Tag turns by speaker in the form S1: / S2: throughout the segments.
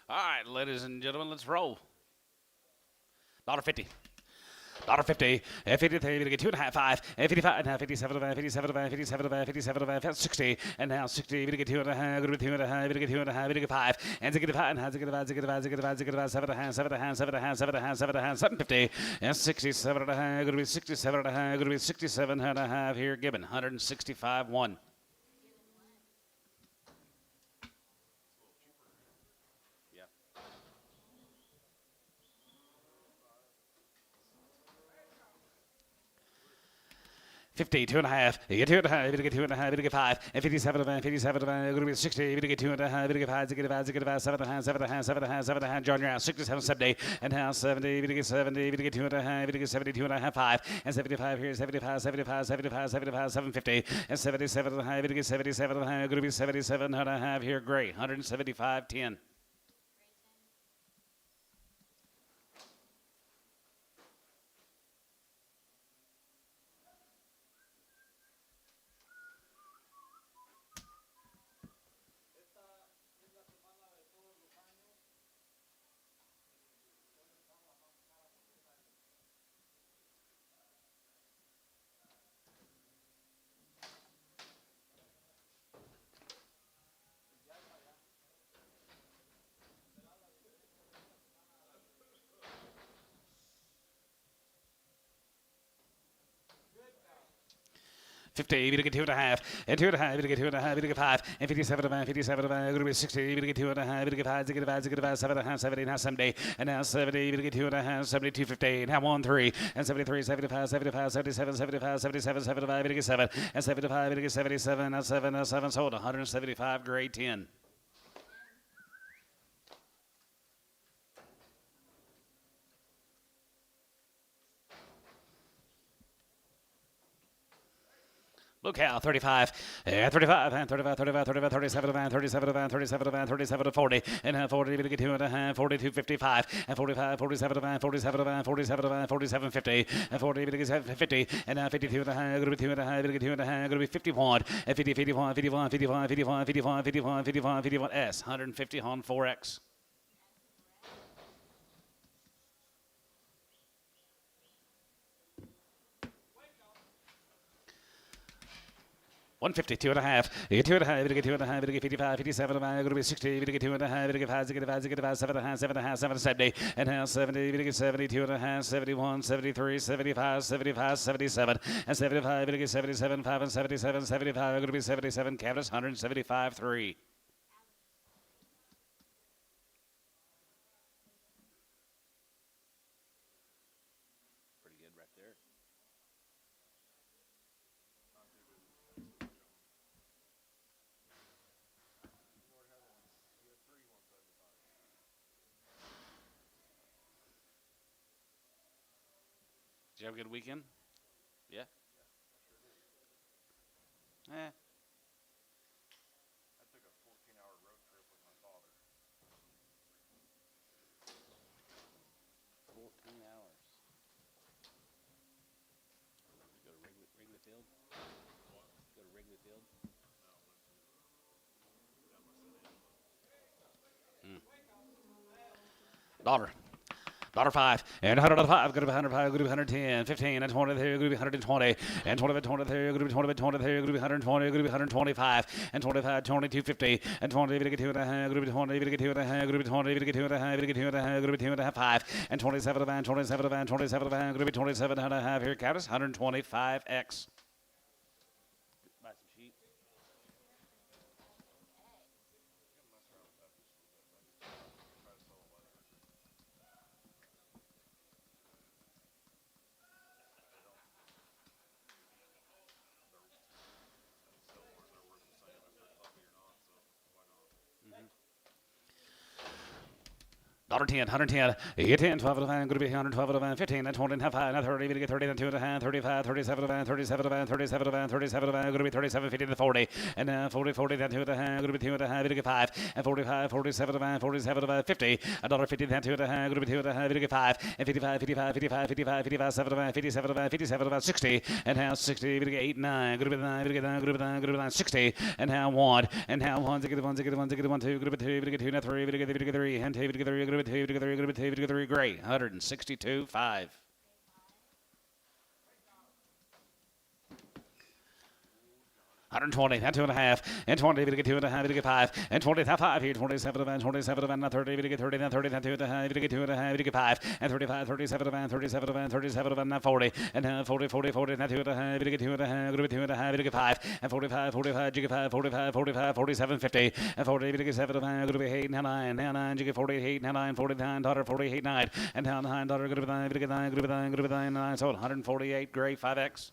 S1: All right, ladies and gentlemen, let's roll. $1.50. $1.50. 53, we get 2.5, 5, 55, and now 57, 57, 57, 57, 60, and now 60, we get 2.5, good with 2.5, we get 2.5, we get 5, and 65, and 65, 65, 65, 65, 7.5, 7.5, 7.5, 7.5, 7.5, 750, and 67.5, good with 67.5, good with 67.5 here, given 165, 1. 50, 2.5, you get 2.5, you get 2.5, you get 5, and 57, 57, going to be 60, you get 2.5, you get 5, you get 5, you get 5, 7.5, 7.5, 7.5, 7.5, John, you're out, 67, 70, and now 70, you get 70, you get 2.5, you get 72.5, 5, and 75 here, 75, 75, 75, 75, 750, and 77.5, you get 77.5, going to be 77.5 here, gray, 175, 10. 50, we get 2.5, and 2.5, we get 2.5, we get 5, and 57, 57, going to be 60, we get 2.5, we get 5, we get 5, we get 5, 7.5, 70, now 70, and now 70, we get 2.5, 72, 50, now 1, 3, and 73, 75, 75, 77, 75, 77, 75, we get 7, and 75, we get 77, now 7, now 7, sold 175, grade 10. Blue cow, 35, and 35, and 35, 35, 35, 37, and 37, and 37, and 37, 40, and 40, we get 2.5, 42, 55, and 45, 47, and 47, and 47, and 47, 50, and 40, we get 50, and now 52, going to be 2.5, we get 2.5, going to be 51, and 50, 51, 51, 51, 51, 51, 51, 51, 51, S, 150 on 4X. 150, 2.5, you get 2.5, you get 2.5, you get 55, 57, going to be 60, you get 2.5, you get 5, you get 5, you get 5, 7.5, 7.5, 7, 70, and now 70, you get 70, 2.5, 71, 73, 75, 75, 77, and 75, you get 77, 5, and 77, 75, going to be 77, canvas 175, 3. Pretty good right there. Did you have a good weekend? Yeah? Eh.
S2: I took a 14-hour road trip with my father.
S1: 14 hours. Go to Wrigley Field?
S2: What?
S1: Go to Wrigley Field?
S2: No, went to down by San Angelo.
S1: Daughter. $5, and 105, go to 105, go to 110, 15, and 20, there, go to 120, and 20, 20, there, go to 20, 20, there, go to 120, go to 125, and 25, 22, 50, and 20, we get 2.5, go to 20, we get 2.5, go to 20, we get 2.5, we get 2.5, go to 2.5, 5, and 27, 27, 27, go to 27.5, here, count us, 125X. Buy some sheep. $10, 110, 10, 12 of a van, going to be 112 of a van, 15, and 20, and 5, 30, we get 30, and 2 and a half, 35, 37 of a van, 37 of a van, 37 of a van, 37 of a van, going to be 37, 50 to 40, and 40, 40, then 2 and a half, going to be 2 and a half, we get 5, and 45, 47 of a van, 47 of a van, 50, $1.50, then 2 and a half, going to be 2 and a half, we get 5, and 55, 55, 55, 55, 55, 7 of a van, 57 of a van, 57 of a van, 60, and now 60, we get 8, 9, going to be 9, we get 9, going to be 9, going to be 9, 60, and now 1, and now 1, to get 1, to get 1, to get 1, 2, going to be 2, we get 2, now 3, we get 3, and 2, we get 3, going to be 2, we get 3, going to be 2, we get 3, great, 162.5. $120, and 2 and a half, and 20, we get 2 and a half, we get 5, and 20, 5 here, 27 of a van, 27 of a van, 30, we get 30, then 30, then 2 and a half, we get 2 and a half, we get 5, and 35, 37 of a van, 37 of a van, 37 of a van, 40, and 40, 40, 40, then 2 and a half, we get 2 and a half, going to be 2 and a half, we get 5, and 45, 45, you get 5, 45, 45, 47, 50, and 40, we get 7 of a van, going to be 8, now 9, now 9, you get 48, now 9, 49, $48, 9, and now 9, going to be 9, we get 9, going to be 9, going to be 9, 9, so 148, great, 5X.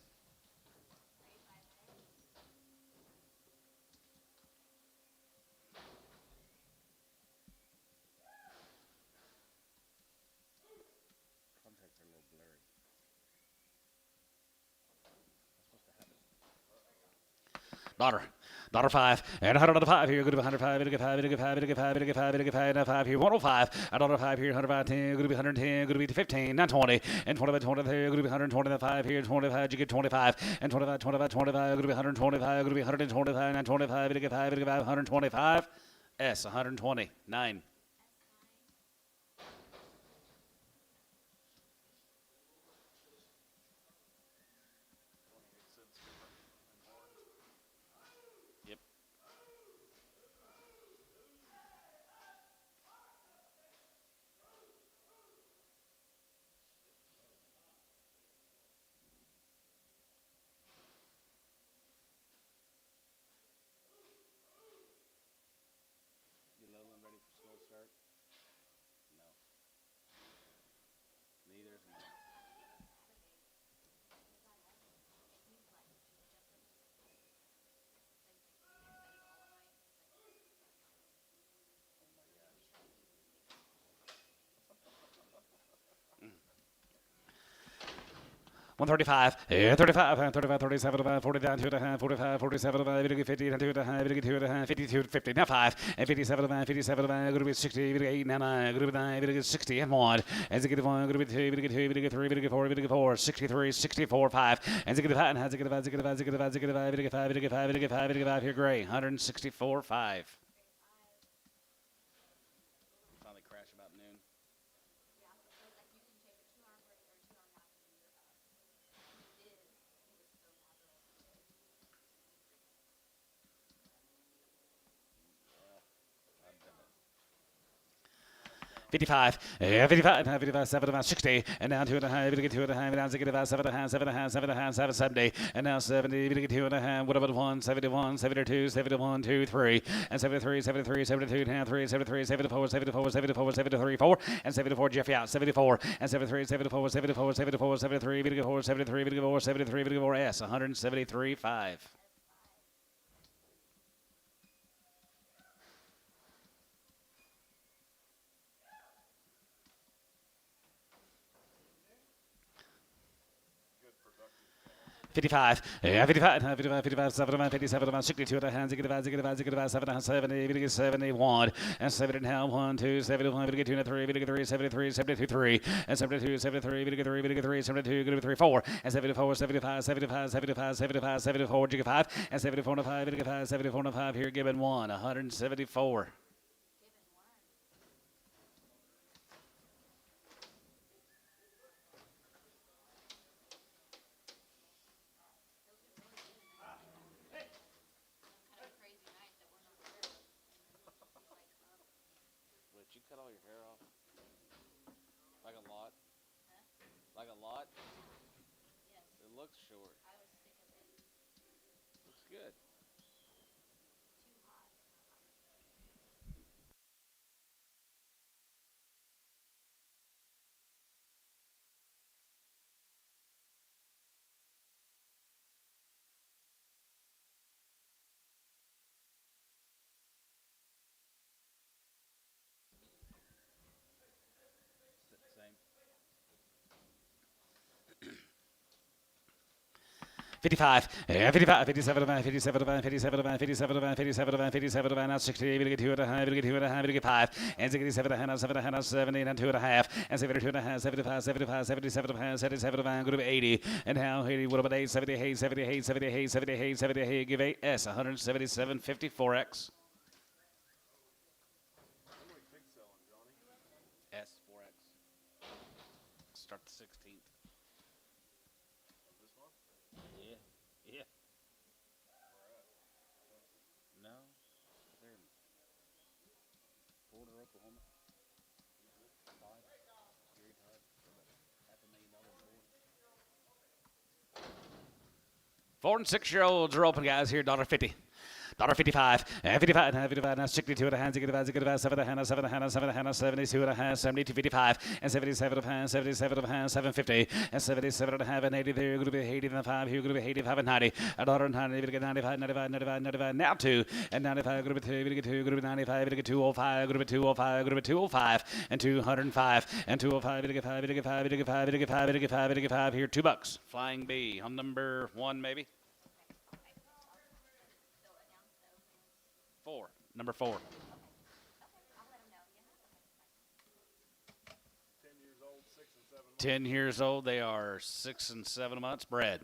S1: Daughter 5, and 105 here, good to 105, we get 5, we get 5, we get 5, we get 5, we get 5, and 5 here, 105, $105 here, 105, 10, good to be 110, good to be 15, not 20, and 25, 20 here, good to be 125 here, 25, you get 25, and 25, 25, 25, good to be 125, good to be 125, and 25, we get 5, we get 5, 125, S, 120, 9. Yep. You low and ready for slow start? No. Neither is mine. Mm. 135, yeah, 35, 35, 37, 49, 2 and a half, 45, 47, 50, 2 and a half, 2 and a half, 52, 50, now 5, and 57, 57, going to be 60, 8, 9, going to be 9, 60, and 1, and 1, going to be 2, 2, 3, 4, 4, 63, 64, 5, and 5, and 5, 5, here, gray, 164, 5. Finally crash about noon. $55, yeah, 55, 55, 7, 60, and now 2 and a half, we get 2 and a half, now 65, 7 and a half, 7 and a half, 7 and a half, 770, and now 70, we get 2 and a half, what about 1, 71, 72, 71, 2, 3, and 73, 73, 72, and 3, 73, 74, 74, 74, 73, 4, and 74, Jeffy out, 74, and 73, 74, 74, 74, 73, we get 4, 73, we get 4, 73, we get 4, S, 173, 5.
S2: Good productive calls.
S1: 55, yeah, 55, 55, 55, 7, 57, 62, and a half, 7, 70, we get 71, and 70 now, 1, 2, 71, we get 2, 3, we get 3, 73, 72, 3, and 72, 73, we get 3, we get 3, 72, we get 3, 4, and 74, 75, 75, 75, 75, 74, we get 5, and 74, 5, we get 5, 74, 5, here, given 1, 174. Did you cut all your hair off? Like a lot? Like a lot? Yes. It looks short. I was sick of it. Looks good. 55, 55, 57, 57, 57, 57, 57, 57, now 60, we get 2 and a half, we get 2 and a half, we get 5, and 67, and 7, 70, and 2 and a half, and 72 and a half, 75, 75, 77, 77, go to 80, and now 80, what about 8, 78, 78, 78, 78, 78, give 8, S, 177, 54X. S, 4X. Start the 16th. Yeah. Yeah. No. They're in Boulder, Oklahoma. 4 and 6 year olds are open, guys. Here, $1.50. $1.55, 55, 55, now 62 and a half, 65, 7 and a half, 7 and a half, 7 and a half, 72 and a half, 72, 55, and 77 and a half, 77 and a half, 750, and 77 and a half, and 80 there, going to be 80 and a 5, here going to be 85 and 90, $1.90, we get 95, 95, 95, 95, now 2, and 95, going to be 2, we get 2, going to be 95, we get 205, going to be 205, going to be 205, and 205, and 205, we get 5, we get 5, we get 5, we get 5, we get 5, we get 5, here, $2. Flying B on number 1, maybe? 4. Number 4. 10 years old. They are 6 and 7 months. Bred.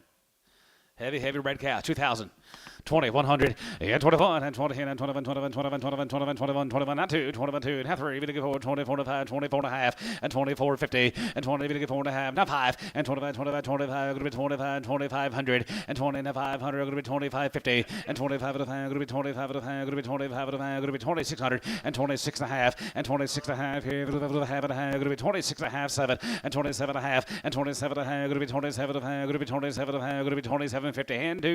S1: Heavy red cow. 2,000. 20, 100, and 21, and 20, and 21, 21, 21, 21, 21, 21, 21, not 2, 21, 2, and half 3, we get 4, 24, 5, 24 and a half, and 24, 50, and 20, we get 4 and a half, now 5, and 25, 25, 25, going to be 25, 2,500, and 20 and 500, going to be 25, 50, and 25 and a half, going to be 25 and a half, going to be 25 and a half, going to be 2,600, and 26 and a half, and 26 and a half, here, going to be 26 and a half, 7, and 27 and a half, and 27 and a half, going to be 27 and a half, going to be 27 and a half, going to be 27.50, and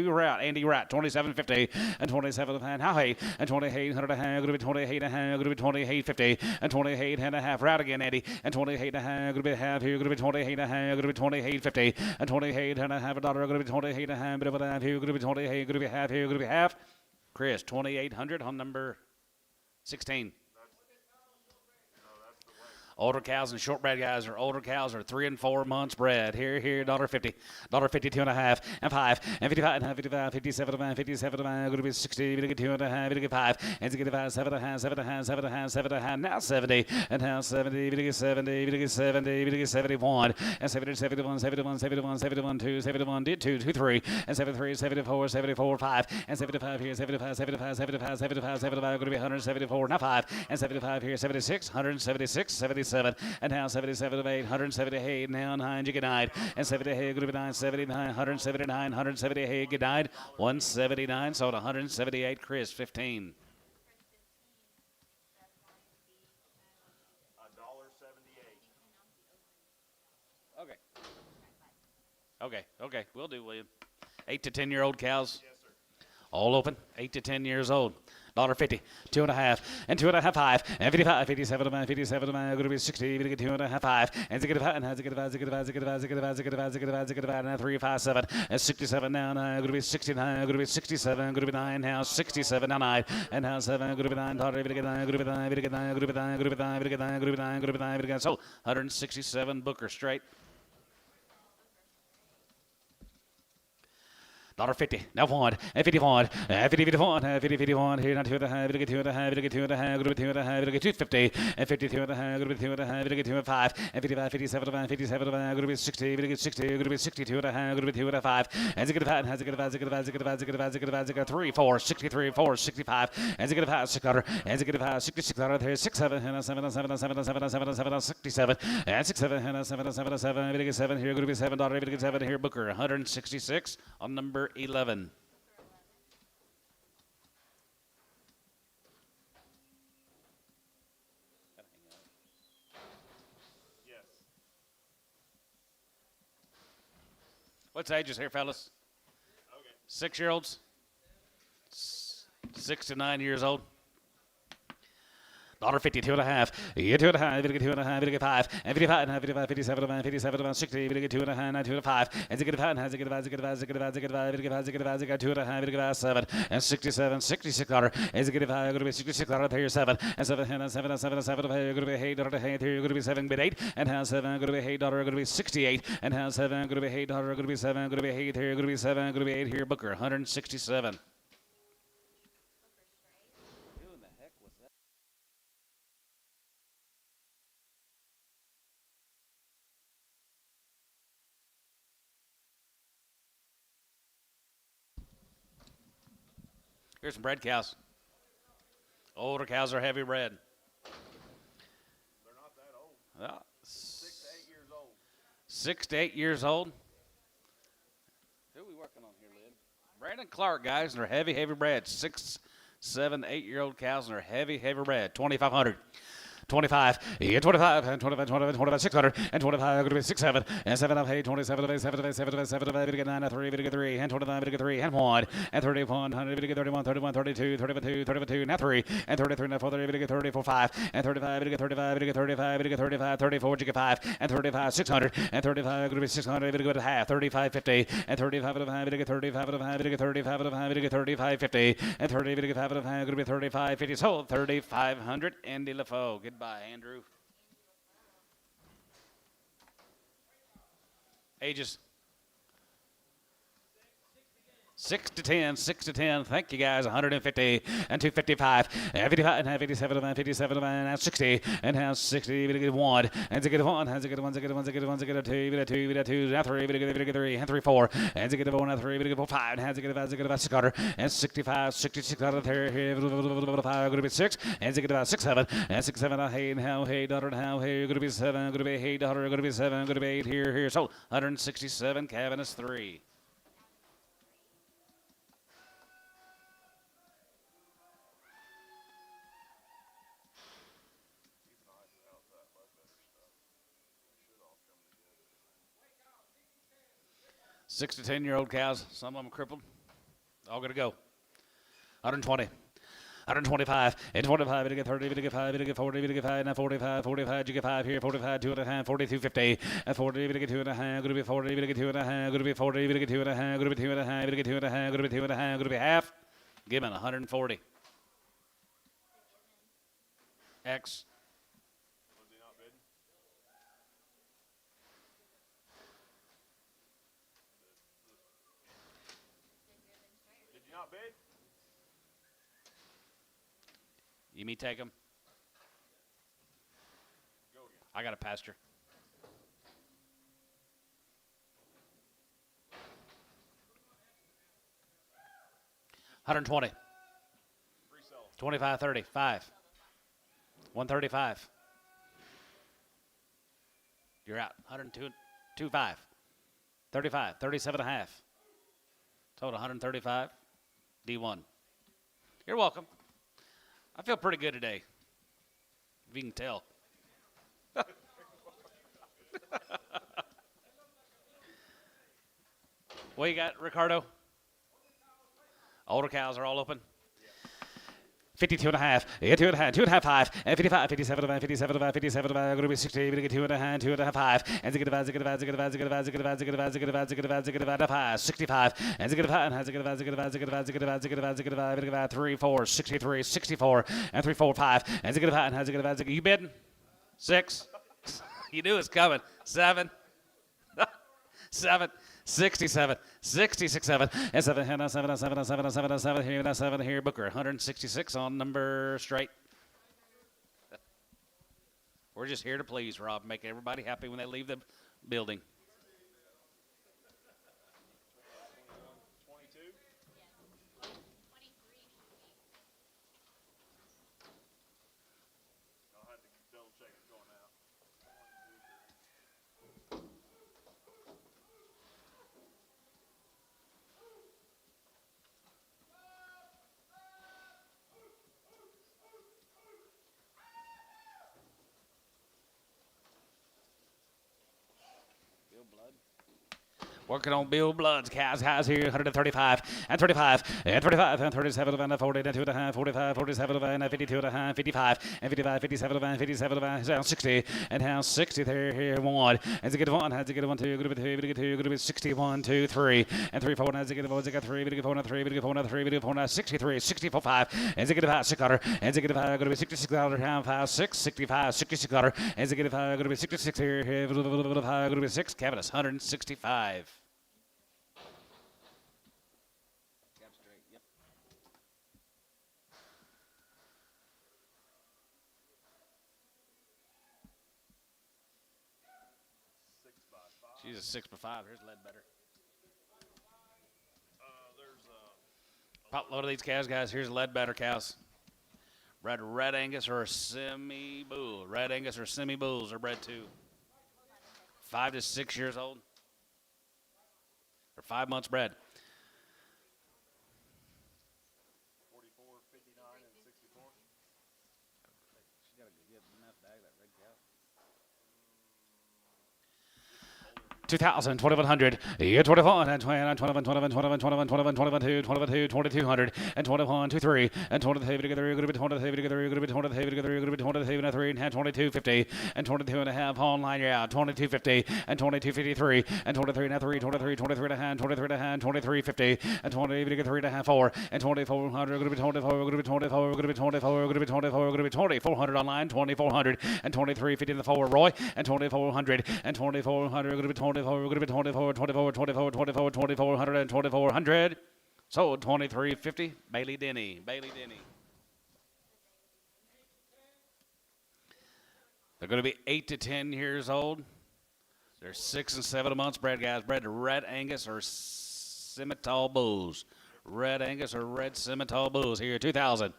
S1: Andy Rat, 27.50, and 27 and a half, how hey, and 28 and a half, going to be 28 and a half, going to be 28.50, and 28 and a half, route again, Andy, and 28 and a half, going to be half here, going to be 28 and a half, going to be 28.50, and 28 and a half, $1, going to be 28 and a half, bit of a half here, going to be 28, going to be half here, going to be half. Chris, 2,800 on number 16. Older cows and shortbred guys are older cows are 3 and 4 months bred. Here, $1.50, $1.50, 2 and a half, and 5, and 55, and 55, 57, and 57, and going to be 60, we get 2 and a half, we get 5, and 65, 7 and a half, 7 and a half, 7 and a half, 7 and a half, now 70, and now 70, we get 70, we get 70, we get 71, and 70, 71, 71, 71, 71, 2, 71, 2, 2, 3, and 73, 74, 74, 5, and 75 here, 75, 75, 75, 75, 75, going to be 174, now 5, and 75 here, 76, 176, 77, and now 77, 8, 178, now 9, you get 9, and 78, going to be 9, 79, 179, 178, get 9, 179, sold 178, Chris, 15. Okay, we'll do, William. 8 to 10 year old cows. Yes, sir. All open, 8 to 10 years old. $1.50, 2 and a half, and 2 and a half, 5, and 55, 57, 57, going to be 60, we get 2 and a half, 5, and 65, and 65, and 3, 5, 7, and 67 now, going to be 69, going to be 67, going to be 9 now, 67 now 9, and now 7, going to be 9, going to be 9, going to be 9, going to be 9, going to be 9, going to be 9, going to be 9, going to be 9, going to be 9, going to be 9, so 167 Booker straight. $1.50, now 1, and 51, and 50, 51, and 50, 51, here, now 2 and a half, we get 2 and a half, we get 2 and a half, going to be 2 and a half, we get 250, and 52 and a half, going to be 2 and a half, we get 2 and 5, and 55, 57, and 57, going to be 60, we get 60, going to be 62 and a half, going to be 2 and a 5, and 65, and 65, 3, 4, 63, 4, 65, and 65, 600, and 65, 6600, here, 67, and 7, and 7, and 7, and 7, and 7, and 7, and 67, and 67, and 7, and 7, and 7, we get 7, here, going to be $7, we get 7, here, Booker, 166 on number 11.
S2: Yes.
S1: What's the ages here, fellas?
S2: Okay.
S1: 6 year olds? 6 to 9 years old. $52 and a half. You get 2.5. You get 2.5. You get 5. And 55 and a half. 55, 57 and a half. 57 and a half. 60. You get 2.5. 9, 2 and 5. And you get 5 and a half. You get 5. You get 5. You get 5. You get 5. You get 5. You get 5. You get 2.5. You get 7. And 67. $66. And you get 5. You're going to be $66. There you're 7. And 7 and 7 and 7 and 7. You're going to be $8. Here you're going to be 7. Bid 8. And how 7. Going to be $8. Going to be 68. And how 7. Going to be $8. Going to be 7. Going to be 8. Here you're going to be 7. Going to be 8 here. Booker 167. Here's some bred cows. Older cows are heavy bred.
S2: They're not that old.
S1: Well,
S2: 6 to 8 years old.
S1: 6 to 8 years old. Who are we working on here, Lynn? Brandon Clark, guys, and they're heavy, heavy bred. 6, 7, 8-year-old cows, and they're heavy, heavy bred. 2,500. 25, yeah, 25, and 25, 25, 25, 600, and 25, going to be 6, 7, and 7 of 8, 27 of 8, 7 of 8, 7 of 8, 7 of 8, to get 9, 3, to get 3, and 25, to get 3, and 1, and 31, 100, to get 31, 31, 32, 32, 32, now 3, and 33, now 4, 30, to get 34, 5, and 35, to get 35, to get 35, to get 35, 34, to get 5, and 35, 600, and 35, going to be 600, to go to half, 35, 50, and 35 of 5, to get 35 of 5, to get 35 of 5, to get 35, 50, and 30, to get 5 of 5, going to be 35, 50, sold, 3,500, Andy LaFoe. Goodbye, Andrew. Ages 6 to 10, 6 to 10. Thank you, guys. 150 and 255 and 55 and 57 and 57 and now 60 and now 60. We get 1 and to get 1 and to get 1 to get 1 to get 1 to get 2. We get 2. We get 2. Now 3. We get 3 and 3 4 and to get 4 now 3. We get 4 5 and to get 5 to get 6 quarter and 65 66 out of there here 5 going to be 6 and to get about 6 7 and 6 7 hey and how hey daughter and how hey going to be 7 going to be hey daughter going to be 7 going to be 8 here so 167 Kevin is 3. Six to 10-year-old cows, some of them crippled. All going to go. 120. 125, and 25, to get 30, to get 5, to get 40, to get 5, now 45, 45, you get 5 here, 45, 2.5, 42, 50, and 40, to get 2.5, going to be 40, to get 2.5, going to be 40, to get 2.5, going to be 2.5, to get 2.5, going to be 2.5, going to be half. Given 140. X.
S2: Was he not bidding? Did you not bid?
S1: You me take him?
S2: Go again.
S1: I got a pasture. $120.
S2: Free sell.
S1: 25, 30, 5. 135. You're out. 102, 25. 35, 37 and a half. Total 135. D1. You're welcome. I feel pretty good today. If you can tell. What you got, Ricardo? Older cows are all open. 52 and a half, 2.5, 2.5, 5, and 55, 57, 57, 57, going to be 60, we get 2.5, 2.5, 5, and to get 5, to get 5, to get 5, to get 5, to get 5, to get 5, to get 5, to get 5, to get 5, 5, 65, and to get 5, and to get 5, to get 5, to get 5, to get 5, to get 5, to get 5, to get 5, 3, 4, 63, 64, and 3, 4, 5, and to get 5, and to get 5, to get, you bidding? 6, you knew it's coming, 7, 7, 67, 66, 7, and 7, and 7, and 7, and 7, and 7, and 7 here, and 7 here, Booker, 166 on number straight. We're just here to please, Rob, make everybody happy when they leave the building.
S2: 22? I'll have to double check it's going out. 1, 2, 3.
S1: 1 Working on Bill Blood's cows here, 135 and 35 and 35 and 37 and 40 and 2.5, 45, 47 and 52 and 55 and 55, 57 and 57 and 60 and now 60 here one. As it get one, has to get one, two, group two, group two, group 61, 2, 3 and 3, 4 and as it get one, get 3, group 4 and 3, group 4 and 3, group 4 and 63, 64, 5 as it get 5, 6 as it get 5, group 66 pound 5, 6, 65, 66 as it get 5, group 66 here, group 6, Cabinet 165. She's a 6 by 5. Here's Ledbetter. Pop load of these cows, guys. Here's Ledbetter cows. Bred red Angus or semi bull. Red Angus or semi bulls are bred too. 5 to 6 years old. Or 5 months bred.
S2: 44, 59, and 64.
S1: She got a good enough bag, that red cow. 2,000, 2,100, 21, and 20, and 21, 21, 21, 21, 21, 22, 22, 2,200, and 21, 23, and 23 together, group 23 together, group 23 together, group 23 and 3, and 22.50, and 22 and a half online, you're out, 22.50, and 22.53, and 23 and a 3, 23, 23 and a half, 23 and a half, 23.50, and 23 and a half, 4, and 2,400, group 24, group 24, group 24, group 24, group 2,400 online, 2,400, and 23.50 in the 4, Roy, and 2,400, and 2,400, group 24, group 24, 24, 24, 24, 2,400, and 2,400. Sold 23.50. Bailey Denny. They're going to be 8 to 10 years old. They're 6 and 7 months bred, guys. Bred to red Angus or Simmental bulls. Red Angus or red Simmental bulls here. 2,000.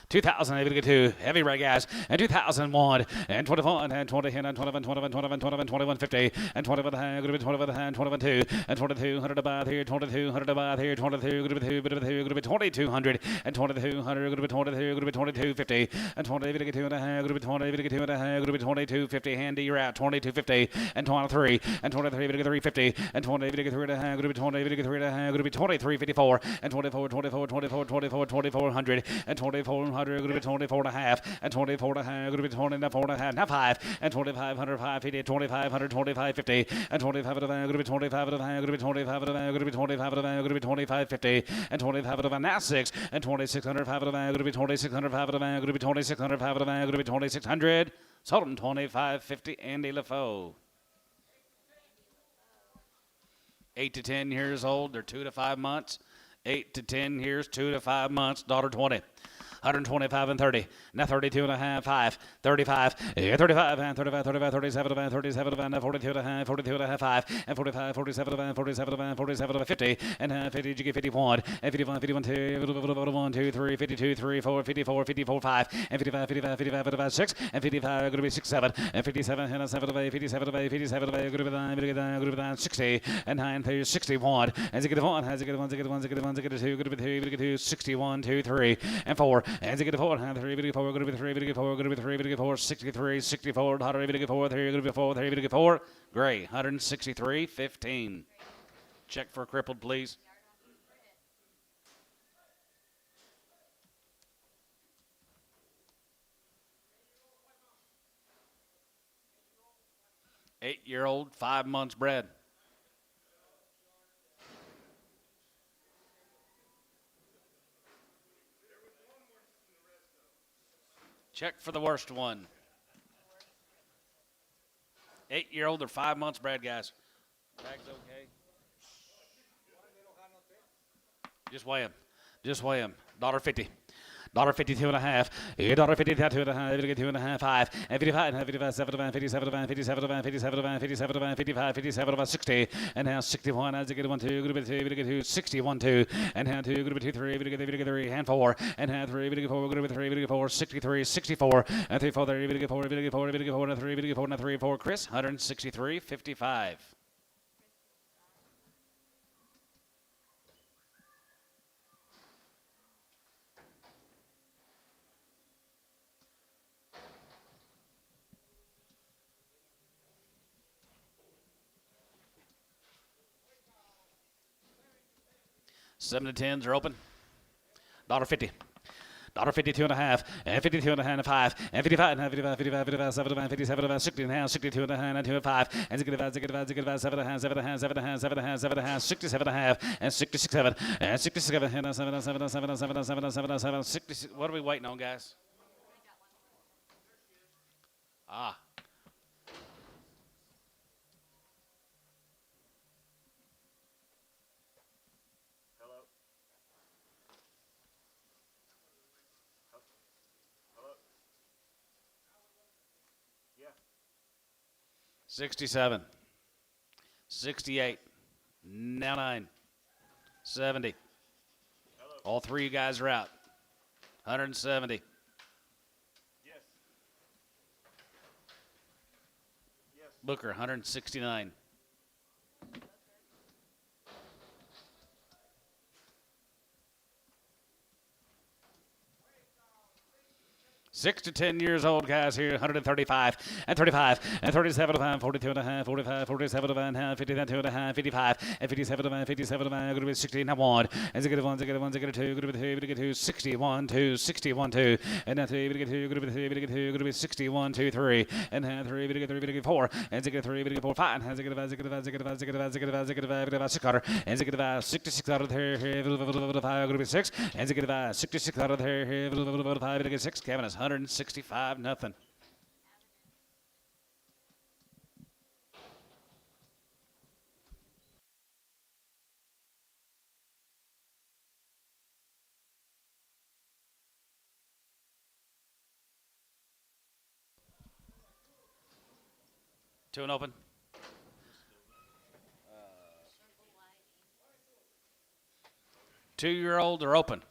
S1: 2,082 heavy red guys, and 2001 and 21 and 20 and 21, 21, 21, 21, 21, 50 and 21 and 21 and 21 2 and 2,200 about here, 2,200 about here, 22 group 2 bit of 2 group 2,200 and 2,200 group 22 group 2250 and 22 and a half group 22 and a half group 2250 handy you're out 2250 and 23 and 23 350 and 23 and a half group 23 and a half group 2354 and 24 24 24 24 2400 and 2400 group 24 and a half and 24 and a half group 24 and a half now 5 and 2500 550 2500 2550 and 25 and a half group 25 and a half group 25 and a half group 25 and a half group 2550 and 25 and a half now 6 and 2600 5 and a half group 2600 5 and a half group 2600 5 and a half group 2600 sold them 2550 Andy LaFoe. 8 to 10 years old, they're 2 to 5 months. 8 to 10 years, 2 to 5 months, daughter 20. 125 and 30. Now 32 and a half, 5. 35. 35 and 35, 35, 37 and 37 and 42 and a half, 42 and a half, 5. And 45, 47 and 47 and 47 and 50. And 50, you get 51. And 51, 51, 2, 1, 2, 3, 52, 3, 4, 54, 54, 5. And 55, 55, 55, 55, 6. And 55, going to be 6, 7. And 57, and 7 away, 57 away, 57 away, group of 9, group of 9, 60. And 9, 61. And 1, has 1, 1, 2, group of 2, 61, 2, 3, and 4. And 4, 3, 4, group of 3, 4, group of 3, 4, 63, 64, 4, 3, group of 4, 3, 4. Gray, 163, 15. Check for crippled, please. Eight-year-old, 5 months bred. Check for the worst one. 8-year-old or 5 months bred, guys. Bag's okay. Just weigh him. Just weigh him. $1.50. $1.52 and a half. $1.52 and a half. 2 and a half. 5 and 55 and 57 and 57 and 57 and 57 and 57 and 55, 57 about 60 and now 61 as you get 1 2 group of 2 61 2 and now 2 group of 2 3 3 and 4 and now 3 4 group of 3 4 63 64 and 3 4 3 4 4 4 and 3 4 and 3 4 Chris 163 55. 7 to 10s are open. $1.50. $1.52 and a half, and 52 and a half, and 5, and 55 and a half, 55, 55, 55, 7 and 57 and 60 and a half, 62 and a half, and 2 and 5, and 65, 7 and a half, 7 and a half, 7 and a half, 7 and a half, 7 and a half, 67 and a half, and 66, 7, and 67, and 7, and 7, and 7, and 7, and 7, and 7, and 7, 66. What are we waiting on, guys? Ah.
S2: Hello? Hello? Yeah.
S1: 67, 68, now 9, 70.
S2: Hello?
S1: All three of you guys are out. 170.
S2: Yes. Yes.
S1: Booker, 169. 6 to 10 years old guys here, 135 and 35 and 37 to 5, 42 and a half, 45, 47 to 5 and a half, 52 and a half, 55 and 57 to 5, 57 to 5, going to be 60 and 1, and zig 1, zig 1, zig 2, going to be 2, going to 2, 61, 2, 61, 2, and now 3, going to 2, going to be 3, going to 2, going to be 61, 2, 3, and now 3, going to 3, going to 4, and zig 3, going to 4, 5, and zig 5, zig 5, zig 5, zig 5, zig 5, zig 5, 6 quarter, and zig 5, 66 out of there, 5, going to be 6, and zig 5, 66 out of there, 5, going to get 6, Kevin is 165. Nothing. Two and open. 2-year-old are open.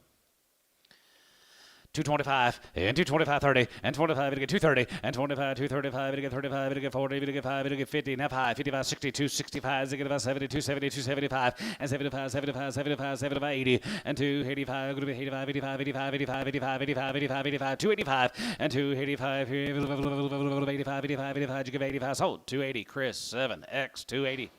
S1: 225 and 225 30 and 25 to get 230 and 25 235 to get 35 to get 40 to get 5 to get 50 now 5 55 60 265 to get about 72 70 275 and 75 75 75 75 80 and 285 going to be 85 85 85 85 85 85 85 85 285 and 285 85 85 85 you give 85 sold 280 Chris 7 X 280.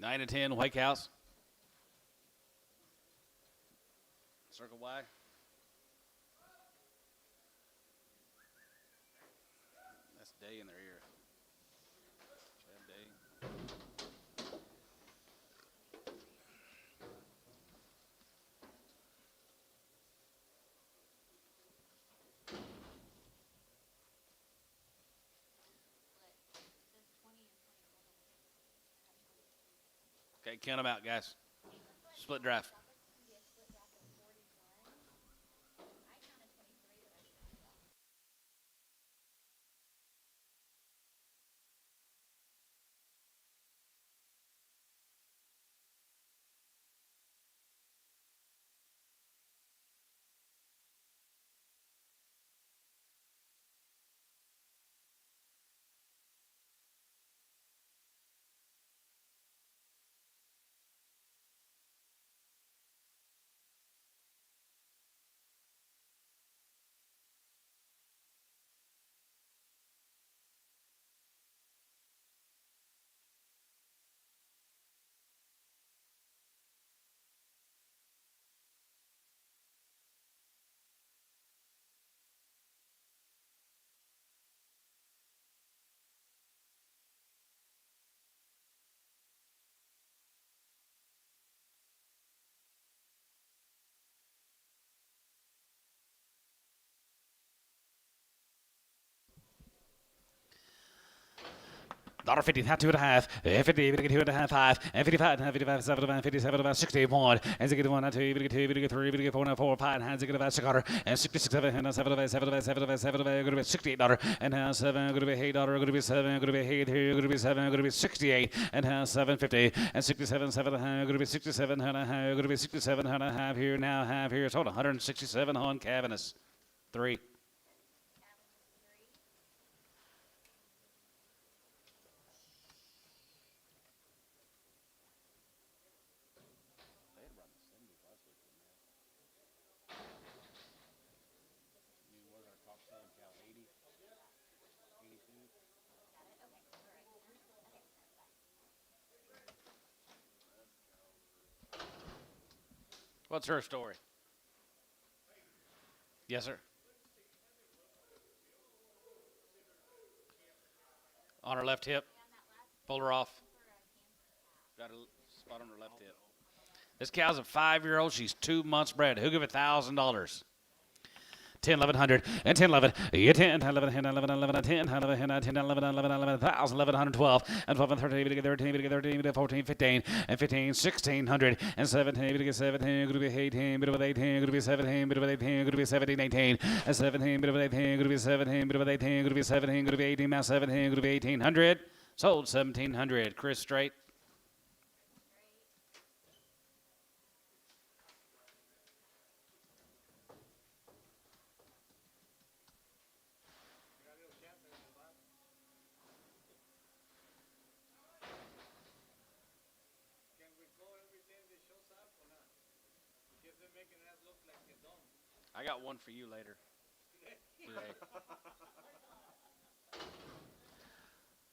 S1: Nine to 10, White House. Circle Y. That's Day in their ear. Chad Day. Okay, count them out, guys. Split draft. $1.50, not 2.5, 50, we get 2.5, 5, and 55, 55, 75, 57, about 61, and zig 1, 2, we get 2, we get 3, we get 4, 4, 5, and zig about 6 and 66, 7, and 7, 7, 7, 7, going to be $68, and now 7, going to be $8, going to be 7, going to be 8, going to be 7, going to be 68, and now 750, and 67, 7, going to be 67, and going to be 67, and a half here, now half here, so 167 on Cavanis, 3. What's her story? Yes, sir. On her left hip. Pull her off. Got a spot on her left hip. This cow's a 5-year-old. She's 2 months bred. Who give $1,000? 10, 1100, and 10, 11. Yeah, 10, 11, 10, 11, 11, 10, 11, 10, 11, 11, 11, 1,000, 1112, and 12, and 13, 13, 13, 14, 15, and 15, 1600, and 17, 17, could be 18, bit of 18, could be 17, bit of 18, could be 17, 18, and 17, bit of 18, could be 17, bit of 18, could be 17, could be 18, mass 17, could be 1800. Sold 1700. Chris Straight. I got one for you later.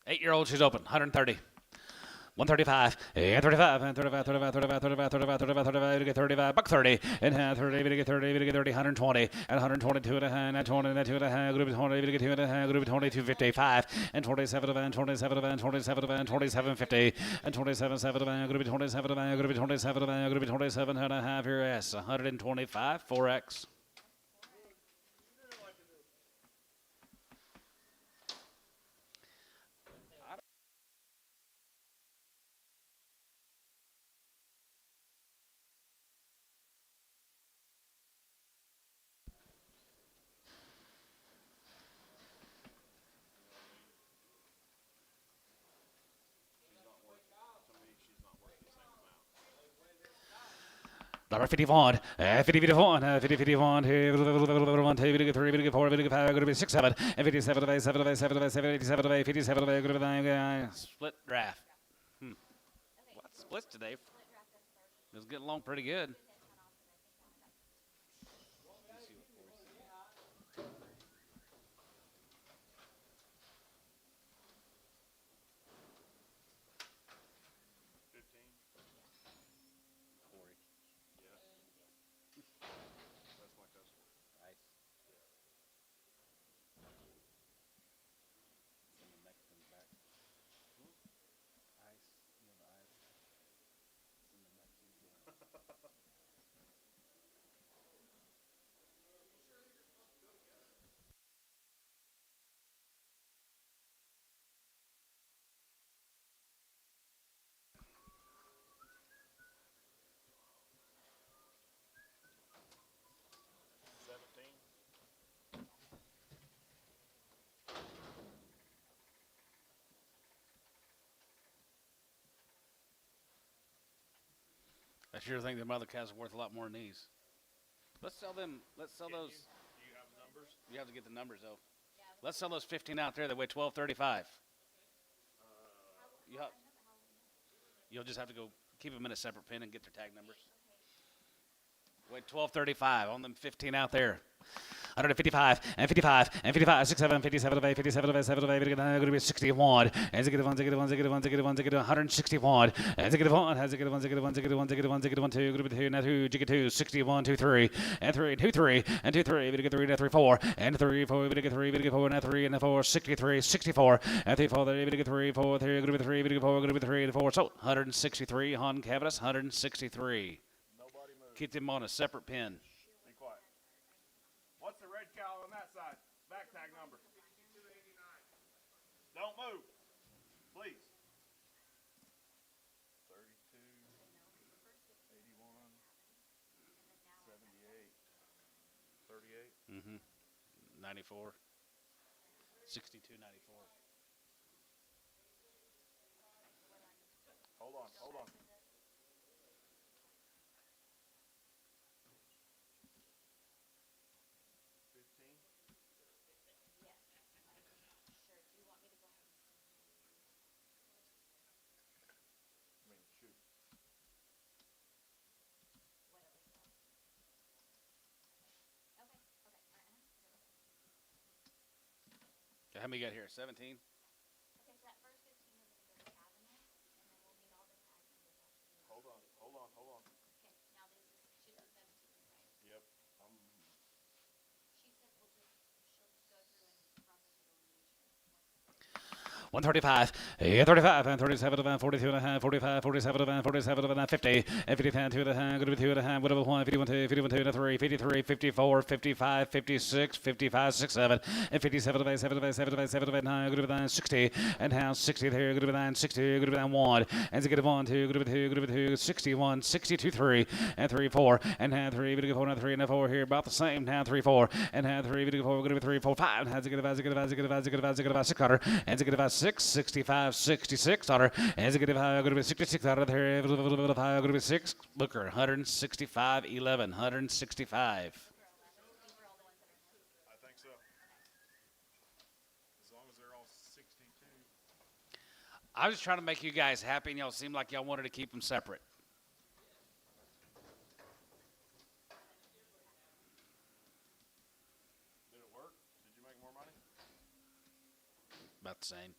S1: 8-year-old, she's open. 130. 135, and 35, and 35, 35, 35, 35, 35, 35, 35, we get 35, buck 30, and 30, we get 30, we get 30, 120, and 122 and a half, and 20, and 2 and a half, group 20, we get 2 and a half, group 20, 255, and 27 and 27 and 27 and 2750, and 27, 7 and group 27 and group 27 and group 27 and a half, your ass, 125, 4X. Number 51, 50, 51, 50, 51, 1, 2, 3, 4, 5, 6, 7, and 57, 7, 7, 7, 87, 57, split draft. What splits today? It was getting along pretty good. I sure think the mother cows are worth a lot more than these. Let's sell them. Let's sell those.
S2: Do you have the numbers?
S1: You have to get the numbers though. Let's sell those 15 out there that weigh 1235. You'll just have to go keep them in a separate pen and get their tag numbers. Weigh 1235 on them 15 out there. 155 and 55 and 55, 67, 57, 57, 7, going to be 61. And zig 1, zig 1, zig 1, zig 1, zig 161. And zig 1, has zig 1, zig 1, zig 1, zig 1, zig 1, 2, going to be 2, now 2, jig 2, 61, 2, 3, and 3, 2, 3, and 2, 3, we get 3, now 3, 4, and 3, 4, we get 3, we get 4, now 3, and 4, 63, 64, and 3, 4, we get 3, 4, 3, going to be 3, we get 4, going to be 3, and 4. So 163 on Cavadas, 163. Keep them on a separate pin.
S2: Be quiet. What's the red cow on that side? Back tag number. 289. Don't move. Please. 32, 81, 78, 38.
S1: 94. 62, 94.
S2: Hold on, hold on. 15. I mean, shoot.
S1: How many you got here? 17?
S2: Hold on, hold on, hold on.
S1: 135, 35, and 37 and 42 and a half, 45, 47 and 47 and 50, and 50 and 2 and a half, good to be 2 and a half, whatever 1, 51, 2, 51, 2 and a 3, 53, 54, 55, 56, 55, 6, 7, and 57 of 7 of 7 of 7 of 9, good to be 9, 60, and now 60 there, good to be 9, 60, good to be 9, 1, and to get a 1, 2, good to be 2, good to be 2, 61, 62, 3, and 3, 4, and now 3, good to go 4, and 3, and 4 here, about the same, now 3, 4, and now 3, good to go 4, good to be 3, 4, 5, and to get a 600, and to get about 6, 65, 66 dollar, and to get about going to be 66 out of there, going to be 6, Booker, 165, 11, 165.
S2: I think so. As long as they're all 62.
S1: I was trying to make you guys happy, and y'all seemed like y'all wanted to keep them separate.
S2: Did it work? Did you make more money?
S1: About the same.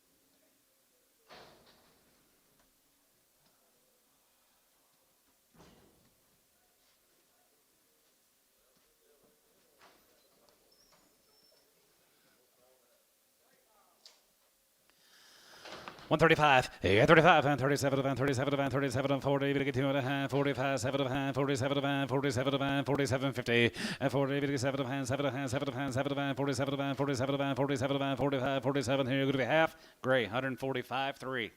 S1: $135, 35, and 37, and 37, and 37, and 40, to get 2 and a half, 45, 7 of hand, 47 of hand, 47 of hand, 47, 50, and 40, to get 7 of hand, 7 of hand, 7 of hand, 7 of hand, 47 of hand, 47 of hand, 47 of hand, 45, 47, here, going to be half, gray, 145, 3.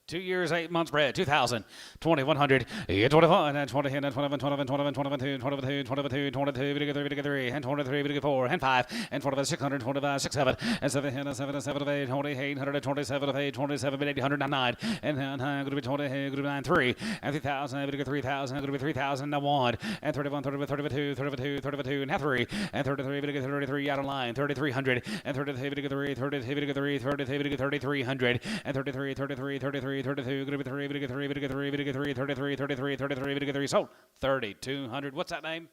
S1: Two years, 8 months bred, 2,000, 2,100, 21, and 20, and 21, 21, 21, 22, 22, 22, 22, 23, and 23, 4, and 5, and 25, 600, 25, 6, 7, and 7, and 7, and 7 of 8, 28, 27 of 8, 27, 809, and 9, going to be 20, going to be 9, 3, and 3,000, going to be 3,000, going to be 3,000, now 1, and 31, 32, 32, 32, and now 3, and 33, 33 out of line, 3,300, and 33, 33, 33, 33, 3,300, and 33, 33, 33, 32, going to be 3, going to get 3, going to get 3, going to get 3, 33, 33, 33, going to get 3, sold 3,200. What's that name?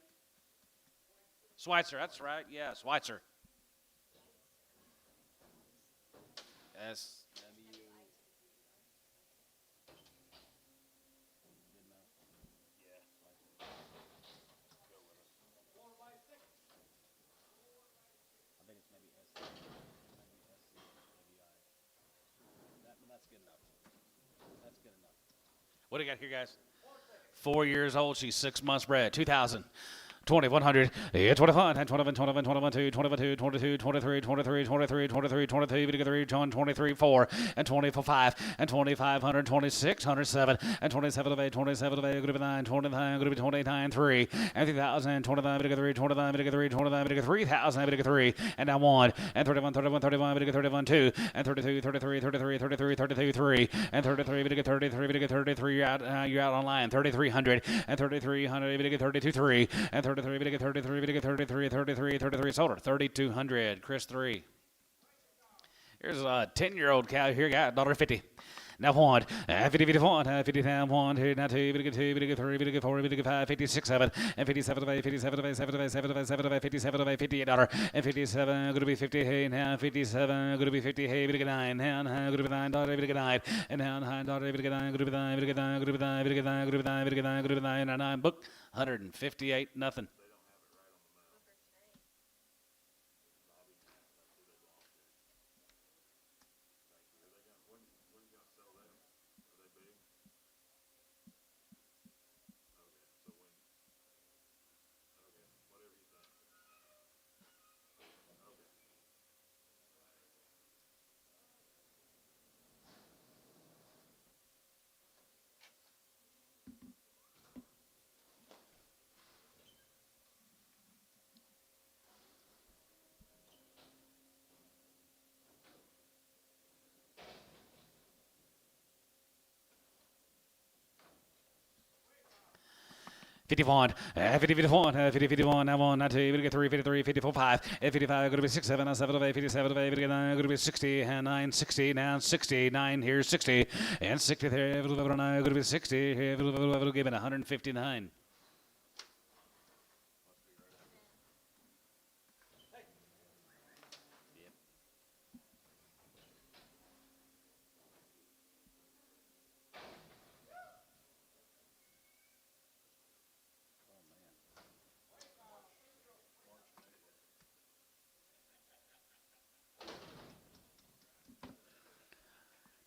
S1: Schweitzer, that's right. Yeah, Schweitzer. S. What do you got here, guys? 4 years old. She's 6 months bred. 2,000. 2,100, 25, 21, 21, 21, 2, 22, 22, 23, 23, 23, 23, 23, 23, 4, and 24, 5, and 2,500, 26, 107, and 27 of 8, 27 of 8, going to be 9, 29, going to be 29, 3, and 3,000, 29, 3, 29, 3, 29, 3,000, 3, and now 1, and 31, 31, 31, 31, 2, and 32, 33, 33, 33, 32, 3, and 33, 33, 33, you're out on line, 3,300, and 3,300, 32, 3, and 33, 33, 33, 33, 33, sold her, 3,200, Chris 3. Here's a 10-year-old cow here, got $1.50. Now 1, 50, 51, 50, 1, 2, now 2, 3, 4, 5, 56, 7, and 57 of 8, 57 of 8, 7 of 8, 7 of 8, 7 of 8, 57 of 8, $58, and 57, going to be 50, hey, now 57, going to be 50, hey, 9, now, going to be $9, 9, and now $9, going to be 9, going to be 9, going to be 9, going to be 9, going to be 9, going to be 9, going to be 9, and 9, book, 158, nothing. 51, 50, 51, 50, 51, now 1, now 2, we get 3, 53, 54, 5, 55, going to be 6, 7, 7, 8, 57, 8, going to be 60, and 9, 60, now 60, 9, here's 60, and 60 there, going to be 60, here, give it 159.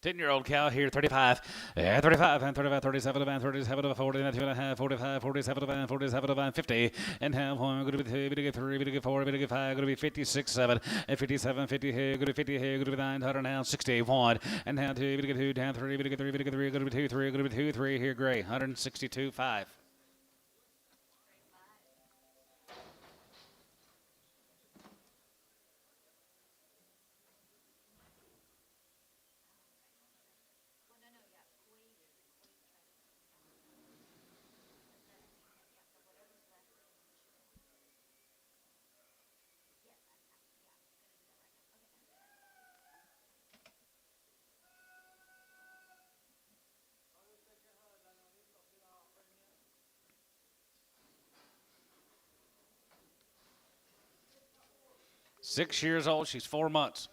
S1: Ten-year-old cow here, 35, 35, and 35, 37, and 37, 40, and 2.5, 45, 47, and 47, 50, and half one, going to be 2, going to get 3, going to get 4, going to get 5, going to be 56, 7, and 57, 50 here, going to be 50 here, going to be 900, now 61, and now 2, going to get 2, down 3, going to get 3, going to get 3, going to be 2, 3, going to be 2, 3 here, gray, 162, 5. Six years old, she's 4 months.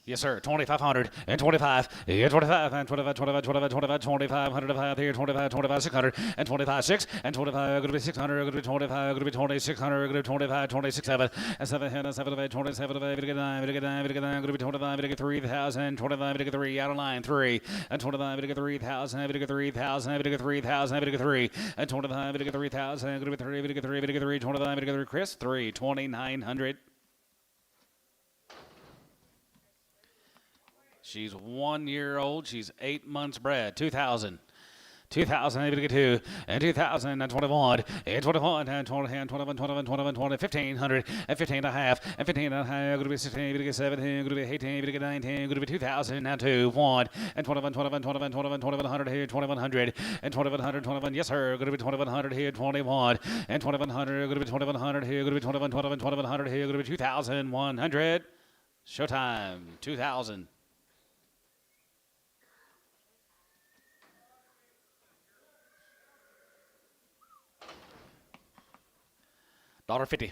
S1: Yes, sir. 2,500 and 25, and 25, and 25, 25, 25, 25, 2,505 here, 25, 25, 600, and 25, 6, and 25, going to be 600, going to be 25, going to be 2,600, going to be 25, 26, 7, and 7, and 7, 8, 27, 8, going to get 9, going to get 9, going to get 9, going to be 25, going to get 3,000, 25, going to get 3, out of line, 3, and 25, going to get 3,000, going to get 3,000, going to get 3,000, going to get 3, and 25, going to get 3,000, going to be 3, going to get 3, going to get 3, 25, going to get 3, Chris, 3, 2,900. She's 1 year old. She's 8 months bred. 2,000. 2,000, able to get 2, and 2,000, and 21, and 21, and 20, and 21, 21, 21, 20, 1,500, and 15 and a half, and 15 and a half, going to be 16, able to get 17, going to be 18, able to get 19, going to be 2,000, now 2, 1, and 21, 21, 21, 21, 2,100 here, 2,100, and 2,100, 21, yes sir, going to be 2,100 here, 21, and 2,100, going to be 2,100 here, going to be 21, 21, 2,100 here, going to be 2,100, showtime, 2,000. $1.50.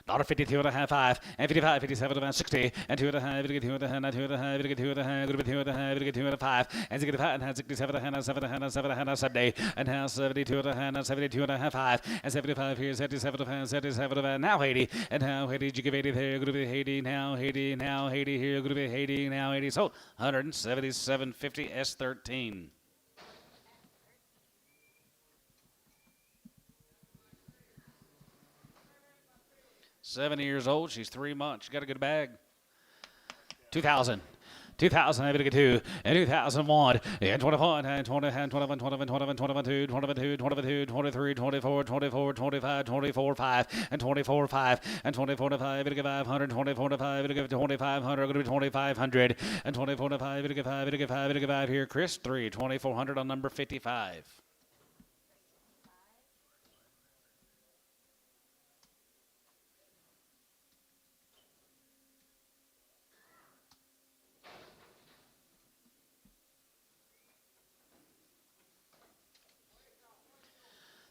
S1: $1.50, 2.5, 5, and 55, 57, about 60, and 2.5, to get 2.5, 2.5, to get 2.5, to get 2.5, to get 2.5, and 65, and 67, and 7, 7, 70, and now 72, and 72 and a half, 5, and 75 here, 77, and 77, now 80, and now 80, you give 80 there, going to be 80, now 80, now 80 here, going to be 80, now 80, so 177.50 S13. Seven years old. She's 3 months. She got a good bag. 2,000. 2,000, able to get 2, and 2,001, and 21, and 20, and 21, 21, 21, 22, 22, 22, 23, 24, 24, 25, 24, 5, and 24, 5, and 24 to 5, able to get 500, 24 to 5, able to get 2,500, going to be 2,500, and 24 to 5, able to get 5, able to get 5, able to get 5 here. Chris, 3, 2,400 on number 55.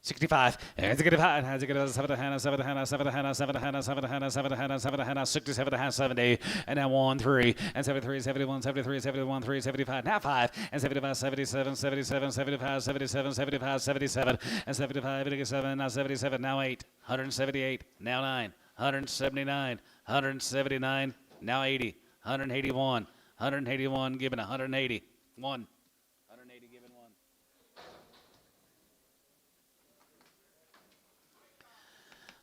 S1: $65, and it's a good five, has a good 7, 7, 7, 7, 7, 7, 7, 7, 67, 70, and now 1, 3, and 73, 71, 73, 71, 3, 75, now 5, and 75, 77, 77, 75, 77, 75, 77, and 75, 7, now 77, now 8, 178, now 9, 179, 179, now 80, 181, 181, given 180, 1.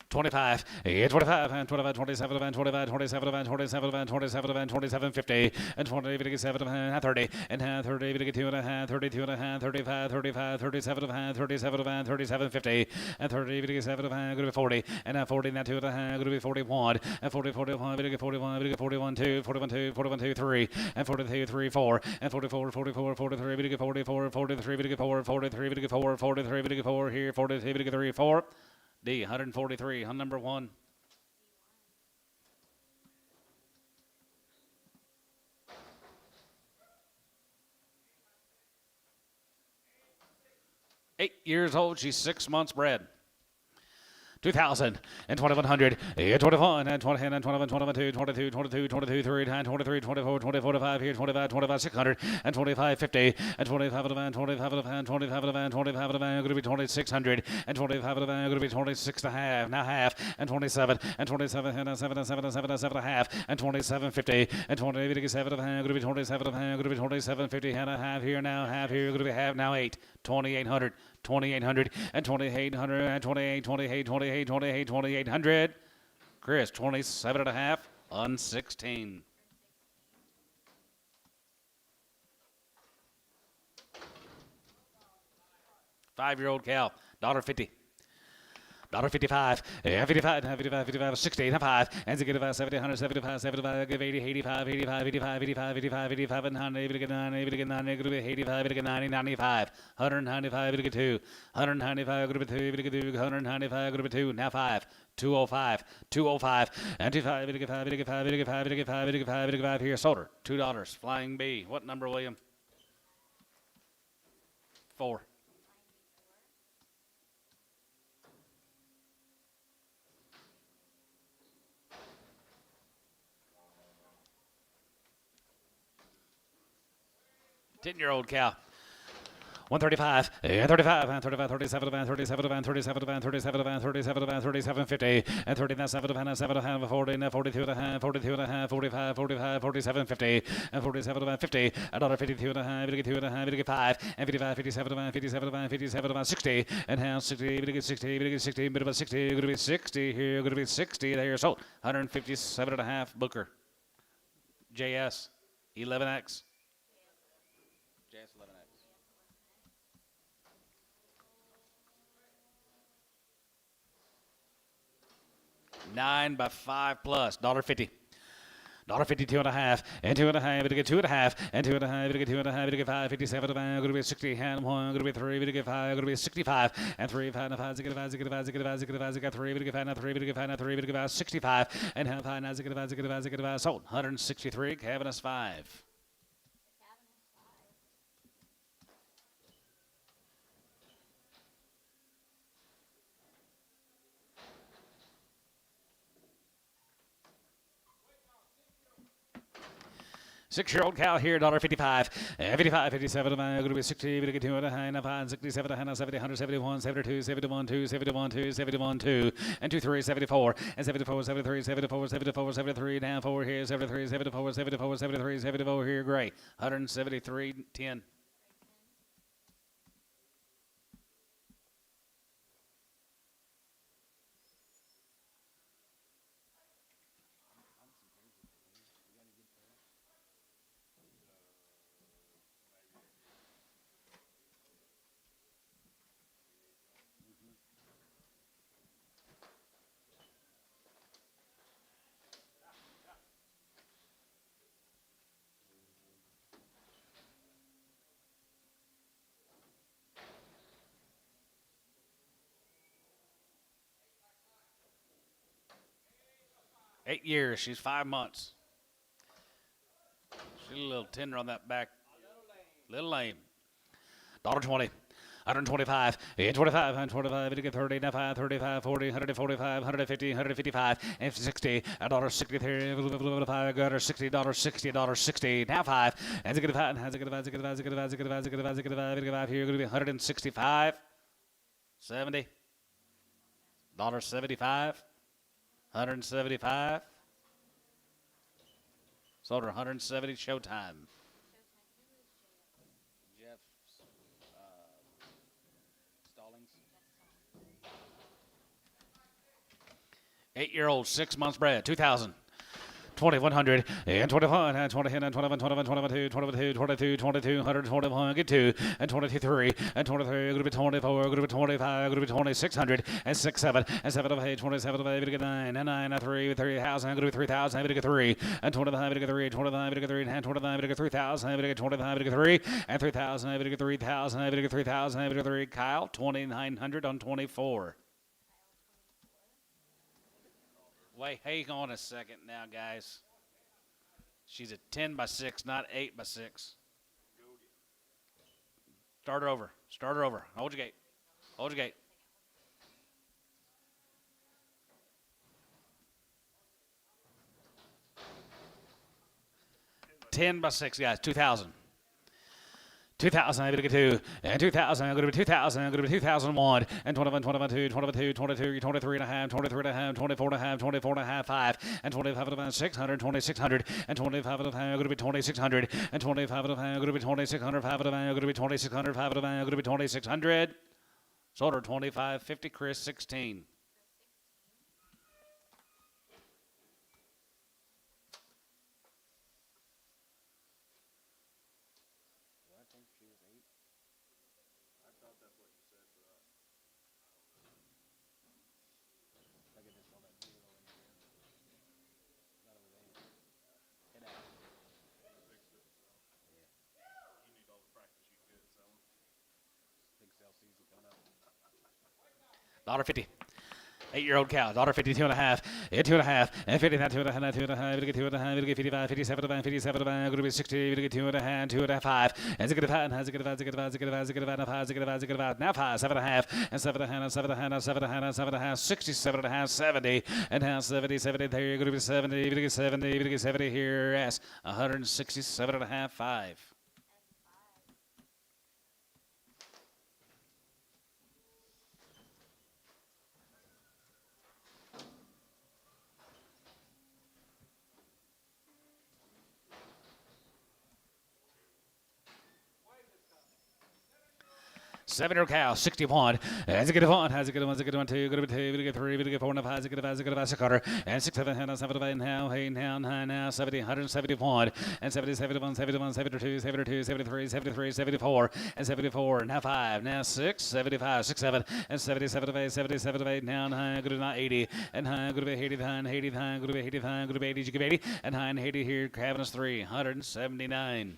S1: 25, 25, and 25, 27, and 25, 27, and 27, and 27, and 27, 50, and 20, 7, and 30, and 30, 2 and a half, 32 and a half, 35, 35, 37 and a half, 37 and 37, 50, and 30, 7 and a half, going to be 40, and 40, and 2 and a half, going to be 41, and 40, 41, 41, 41, 2, 41, 2, 41, 2, 3, and 42, 3, 4, and 44, 44, 43, 44, 43, 4, 43, 4, 43, 4, here, 42, 3, 4. D, 143 on number 1. Eight years old. She's 6 months bred. 2,000 and 2,100, 21 and 20 and 21, 22, 22, 22, 22, 39, 23, 24, 24, 25 here, 25, 25, 600 and 25, 50 and 25 of the van, 25 of the van, 25 of the van, 25 of the van, going to be 2,600 and 25 of the van, going to be 26 and a half, now half, and 27 and 27 and 7 and 7 and 7 and 7 and a half, and 27, 50 and 27 of the van, going to be 27 of the van, going to be 27, 50 and a half here now, half here, going to be half now 8, 2,800. 2,800 and 2,800 and 28, 28, 28, 28, 2,800. Chris, 27 and a half on 16. Five-year-old cow, $1.50. $1.55, 55, 55, 55, 60, 85, and 75, 70, 100, 75, 75, give 80, 85, 85, 85, 85, 85, 85, and 100, 90, 90, 85, 90, 95, 195, 2, 195, 2, 195, 2, now 5, 205, 205, and 25, 85, 85, 85, 85, 85, 85, here, sold her, $2, Flying B. What number, William? 4. Ten-year-old cow. 135, 35, 35, 37, 37, 37, 37, 37, 37, 50, and 37, 7, 40, 42, 42, 45, 45, 47, 50, and 47, 50, $1.52, 55, and 55, 57, 57, 57, 60, and now 60, 60, 60, bit of a 60, going to be 60 here, going to be 60 there, sold. 157 and a half, Booker. JS, 11X. JS 11X. 9 by 5 plus, $1.50. $1.50, 2 and a half, and 2 and a half, to get 2 and a half, and 2 and a half, to get 2 and a half, to get 5, 57, going to be 60, and 1, going to be 3, to get 5, going to be 65, and 3, 5, 5, to get 5, to get 5, to get 5, to get 5, to get 3, to get 5, 3, to get 5, 3, to get 5, 65, and half 5, to get 5, to get 5, to get 5, sold. 163, Cavernous 5. Six-year-old cow here, $1.55, 55, 57, going to be 60, going to get 2 and a half, 67, 70, 100, 71, 72, 71, 2, 71, 2, 71, 2, and 2, 3, 74, and 74, 73, 74, 74, 73, down 4 here, 73, 74, 74, 73, 74 here, gray, 173, 10. Eight years. She's 5 months. She's a little tender on that back. Little lame. $1.20. 125, 25, 125, to get 30, 35, 40, 145, 150, 155, and 60, $1.63, $60, 60, now 5, and to get 5, and to get 5, to get 5, to get 5, to get 5, to get 5, to get 5, to get 5, here, going to be 165, 70, $1.75, 175, sold her 170, showtime. 8-year-old, 6 months bred, 2,000. 2,100 and 21 and 20 and 21, 21, 22, 22, 22, 22, 121, get 2 and 23 and 23, group of 24, group of 25, group of 2600 and 6, 7 and 7 of 8, 27 of 8, get 9 and 9 and 3, 3,000, group of 3,000, get 3 and 25, get 3, 25, get 3 and 25, get 3,000, get 25, get 3 and 3,000, get 3,000, get 3,000, get 3. Kyle, 2,900 on 24. Wait, hang on a second now, guys. She's a 10 by 6, not 8 by 6. Start her over. Start her over. Hold your gate. Hold your gate. $10 by 6, guys. 2,000. 2,000, I'm going to get 2, and 2,000, I'm going to be 2,000, I'm going to be 2,001, and 21, 21, 2, 22, 22, 23 and a half, 23 and a half, 24 and a half, 24 and a half, 5, and 25 and a half, 600, 2,600, and 25 and a half, I'm going to be 2,600, and 25 and a half, I'm going to be 2,600, 5 and a half, I'm going to be 2,600, 5 and a half, I'm going to be 2,600. Sold her 25.50, Chris 16. $1.50. 8-year-old cow, $1.52 and a half, and 2 and a half, and 50, and 2 and a half, 2 and a half, 2 and a half, 55, 57, 57, going to be 60, going to get 2 and a half, 2 and a half, 5, and 5, and 5, now 5, 7 and a half, and 7 and a half, 7 and a half, 7 and a half, 7 and a half, 67 and a half, 70, and half, 70, 70, there you're going to be 70, you're going to get 70, you're going to get 70 here, yes, 167 and a half, 5. Seven-year-old cow, 61. Has it get a 1? Has it get a 1? Has it get a 1? 2, going to be 2, going to get 3, going to get 4, and 5, has it get a 5, has it get a 5, 600, and 6, 7, 7, 7, 8 now, 8 now, 9 now, 70, 171, and 70, 71, 71, 72, 72, 73, 73, 74, and 74, now 5, now 6, 75, 6, 7, and 77 of 8, 77 of 8, now 9, going to be 80, and 9, going to be 80, 9, 80, 9, going to be 80, 9, going to be 80, you give 80, and 9, 80 here, having us 3, 179.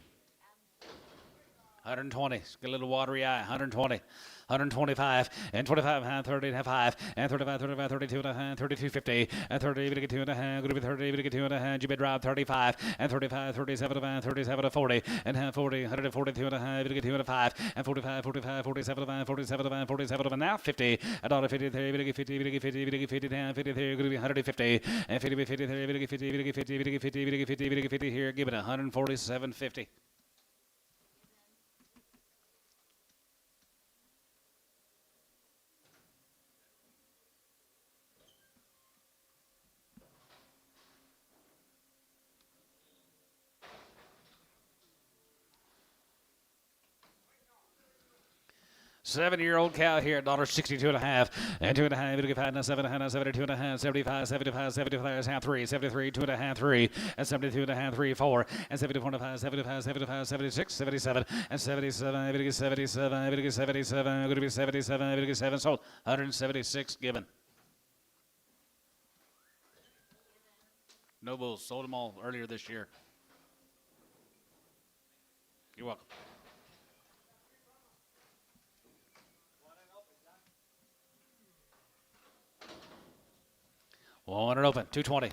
S1: 120. Get a little watery eye. 120. 125 and 25 and 30 and 5 and 35, 35, 32 and a half, 32, 50 and 30, going to get 2 and a half, going to be 30, going to get 2 and a half, you bid drive 35 and 35, 37 and 37 to 40 and half 40, 142 and a half, going to get 2 and a 5 and 45, 45, 47 and 47 and 47 and now 50, $1.53, going to get 50, going to get 50, going to get 50 down, 50 there, going to be 150 and 50, 50 there, going to get 50, going to get 50, going to get 50, going to get 50, going to get 50 here, give it 147.50. Seven-year-old cow here, $1.62 and a half, and 2 and a half, going to get 5, now 7 and a half, now 72 and a half, 75, 75, 75, half 3, 73, 2 and a half, 3, and 72 and a half, 3, 4, and 74 and a half, 75, 75, 76, 77, and 77, going to get 77, going to get 77, going to be 77, going to get 7, sold, 176 given. No bulls, sold them all earlier this year. You're welcome. One and open, 220,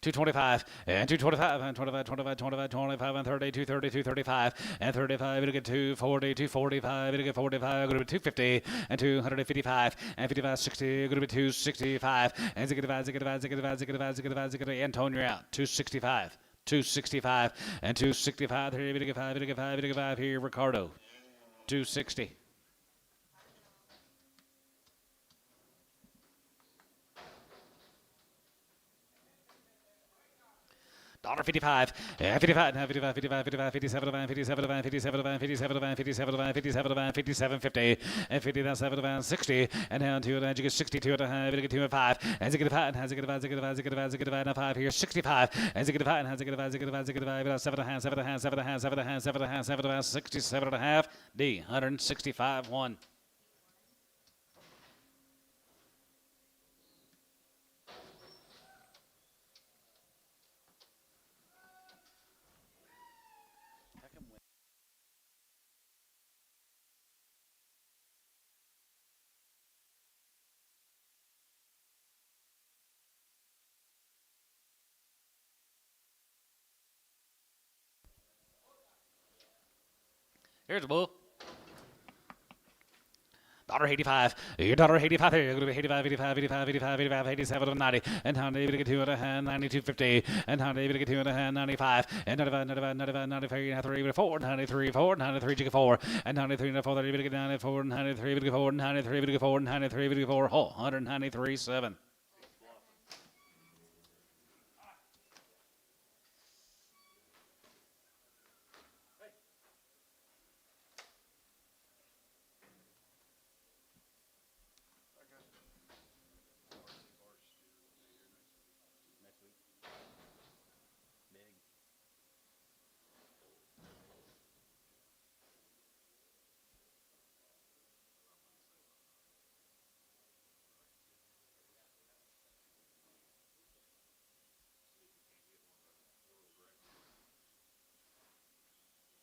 S1: 225, and 225, and 25, 25, 25, 25, and 30, 230, 235, and 35, it'll get 240, 245, it'll get 45, it'll be 250, and 255, and 55, 60, it'll be 265, and Antonio out, 265, 265, and 265, here, it'll get 5, it'll get 5, it'll get 5, here, Ricardo, 260. $55, and 55, and 55, 55, 55, 57, 57, 57, 57, 57, 57, 57, 50, and 50, 7, 60, and down to it, you get 62 at a high, you get 2 and 5, and you get a 5, and has a get a 5, and 5 here, 65, and you get a 5, and has a get a 5, 7 and a half, 7 and a half, 7 and a half, 7 and a half, 7 and a half, 7 and a half, 67 and a half, D, 165, 1. Here's the bull. $85. Your $85 here. Going to be 85, 85, 85, 85, 85, 87, 90. And how do you get 2 and a hand, 92.50. And how do you get 2 and a hand, 95. And 95, 95, 95, 93, 93, 4, 93, 4, 93, 4. And 93, 4, you get 94, 93, 4, 93, 4, 93, 4, 193, 7.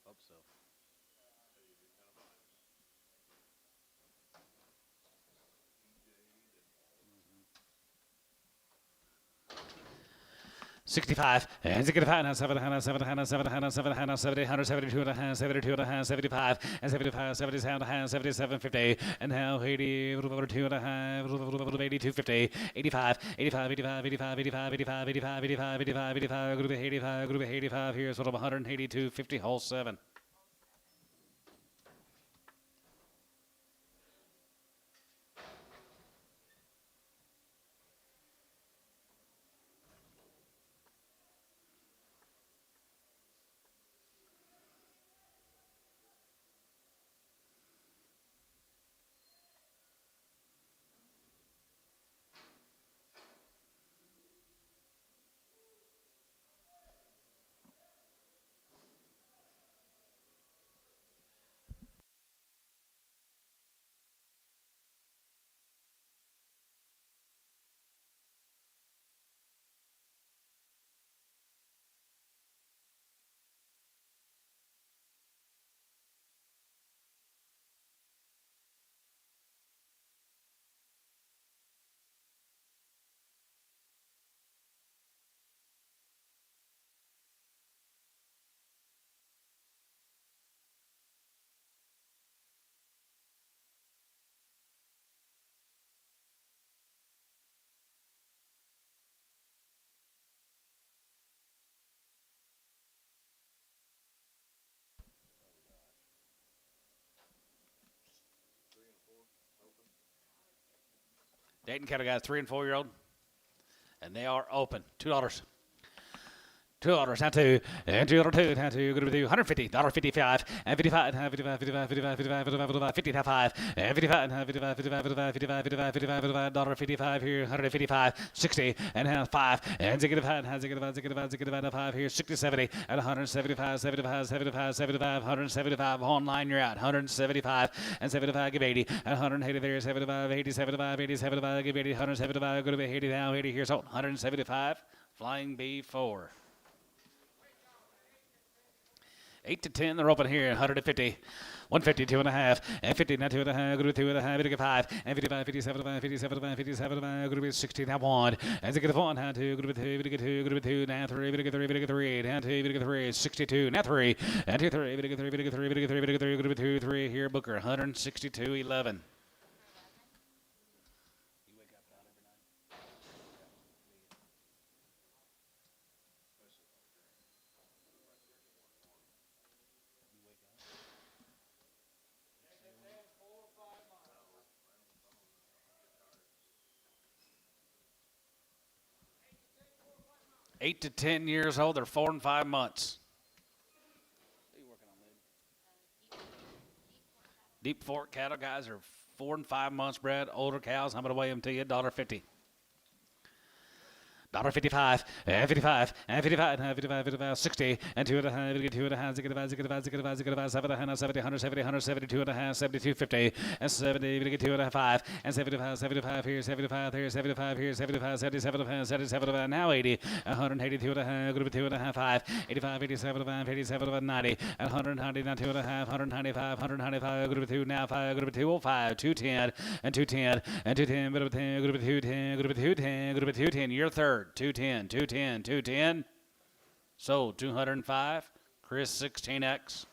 S1: Hope so. $65, and it's get a 7, 7, 7, 7, 7, 70, 172 and a half, 72 and a half, 75, and 75, 77 and a half, 77, 50, and now 80, 2 and a half, 82, 50, 85, 85, 85, 85, 85, 85, 85, 85, 85, 85, group of 85, group of 85, here's sort of 182, 50, hole 7. Dayton County guys, 3 and 4 year old, and they are open. $2. $2, now 2, and $2, now 2, going to be $150, $55, and 55, and 55, 55, 55, 55, 55, 55, and 55, and 55, 55, 55, 55, 55, $55 here, 155, 60, and now 5, and zig 5, and zig 5 here, 60, 70, and 175, 75, 75, 75, 175, online you're out, 175, and 75, give 80, and 180 there, 75, 80, 75, 80, 75, give 80, 175, going to be 80 now, 80 here, so 175, flying B4. 8 to 10, they're open here, 150, 150, 2 and a half, and 50, now 2 and a half, group 2 and a half, 5, and 55, 57, 57, 57, group 60, now 1, and they get 1, now 2, group 2, group 2, now 3, 3, now 2, 3, 62, now 3, and 2, 3, 3, group 2, 3, here, Booker, 162, 11. 8 to 10 years old. They're 4 and 5 months. Deep Fork cattle guys are 4 and 5 months bred. Older cows, I'm going to weigh them to you, $1.50. $1.55, and 55, and 55, and 55, 55, 60, and 2 and a half, 2 and a half, 7 and a half, 70, 170, 172 and a half, 72, 50, and 70, 2 and a half, 5, and 75, 75 here, 75 here, 75 here, 75, 77, 77, now 80, 182 and a half, 2 and a half, 5, 85, 87, 87, 90, and 190, now 2 and a half, 195, 195, 2, now 5, 205, 210, and 210, and 210, 210, 210, 210, year third. 210, 210, 210. Sold 205. Chris 16X.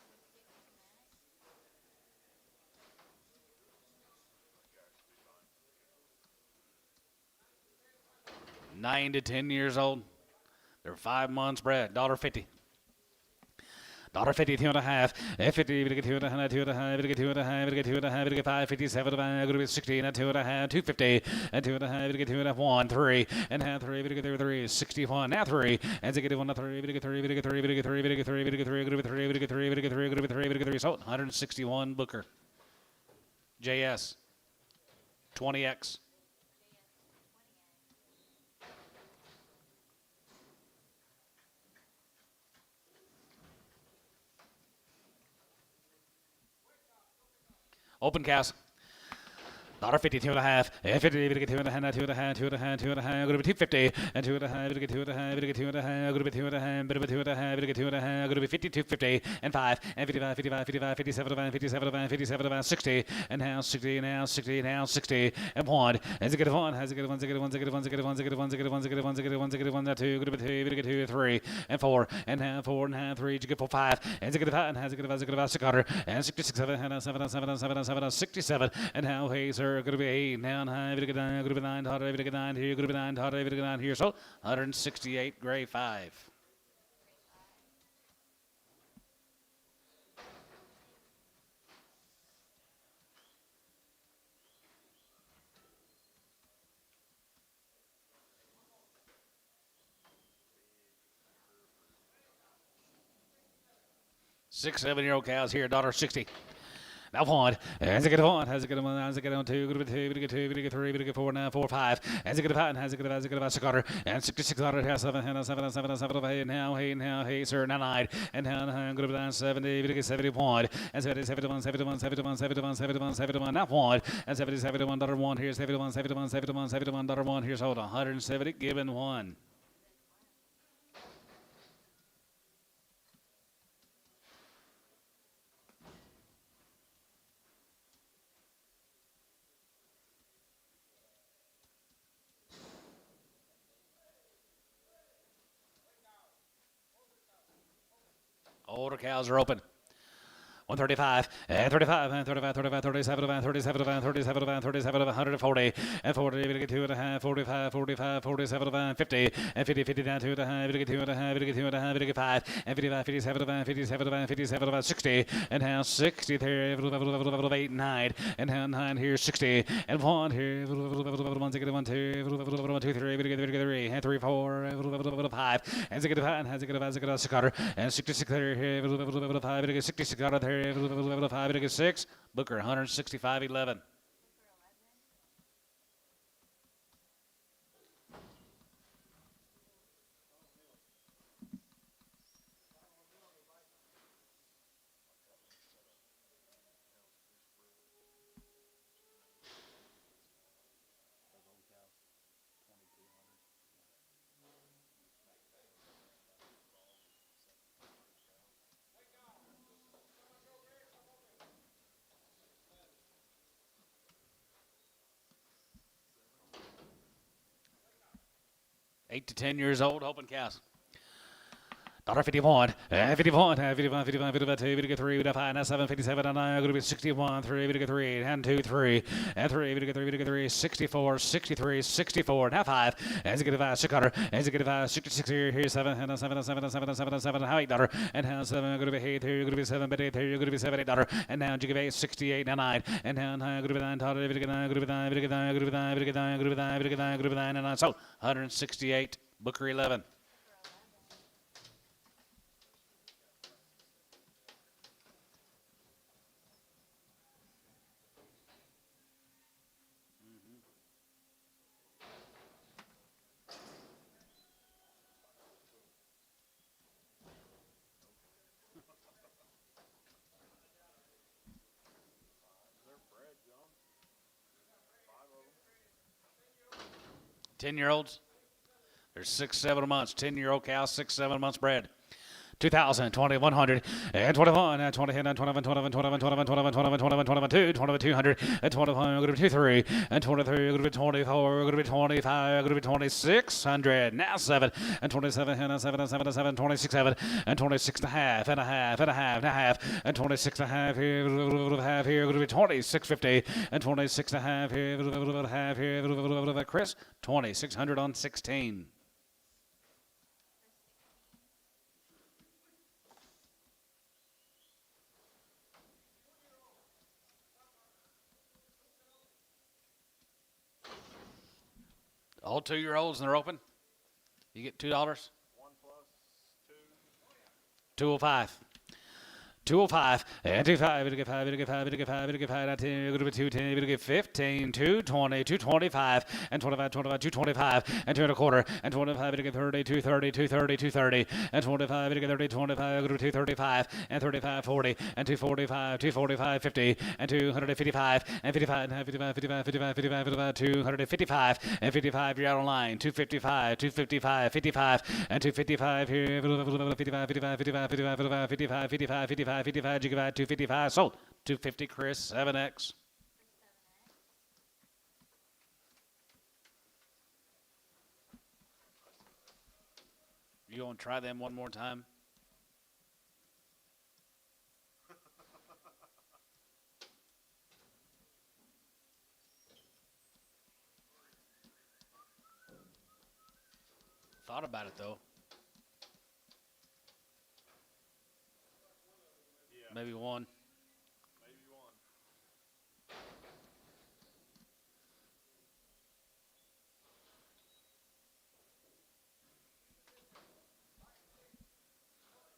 S1: Nine to 10 years old. They're 5 months bred. $1.50. $1.50, 2 and a half, 50, 2 and a half, 2 and a half, 2 and a half, 2 and a half, 5, 57, going to be 60, and 2 and a half, 250, and 2 and a half, 2 and a half, 1, 3, and half 3, 3, 61, now 3, and 3, 1, 3, 3, 3, 3, 3, 3, 3, so 161 Booker. JS, 20X. Open cast. $1.50, 2 and a half, 50, 2 and a half, 2 and a half, 2 and a half, 2 and a half, going to be 250, and 2 and a half, 2 and a half, 2 and a half, going to be 2 and a half, 2 and a half, 2 and a half, going to be 50, 250, and 5, and 55, 55, 55, 57, 57, 57, 60, and now 60, now 60, now 60, and 1, and zig it 1, has it get 1, zig it 1, zig it 1, zig it 1, zig it 1, zig it 1, zig it 1, zig it 1, zig it 1, 2, going to be 2, 3, and 4, and half 4, and half 3, zig it 5, and zig it 5, and has it get 5, zig it 5, 600, and 66, 7, and 7, 7, 7, 7, 67, and now hey sir, going to be 8, now. Down high, going to be 9, hot, going to be 9 here, going to be 9, hot, going to be 9 here. So 168 gray 5. Six, 7-year-old cows here, $1.60. Now 1, as it get 1, as it get 1, as it get on 2, good 2, good 2, good 3, good 4, now 4, 5, as it get 5, as it get 5, as it get 5, 600, and 6600, 7, 7, 7, 7, 8, now, hey, sir, now 9, and now, good 9, 70, 71, and 71, 71, 71, 71, 71, 71, now 1, and 77, $1 here's 71, 71, 71, $1 here's hold 170, given 1. Older cows are open. 135, and 35, and 35, 35, 37, 37, 37, 37, 140, and 40, 2 and a half, 45, 45, 47, 50, and 50, 50 down 2 and a half, 2 and a half, 2 and a half, 5, and 55, 57, 57, 57, 60, and now 60 there, 8, 9, and now 9 here, 60, and 1 here, 1, 2, 3, and 3, 4, 5, and 6, 5, and 6, and 66 here, 5, 66 out of there. 5, 6, Booker 165.11. Eight to 10 years old, open cows. $1.51, 51, 55, 55, 52, 53, 5, 7, 57, 9, going to be 61, 3, 3, and 2, 3, and 3, 3, 64, 63, 64, now 5, and it's going to 5, 600, and it's going to 5, 66 here, 7, and 7, 7, 7, 7, 7, how $8, and now 7, going to be 8, here, going to be 7, but 8, here, going to be 7, $8, and now you give 8, 68, now 9, and now 9, going to be 9, going to be 9, going to be 9, going to be 9, going to be 9, going to be 9, going to be 9, going to be 9, going to be 9, and 9, so 168, Booker 11. 10-year-olds. There's 6, 7 months. 10-year-old cows, 6, 7 months bred. 2,000, 20, 100, and 21, and 20, and 21, 21, 21, 21, 21, 21, 21, 22, 22, 200, and 25, going to be 23, and 23, going to be 24, going to be 25, going to be 2600, now 7, and 27, and 7, and 7, and 7, 26, 7, and 26 and a half, and a half, and a half, and a half, and 26 and a half here, half here, going to be 2650, and 26 and a half here, half here, Chris, 2600 on 16. All 2-year-olds and they're open. You get $2.
S2: 1 plus 2.
S1: 205. 205, and 25, it'll get 5, it'll get 5, it'll get 5, it'll get 5, 10, it'll be 210, it'll get 15, 220, 225, and 25, 25, 225, and 2 and a quarter, and 25, it'll get 30, 230, 230, 230, and 25, it'll get 30, 25, it'll be 235, and 35, 40, and 245, 245, 50, and 255, and 55, and 55, 55, 55, 55, 55, 255, and 55, you're out on line, 255, 255, 55, and 255 here, 55, 55, 55, 55, 55, 55, 55, 55, 55, gigabyte, 255, sold. 250, Chris, 7X. You want to try them one more time? Thought about it, though. Maybe one.
S2: Maybe one.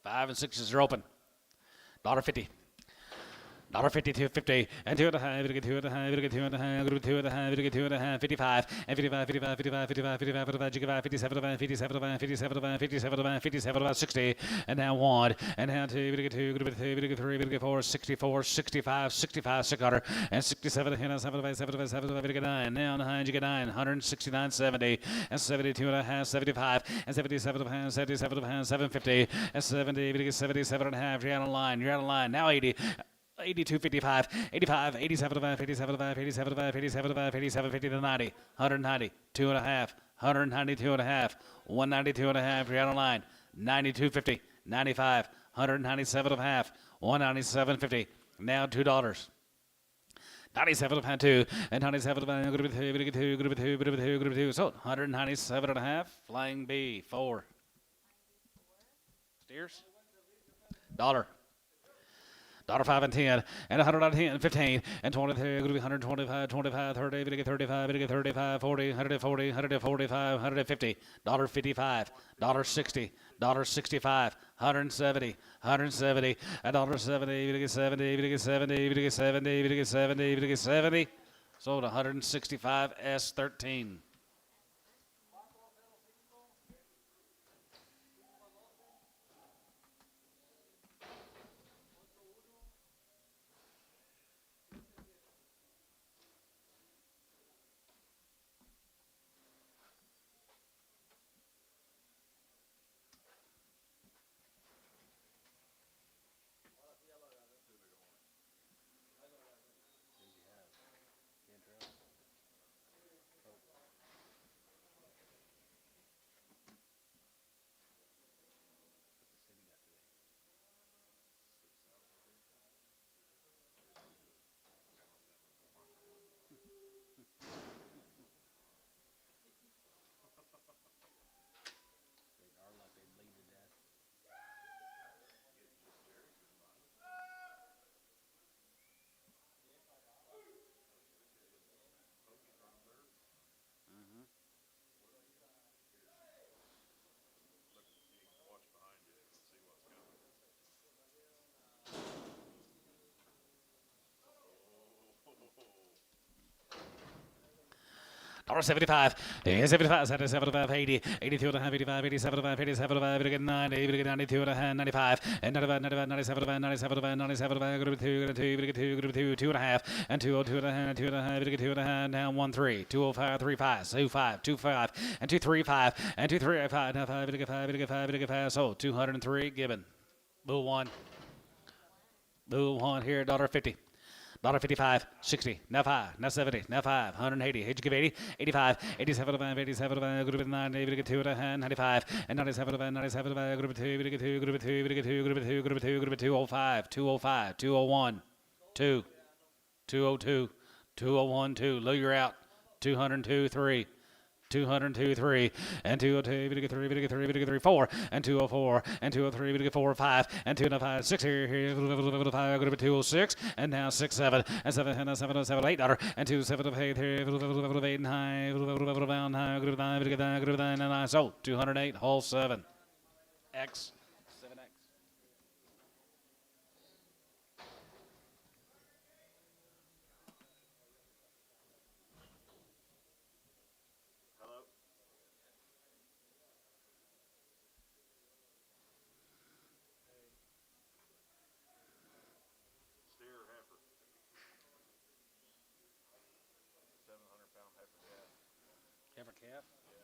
S1: Five and sixes are open. $1.50. $1.50, 250, and 2 and a half, it'll get 2 and a half, it'll get 2 and a half, it'll get 2 and a half, it'll get 2 and a half, 55, and 55, 55, 55, 55, 55, 55, gigabyte, 57, 57, 57, 57, 57, 60, and now 1, and now 2, it'll get 2, it'll get 3, it'll get 3, it'll get 4, 64, 65, 65, 600, and 67, and 75, 75, 75, it'll get 9, now on the hind you get 9, 169, 70, and 72 and a half, 75, and 77 and a half, 77 and a half, 750, and 70, it'll get 77 and a half, you're out of line, now 80, 82, 55, 85, 87, 87, 87, 87, 87, 50 to 90, 190, 2 and a half, 192 and a half, 192 and a half, you're out of line, 92, 50, 95, 197 and a half, 197.50, now $2. 97 and a half, 2, and 97 and a half, group of 2, group of 2, group of 2, group of 2, group of 2, so 197 and a half, flying B, 4. Steers? $1. $5 and 10, and 100 on 10, 15, and 23, going to be 125, 25, 30, it'll get 35, it'll get 35, 40, 140, 145, 150, $55, $60, $65, 170, 170, and $70, it'll get 70, it'll get 70, it'll get 70, it'll get 70, it'll get 70, sold 165 S13. $75, 75, 75, 80, 82 and a half, 85, 87 and a half, 87 and a half, 90, 92 and a half, 95, and 95, 95, 97 and a half, 97 and a half, 97 and a half, group 2, group 2, group 2, group 2, 2 and a half, and 202 and a half, 2 and a half, 2 and a half, down 1 3, 205, 35, 25, 25, and 235, and 235, now 5, 5, 5, 5, so 203 given. Bull one. Bull one here, $1.50. $1.55, 60, now 5, now 70, now 5, 180, age give 80, 85, 87, 87, group of 90, group of 2, 95, and 97, 97, group of 2, group of 2, group of 2, group of 2, group of 2, group of 2, group of 205, 205, 201, 2, 202, 201, 2, low you're out, 202, 3. 202, 3, and 202, 3, 4, and 204, and 203, 4, 5, and 205, 6 here, 5, group of 206, and now 6, 7, and 7, and 7, $8, and 2, 7, 8, 3, 8, 9, group of 9, group of 9, and I sold 208, hole 7, X. Heifer calf?
S2: Yeah.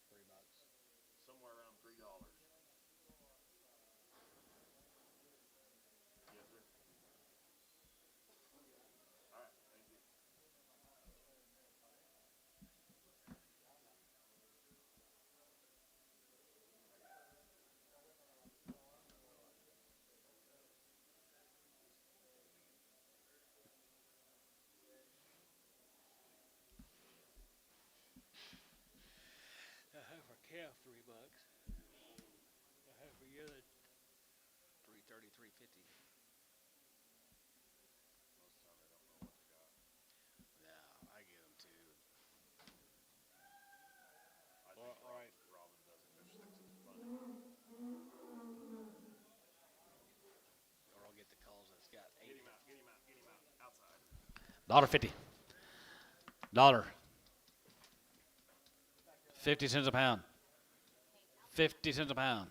S2: $3. Somewhere around $3. Yes, sir. All right, thank you.
S1: A heifer calf, $3. A heifer yearling, $330, $350.
S2: Most of the time they don't know what they got.
S1: No, I get them too.
S2: I think Robin does it. Just sticks his butt in.
S1: Or I'll get the calls that's got
S2: Get
S1: 80.
S2: him out, get him out, get him out. Outside.
S1: $1.50. Dollar. 50 cents a pound. 50 cents a pound.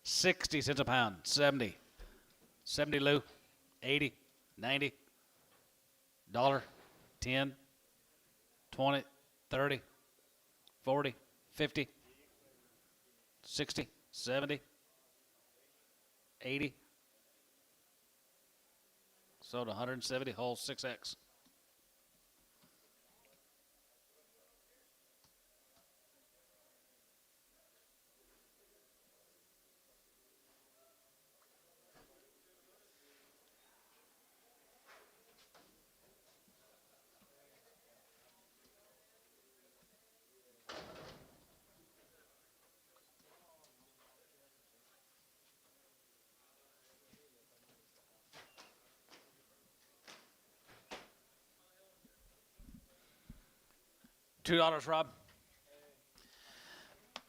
S1: 60 cents a pound. 70. 70 Lou. 80. 90. Dollar. 10. 20. 30. 40. 50. 60. 70. 80. Sold 170 whole 6X. $2, Rob.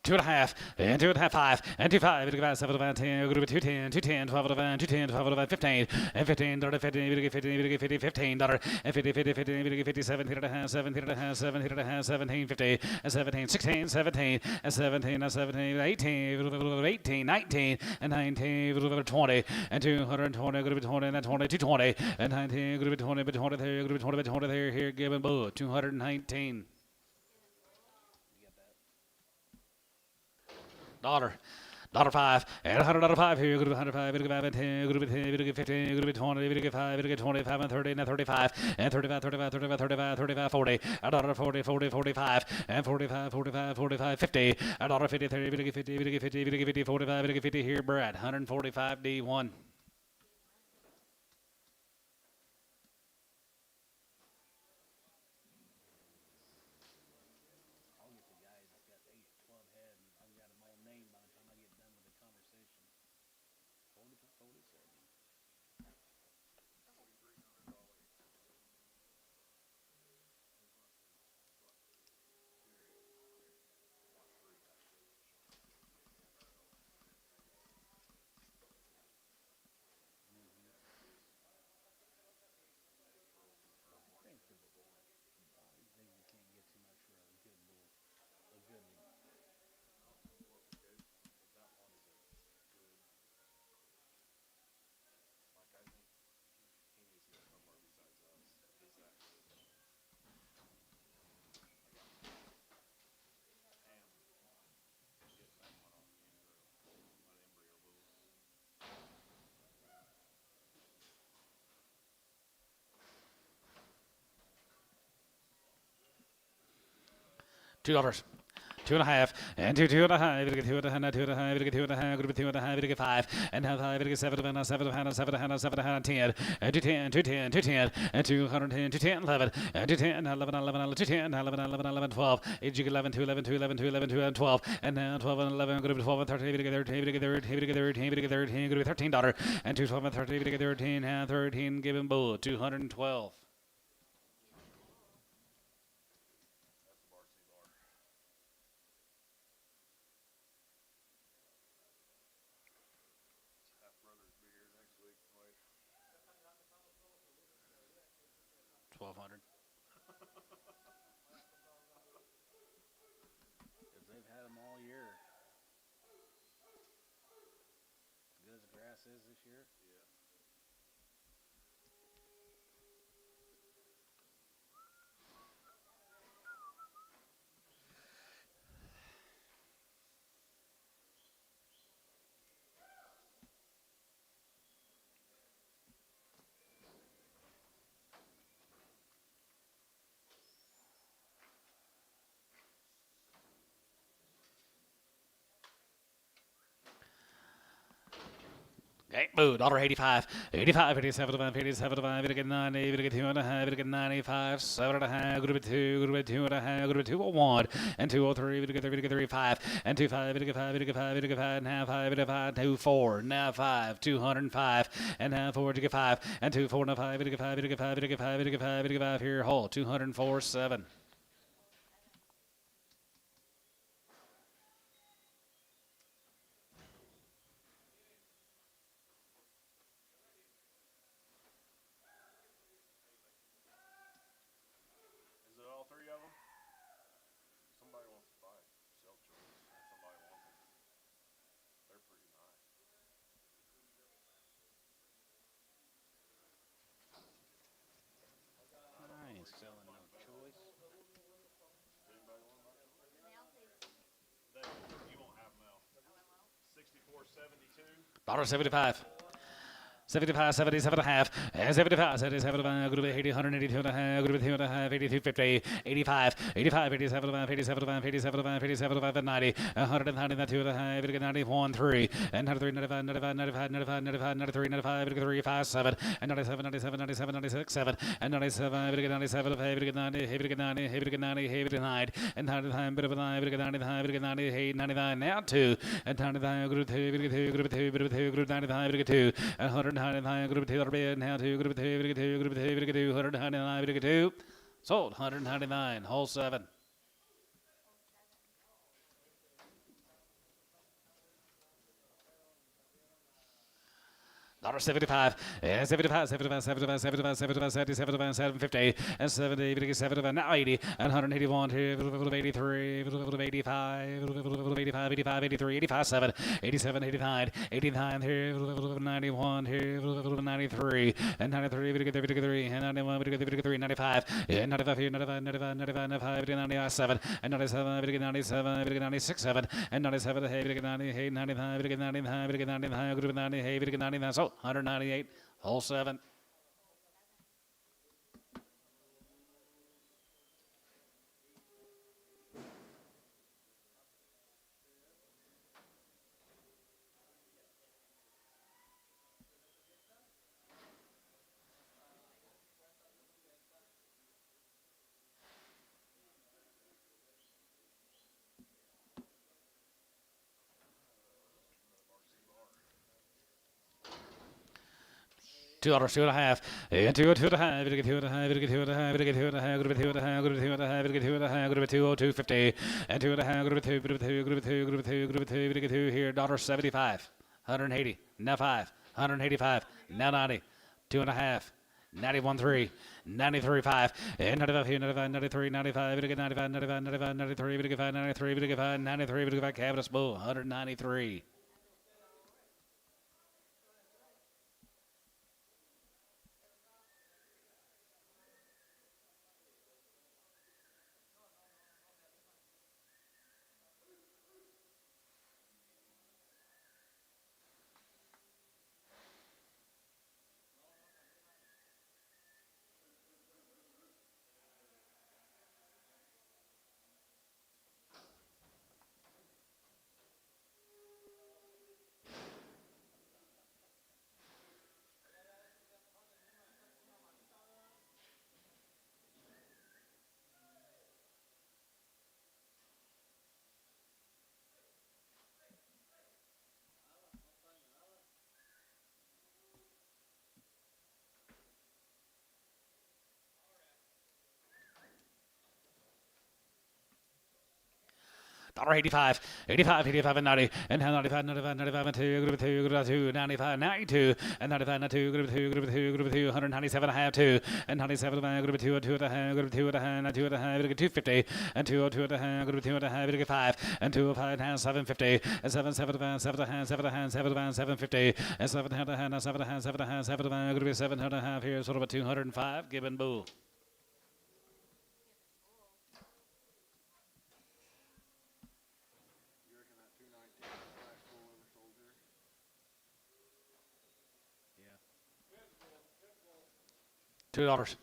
S1: 2.5, and 2.5, 5, and 2, 5, 7, 10, group 210, 210, 12, 210, 12, 15, and 15, 30, 50, 50, 50, 15, and 50, 50, 50, 50, 17 and a half, 17 and a half, 17 and a half, 17, 50, and 17, 16, 17, and 17, and 17, 18, 18, 19, and 19, 20, and 220, group 20, and 20, 220, and 19, group 20, but 20 there, group 20, but 20 there, here, given bull, 219. $1.05, and $100 here, group 105, group 5, and 10, group 10, group 15, group 20, group 5, group 25, and 30, and 35, and 35, 35, 35, 35, 35, 40, $1.40, 40, 45, and 45, 45, 45, 50, $1.50, 30, 50, 50, 50, 45, 50 here, Bred, 145 D1. $2. 2.5 and 2.5. We get 2.5, 2.5, we get 2.5, group 2.5, we get 5 and half 5, we get 7 and 7 and 7 and 7 and 10 and 210, 210, 210 and 210, 210, 11 and 210, 11, 11, 210, 11, 11, 11, 12. 8, 11, 2, 11, 2, 11, 2, 11, 2, and 12 and now 12 and 11, group 12 and 13, we get 13, we get 13, we get 13, we get 13, group $13 and 2, 12 and 13, we get 13 and 13, giving bull 212. $1,200. Because they've had them all year. As good as the grass is this year. Okay, boo, $1.85, 85, 87, 87, we get 90, we get 2.5, we get 95, 7.5, group of 2, group of 2.5, group of 201, and 203, we get 3, we get 3, 5, and 25, we get 5, we get 5, we get 5, and half 5, we get 5, 2, 4, now 5, 205, and half 4, we get 5, and 2, 4, now 5, we get 5, we get 5, we get 5, we get 5, we get 5, here, whole, 204, 7.
S2: Is it all three of them? Somebody wants to buy sell choice. Somebody wants them. They're pretty nice.
S1: I ain't selling no choice.
S2: Anybody want to buy you won't have them now. 64.72.
S1: $1.75. 75, 77 and a half, 75, 77, group 80, 182 and a half, group 2 and a half, 82, 50, 85, 85, 87, 87, 87, 87, and 90, 190, 2 and a half, 91, 3, and 93, 95, 95, 95, 95, 95, 93, 95, 3, 5, 7, and 97, 97, 97, 96, 7, and 97, 97, 90, 90, 90, 99, and 99, bit of a 9, 99, 98, 99, now 2, and 99, group 2, group 2, group 2, group 95, 2, and 199, group 2, now 2, group 2, group 2, 199, 2, sold, 199, whole 7. $75, 75, 75, 75, 75, 75, 77, 750, and 70, 70, now 80, and 181, 83, 85, 85, 85, 83, 85, 7, 87, 89, 89, 91, 93, and 93, 93, and 91, 93, 95, and 95, 95, 95, 95, 97, and 97, 97, 96, 7, and 97, 98, 99, 99, 99, group 98, 99, so 198, whole 7. $2, 2.5, and 2, 2.5, we get 2.5, we get 2.5, we get 2.5, group 2.5, group 2.5, we get 2.5, group 2, 250, and 2.5, group 2, group 2, group 2, group 2, group 2, we get 2 here, $1.75, 180, now 5, 185, now 90, 2.5, 91, 3, 93, 5, and 95 here, 95, 93, 95, we get 95, 95, 95, 93, we get 5, 93, we get 5, 93, we get 5, Cabinet Bull, 193. $85, 85, 85 and 90, and 95, 95, 95 and 2, group of 2, group of 2, 95, 92, and 95 and 2, group of 2, group of 2, group of 2, 197 and a half, 2, and 97 group of 2, 2 and a half, group of 2 and a half, 2 and a half, 250, and 202 and a half, group of 2 and a half, 5, and 205 and a half, 750, and 7, 7 and a half, 7 and a half, 7 and a half, 7 and a half, 750, and 7 and a half, 7 and a half, 7 and a half, 7 and a half, group of 7 and a half here, sort of a 205, Gibbon Bull. $2.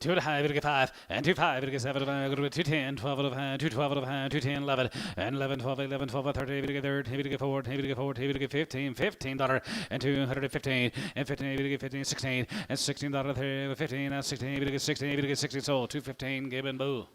S1: 2 and a half, 5, and 2 5, 7, 210, 12 of 212 of 210, 11, and 11, 12, 11, 12, 30, 30, 4, 4, 15, $15, and 215, and 15, 15, 16, and $16, 15, and 16, 16, 60, sold, 215, Gibbon Boo.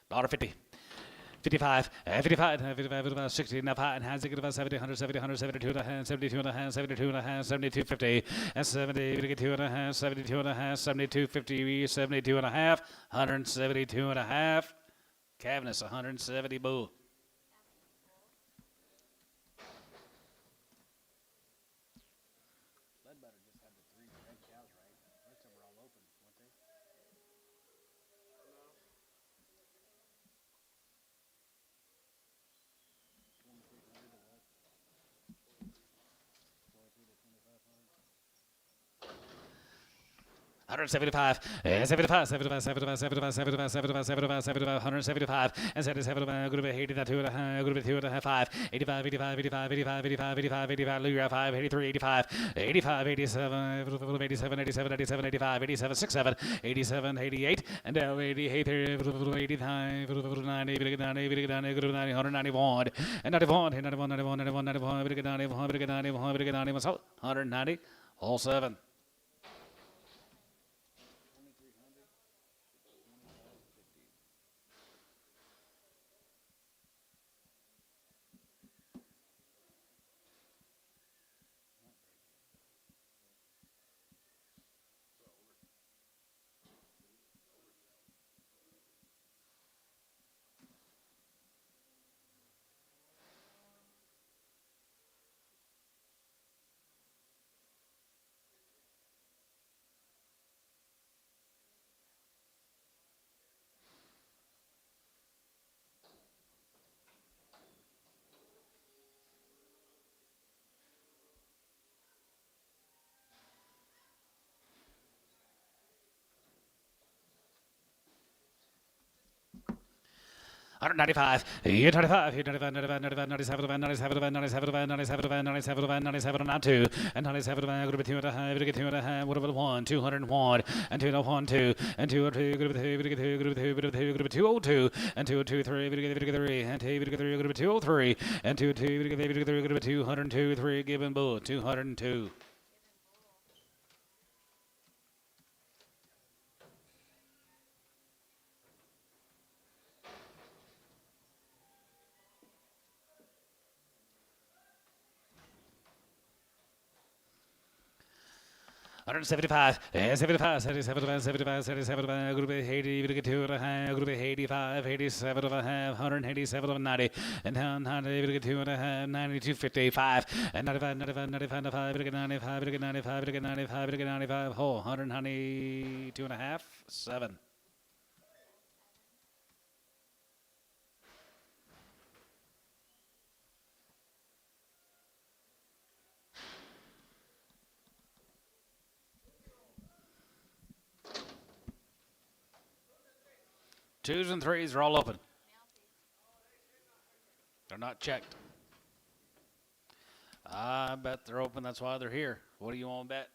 S1: $1.50. 55, 55, 55, 60, and 70, 70, 170, 172 and a half, 72 and a half, 72 and a half, 72.50, and 72 and a half, 72 and a half, 72.50, 72 and a half, 172 and a half. Cavness, 170 bull. $175, 75, 75, 75, 75, 75, 75, 75, 75, 175, and 77, group of 80, that 2 and a half, group of 2 and a half, 5, 85, 85, 85, 85, 85, 85, 85, Luger 5, 83, 85, 85, 87, 87, 87, 87, 85, 87, 67, 87, 88, and now 88, 85, 90, 90, 90, 191, and 91, 91, 91, 91, 91, 91, 91, 190, all 7. $195, 95, 95, 95, 95, 97, 97, 97, 97, 97, 97, 92, and 97, group of 2 and a half, 2 and a half, what about 1, 201, and 201, 2, and 202, group of 2, group of 2, group of 2, group of 2, group of 202, and 202, 3, and 2, group of 203, and 202, group of 202, 3, Gibbon Bull, 202. $175, 75, 77, 75, 77, group of 80, 2 and a half, group of 85, 87 and a half, 187 and 90, and 90, 2 and a half, 92, 55, and 95, 95, 95, 95, 95, 95, 95, 95, whole, 192 and a half, 7. Twos and threes are all open. They're not checked. I bet they're open. That's why they're here. What do you want to bet?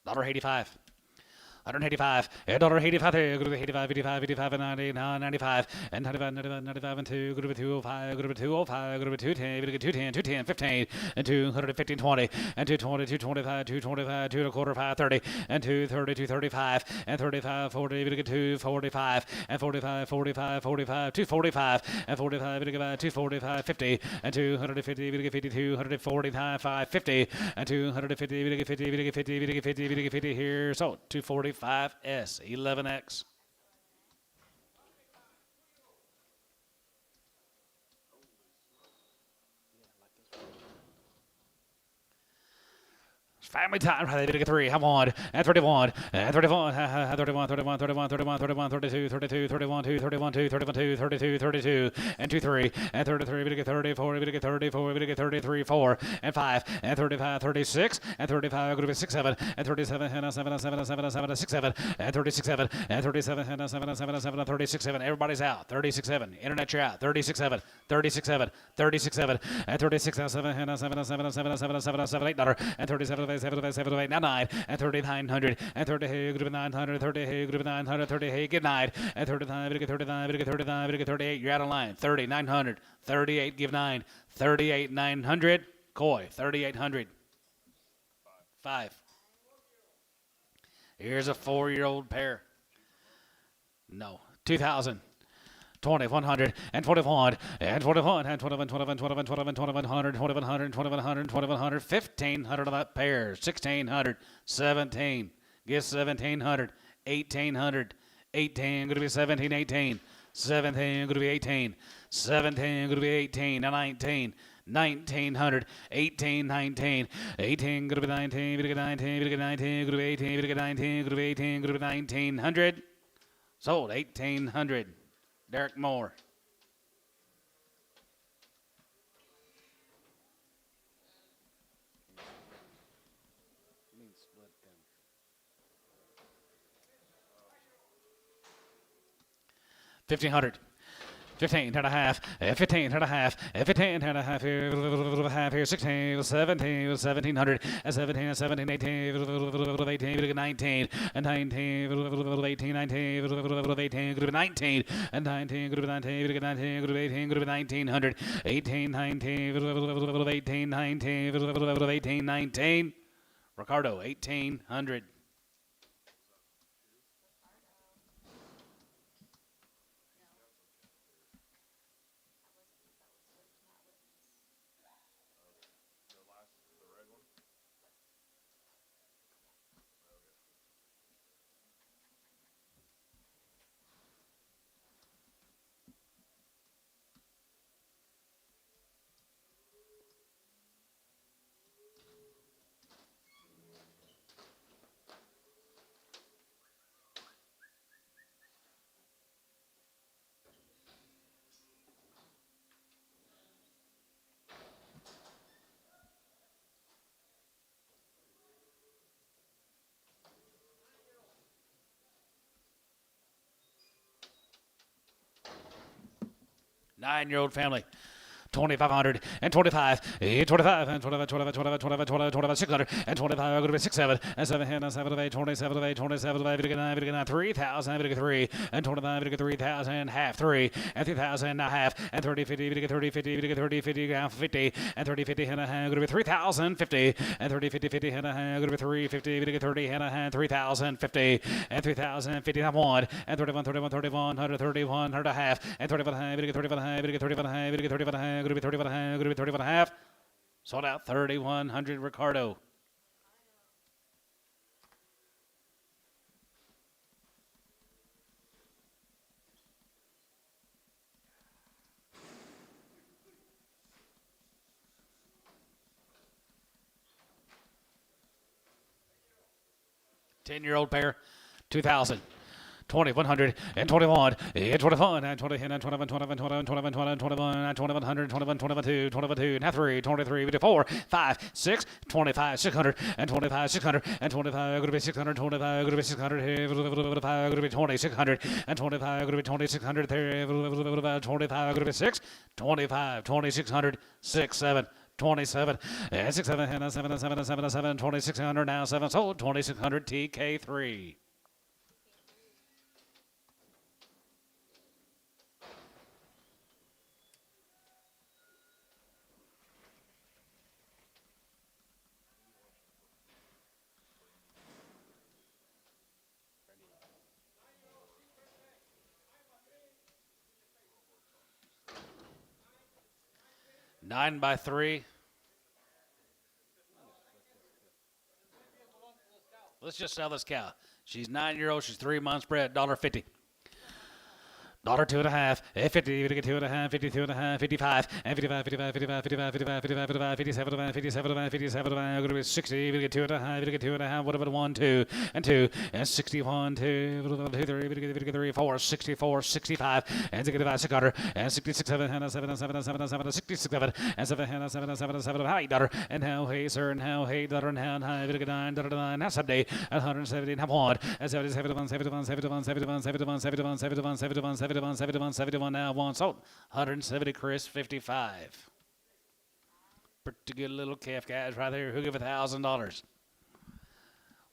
S1: $1.85. 185, and $185 there, go to 85, 85, 85, and 90, 95, and 95, 95, 95, and 2, go to 205, go to 205, go to 210, go to 210, 210, 15, and 215, 20, and 220, 225, 225, 2 and a quarter, 530, and 230, 235, and 35, 40, go to 245, and 45, 45, 45, 245, and 45, go to 245, 50, and 250, go to 50, 245, 550, and 250, go to 50, go to 50, go to 50, go to 50 here, so 245S, 11X. Family time, they get 3, have 1, and 31, and 31, 31, 31, 31, 31, 31, 32, 32, 31, 2, 31, 2, 31, 2, 32, 32, and 2, 3, and 33, we get 34, we get 34, we get 33, 4, and 5, and 35, 36, and 35, go to 6, 7, and 37, and 7, 7, 7, 7, 6, 7, and 36, 7, and 37, and 7, 7, 7, 36, 7, everybody's out, 36, 7, internet you're out, 36, 7, 36, 7, 36, 7, and 36, 7, and 7, 7, 7, 7, 7, 7, $8, and 37, 7, 8, now 9, and 3900, and 30, hey, good 900, 30, hey, good 900, 30, hey, give 9, and 39, we get 39, we get 39, we get 38, you're out of line, 30, 900, 38, give 9, 38, 900, Coy, 3800, 5. Here's a 4-year-old pair. No, 2000. 20, 100, and 21, and 21, and 21, 21, 21, 21, 2100, 2100, 2100, 2100, 1500 of that pair, 1600, 17, get 1700, 1800, 18, going to be 17, 18, 17, going to be 18, 17, going to be 18, 19, 1900, 18, 19, 18, going to be 19, going to be 19, going to be 19, going to be 18, going to be 19, going to be 18, going to be 1900, sold 1800. Derek Moore. $1,500. 15 and a half, 15 and a half, 15 and a half here, 16, 17, 1700, 17, 17, 18, 18, 19, and 19, 18, 19, 18, 19, and 19, 19, 19, 18, 1900, 18, 19, 18, 19, 18, 19, Ricardo, 1800. Nine-year-old family. 2,500 and 25, 25 and 25, 25, 25, 25, 25, 25, 600 and 25. Going to be 6, 7 and 7, and 7 of 8, 27 of 8, 27 of 8, 9, 3,000, 3 and 25, 3,000, half 3 and 3,000 and a half and 30, 50, 30, 50, 30, 50, 50 and 30, 50 and a half. Going to be 3,050 and 30, 50, 50 and a half. Going to be 350, 30 and a half, 3,050 and 3,050 and 1 and 31, 31, 31, 131 and a half and 31 and a half, 31 and a half, 31 and a half, 31 and a half. Going to be 31 and a half, going to be 31 and a half. Sold out 3,100 Ricardo. Ten-year-old pair, 2,000. 20, 100, and 21, and 21, and 20, and 21, 21, 21, 21, 21, 21, and 2100, 21, 22, 22, and 3, 23, 4, 5, 6, 25, 600, and 25, 600, and 25, going to be 600, 25, going to be 600, 25, going to be 2600, and 25, going to be 2600, 25, going to be 6, 25, 2600, 6, 7. 27, and 6, 7, and 7, and 7, and 7, and 7, 2600 now, 7 sold, 2600 TK3. 9x3. Let's just sell this cow. She's 9-year-old. She's 3 months bred. $1.50. $2.50, 50, 2.5, 52.5, 55, and 55, 55, 55, 55, 55, 55, 57, 57, 57, I'm going to be 60, we get 2.5, whatever, 1, 2, and 2, and 61, 2, 3, 4, 64, 65, and 65, 600, and 66, 7, 7, 7, 7, 7, 66, 7, and 7, 7, 7, 7, hi, daughter, and how, hey, sir, and how, hey, daughter, and how, hi, 9, 9, now, someday, 170, and 1, and 71, 71, 71, 71, 71, 71, 71, 71, 71 now, one sold. 170 Chris, 55. Pretty good little calf, guys, right there. Who give $1,000?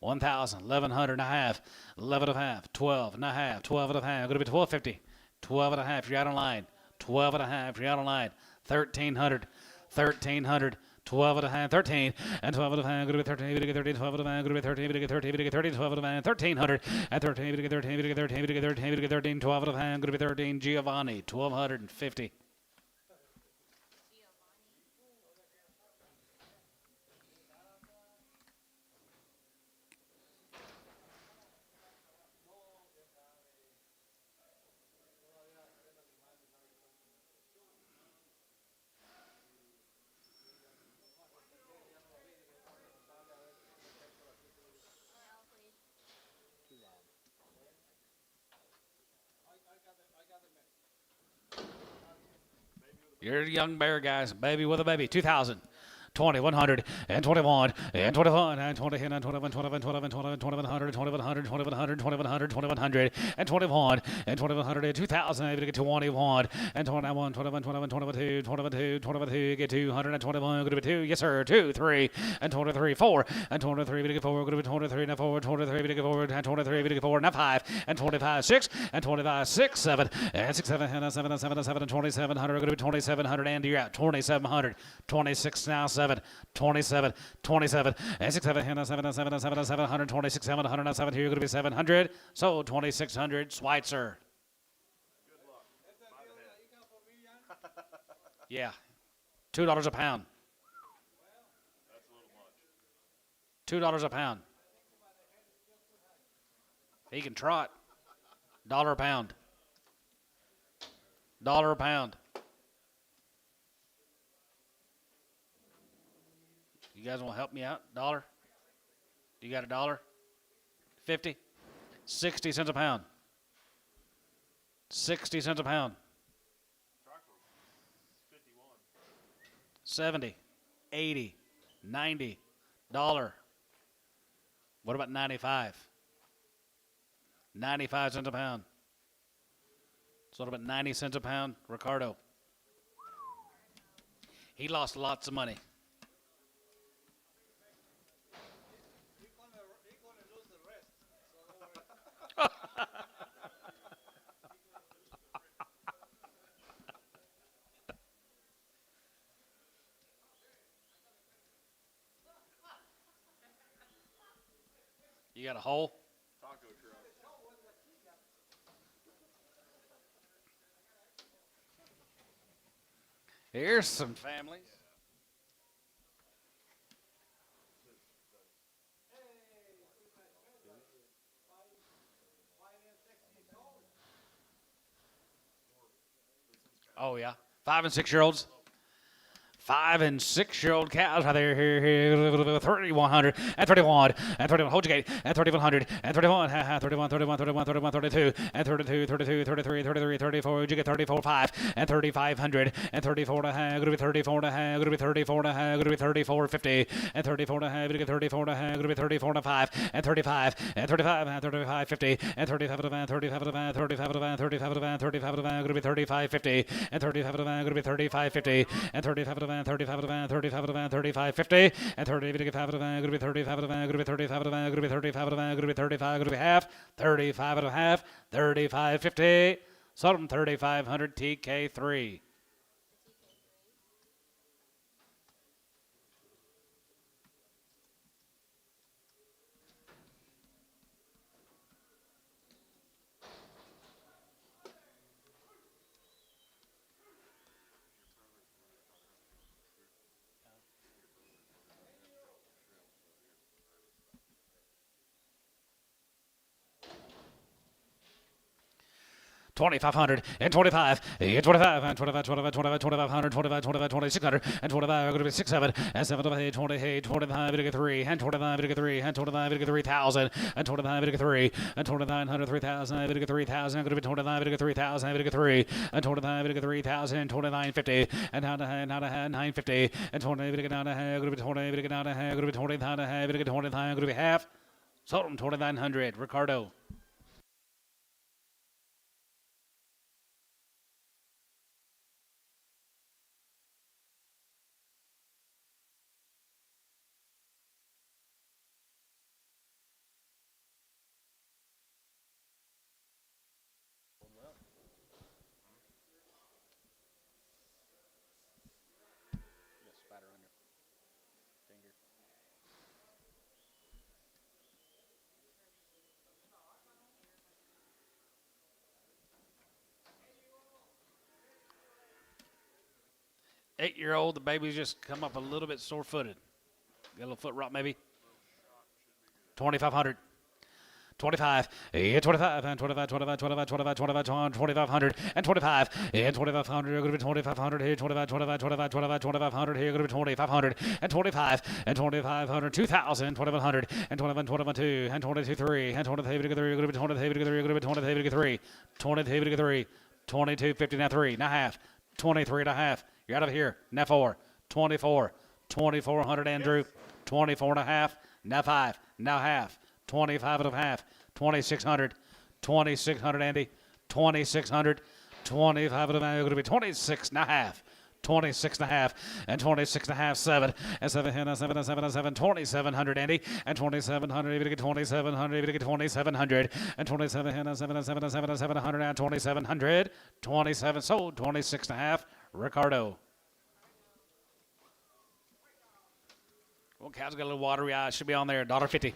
S1: 1,000, 1,100 and a half, 11 and a half, 12 and a half, 12 and a half. Going to be 1,250, 12 and a half. You're out of line. 12 and a half. You're out of line. 1,300, 1,300. 12 and a half, 13, and 12 and a half, going to be 13, 13, 12 and a half, going to be 13, 13, 13, 12 and a half, 1,300, and 13, 13, 13, 13, 13, 12 and a half, going to be 13, Giovanni, 1,250. You're a young bear, guys. Baby with a baby. 2,000. 20, 100, and 21, and 21, and 20, and 21, 21, 21, 21, 2100, 2100, 2100, 2100, 2100, and 21, and 2100, and 2000, able to get to 21, and 21, 21, 21, 22, 22, 22, get 221, go to 2, yes sir, 2, 3, and 23, 4, and 23, able to get 4, go to 23, now 4, 23, able to get 4, and 23, able to get 4, now 5, and 25, 6, and 25, 6, 7, and 6, 7, and 7, and 7, and 7, and 2,700, go to 2,700, and you're out, 2,700, 26 now, 7, 27, 27, and 6, 7, and 7, and 7, and 7, and 7, 126, 7, 107, here you're going to be 700, so 2,600, Schweitzer. Yeah, $2 a pound. $2 a pound. He can trot. $1 a pound. $1 a pound. You guys want to help me out? $1? You got $1? 50? 60 cents a pound. 60 cents a pound. 70, 80, 90, $1. What about 95? 95 cents a pound. So what about 90 cents a pound? Ricardo. He lost lots of money. You got a hole?
S2: Taco truck.
S1: Here's some families. Oh, yeah. 5 and 6 year olds. 5 and 6 year old cows right there, here, 3,100, and 31, and 31, hold your gate, and 3,100, and 31, 31, 31, 31, 31, 32, and 32, 32, 33, 33, 34, you get 34, 5, and 3,500, and 34 and a half, going to be 34 and a half, going to be 34 and a half, going to be 34, 50, and 34 and a half, going to get 34 and a half, going to be 34 and a 5, and 35, and 35, and 35, 50, and 35 and a van, 35 and a van, 35 and a van, 35 and a van, 35 and a van, going to be 35, 50, and 35 and a van, going to be 35, 50, and 35 and a van, 35 of the van, 35 of the van, 35, 50, and 35 of the van, going to be 35 of the van, going to be 35 of the van, going to be 35 of the van, going to be 35, going to be half, 35 and a half, 35, 50, sold them 3,500 TK3. 2,500 and 25 and 25 and 25, 25, 25, 2,500, 25, 25, 2,600 and 25. Going to be 6, 7 and 7, 28, 28, 25, 3 and 25, 3 and 25, 3,000 and 25, 3 and 2,900, 3,000, 3,000. Going to be 25, 3,000, 3 and 25, 3,000, 2950 and down to 950 and 20, down to going to be 20, down to going to be 20, down to 20, going to be half. Sold them 2,900. Ricardo. Eight-year-old, the baby's just come up a little bit sore-footed. Got a little foot rot, maybe. 2,500. 25, and 25, and 25, 25, 25, 25, 25, 2,500, and 25, and 2,500, you're going to be 2,500 here, 25, 25, 25, 25, 2,500 here, you're going to be 2,500, and 25, and 2,500, 2,000, 2,100, and 21, 21, 2, and 22, 3, and 23, you're going to be 23, you're going to be 23, 3, 23, 3, 22, 50, now 3, now half, 23 and a half, you're out of here, now 4, 24, 2,400, Andrew, 24 and a half, now 5, now half, 25 and a half, 2,600, 2,600, Andy, 2,600, 25 and a half, going to be 26 and a half, 26 and a half, and 26 and a half, 7, and 7, and 7, and 7, and 7, 2,700, Andy, and 2,700, even to get 2,700, even to get 2,700, and 27, and 7, and 7, and 7, and 700, and 2,700, 27, sold, 26 and a half, Ricardo. Well, cow's got a little watery eyes, should be on there, $1.50.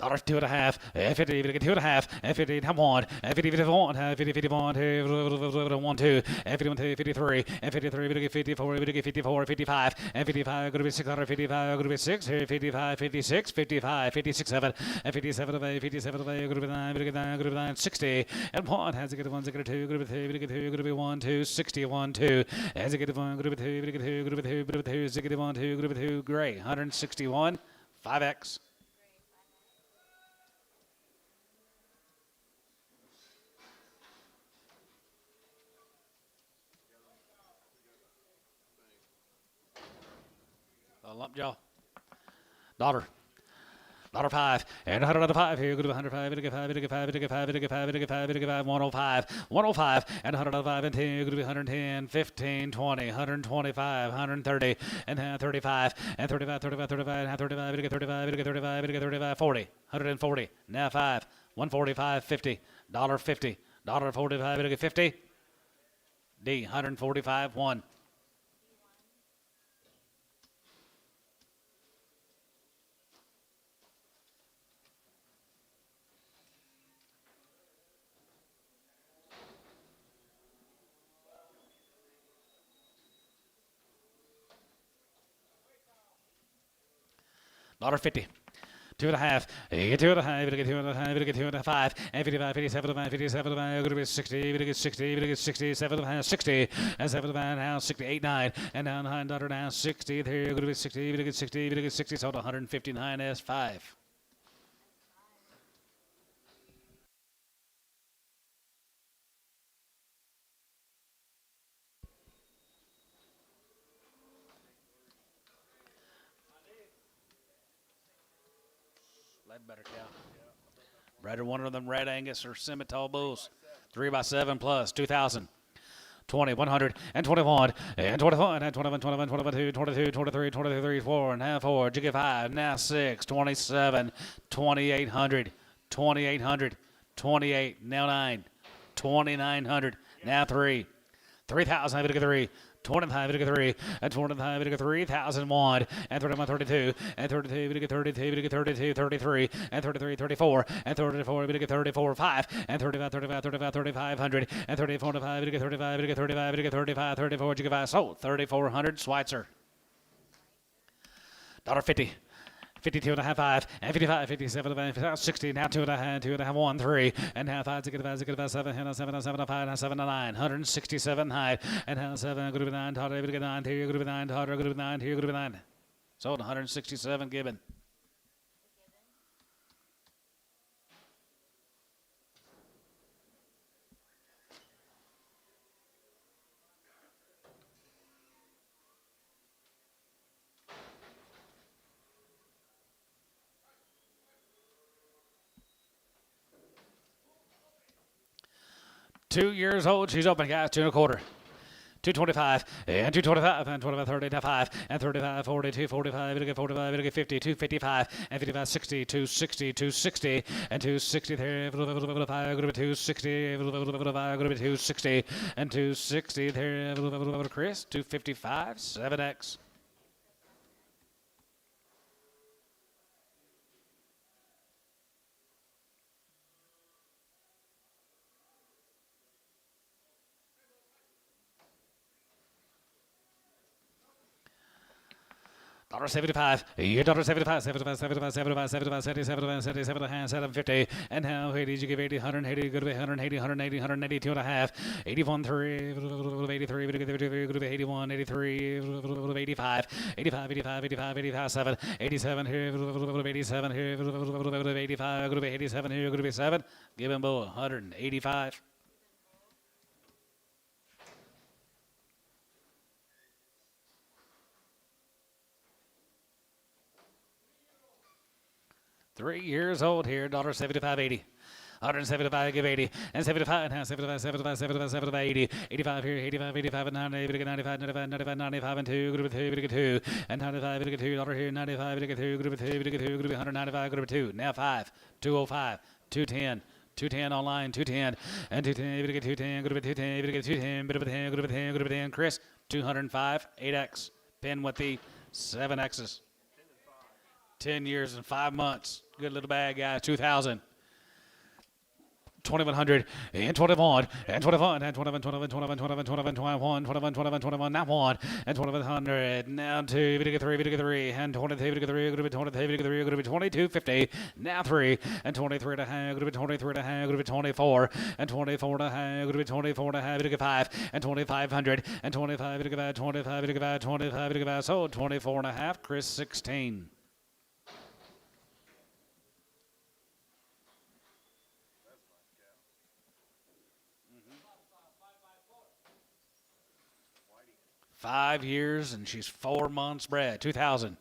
S1: $2 and a half, 50, 2 and a half, 50, 1, 50, 51, 50, 51, 1, 2, 51, 53, 53, 54, 54, 55, and 55, going to be 655, going to be 6, 55, 56, 55, 56, 7, and 57 away, 57 away, going to be 9, going to be 9, 60, and 1, has to get 1, going to 2, going to be 3, going to 2, going to be 1, 2, 61, 2, has to get 1, going to be 2, going to 2, going to be 2, going to be 2, 61, 2, going to be 2, great, 161, 5X. Lump jaw. $1. $5 and $105 here. Go to 105, 105, 105 and 105 and 10. Go to 110, 15, 20, 125, 130 and 35 and 35, 35, 35 and 35, 35, 35, 35, 40, 140. Now 5, 145, 50, $1.50, $1.45, 50. D, 145, 1. $1.50. 2 and a half, 2 and a half, 2 and a half, 2 and a 5, and 55, 57, 57, going to be 60, 60, 67, 60, and 7 now 68, 9, and down $9 now 60, there going to be 60, 60, 60, sold 159 S5. Better cow. Bred or one of them red Angus or Simmental bulls. 3x7 plus 2,000. 20, 100, and 21, and 21, and 21, 21, 22, 22, 23, 23, 4, and now 4, jiggy 5, now 6, 27, 2,800, 2,800, 28, now 9, 2,900, now 3, 3,000, 3, 25, 3, and 25, 3,001, and 31, 32, and 32, 32, 32, 33, and 33, 34, and 34, 34, 5, and 35, 35, 35, 3,500, and 34, 35, 35, 35, 35, 34, sold 3,400, Schweitzer. $1.50. 52 and a half, 5, and 55, 57, 60, now 2 and a half, 1, 3, and now 5, 6, 7, and 7, 7, 5, and 7, 9, 167 high, and now 7, good to be 9, Todd, good to be 9, here, good to be 9, Todd, good to be 9, here, good to be 9. Sold 167, Gibbon. $2 old. She's open, guys. 2 1/4. 225 and 225 and 25, 35 and 35, 42, 45, 45, 50, 255 and 55, 60, 260, 260 and 260 there, 260, 260 and 260 there, Chris, 255, 7X. $75, you $75, 75, 75, 75, 75, 77, 77, 750, and now 80, you give 80, 180, good to be 180, 180, 182 and a half, 81, 3, 83, 81, 83, 85, 85, 85, 85, 85, 7, 87 here, 87 here, 85, good to be 87 here, good to be 7, give him both 185. $3 old here, $75.80. 175, give 80, and 75, and 75, 75, 75, 75, 80, 85 here, 85, 85, and 90, 95, 95, 95, 95, and 2, group of 2, and 95, $2 here, 95, group of 2, group of 195, group of 2, now 5, 205, 210. 210 online, 210, and 210, 210, group of 210, 210, bit of 10, group of 10, group of 10, Chris, 205, 8X, pin with the 7Xs. 10 years and 5 months. Good little bag, guys. 2,000. 2,100 and 21 and 21 and 21, 21, 21, 21, 21, 21, 21, 21, 21, now 1 and 2,100 now 2, 3 and 23, 23, 2250 now 3 and 23 and a half, 23 and a half, 24 and 24 and a half, 24 and a half, 5 and 2,500 and 25, 25, 25, so 24 and a half, Chris 16. Five years, and she's 4 months bred. 2,000.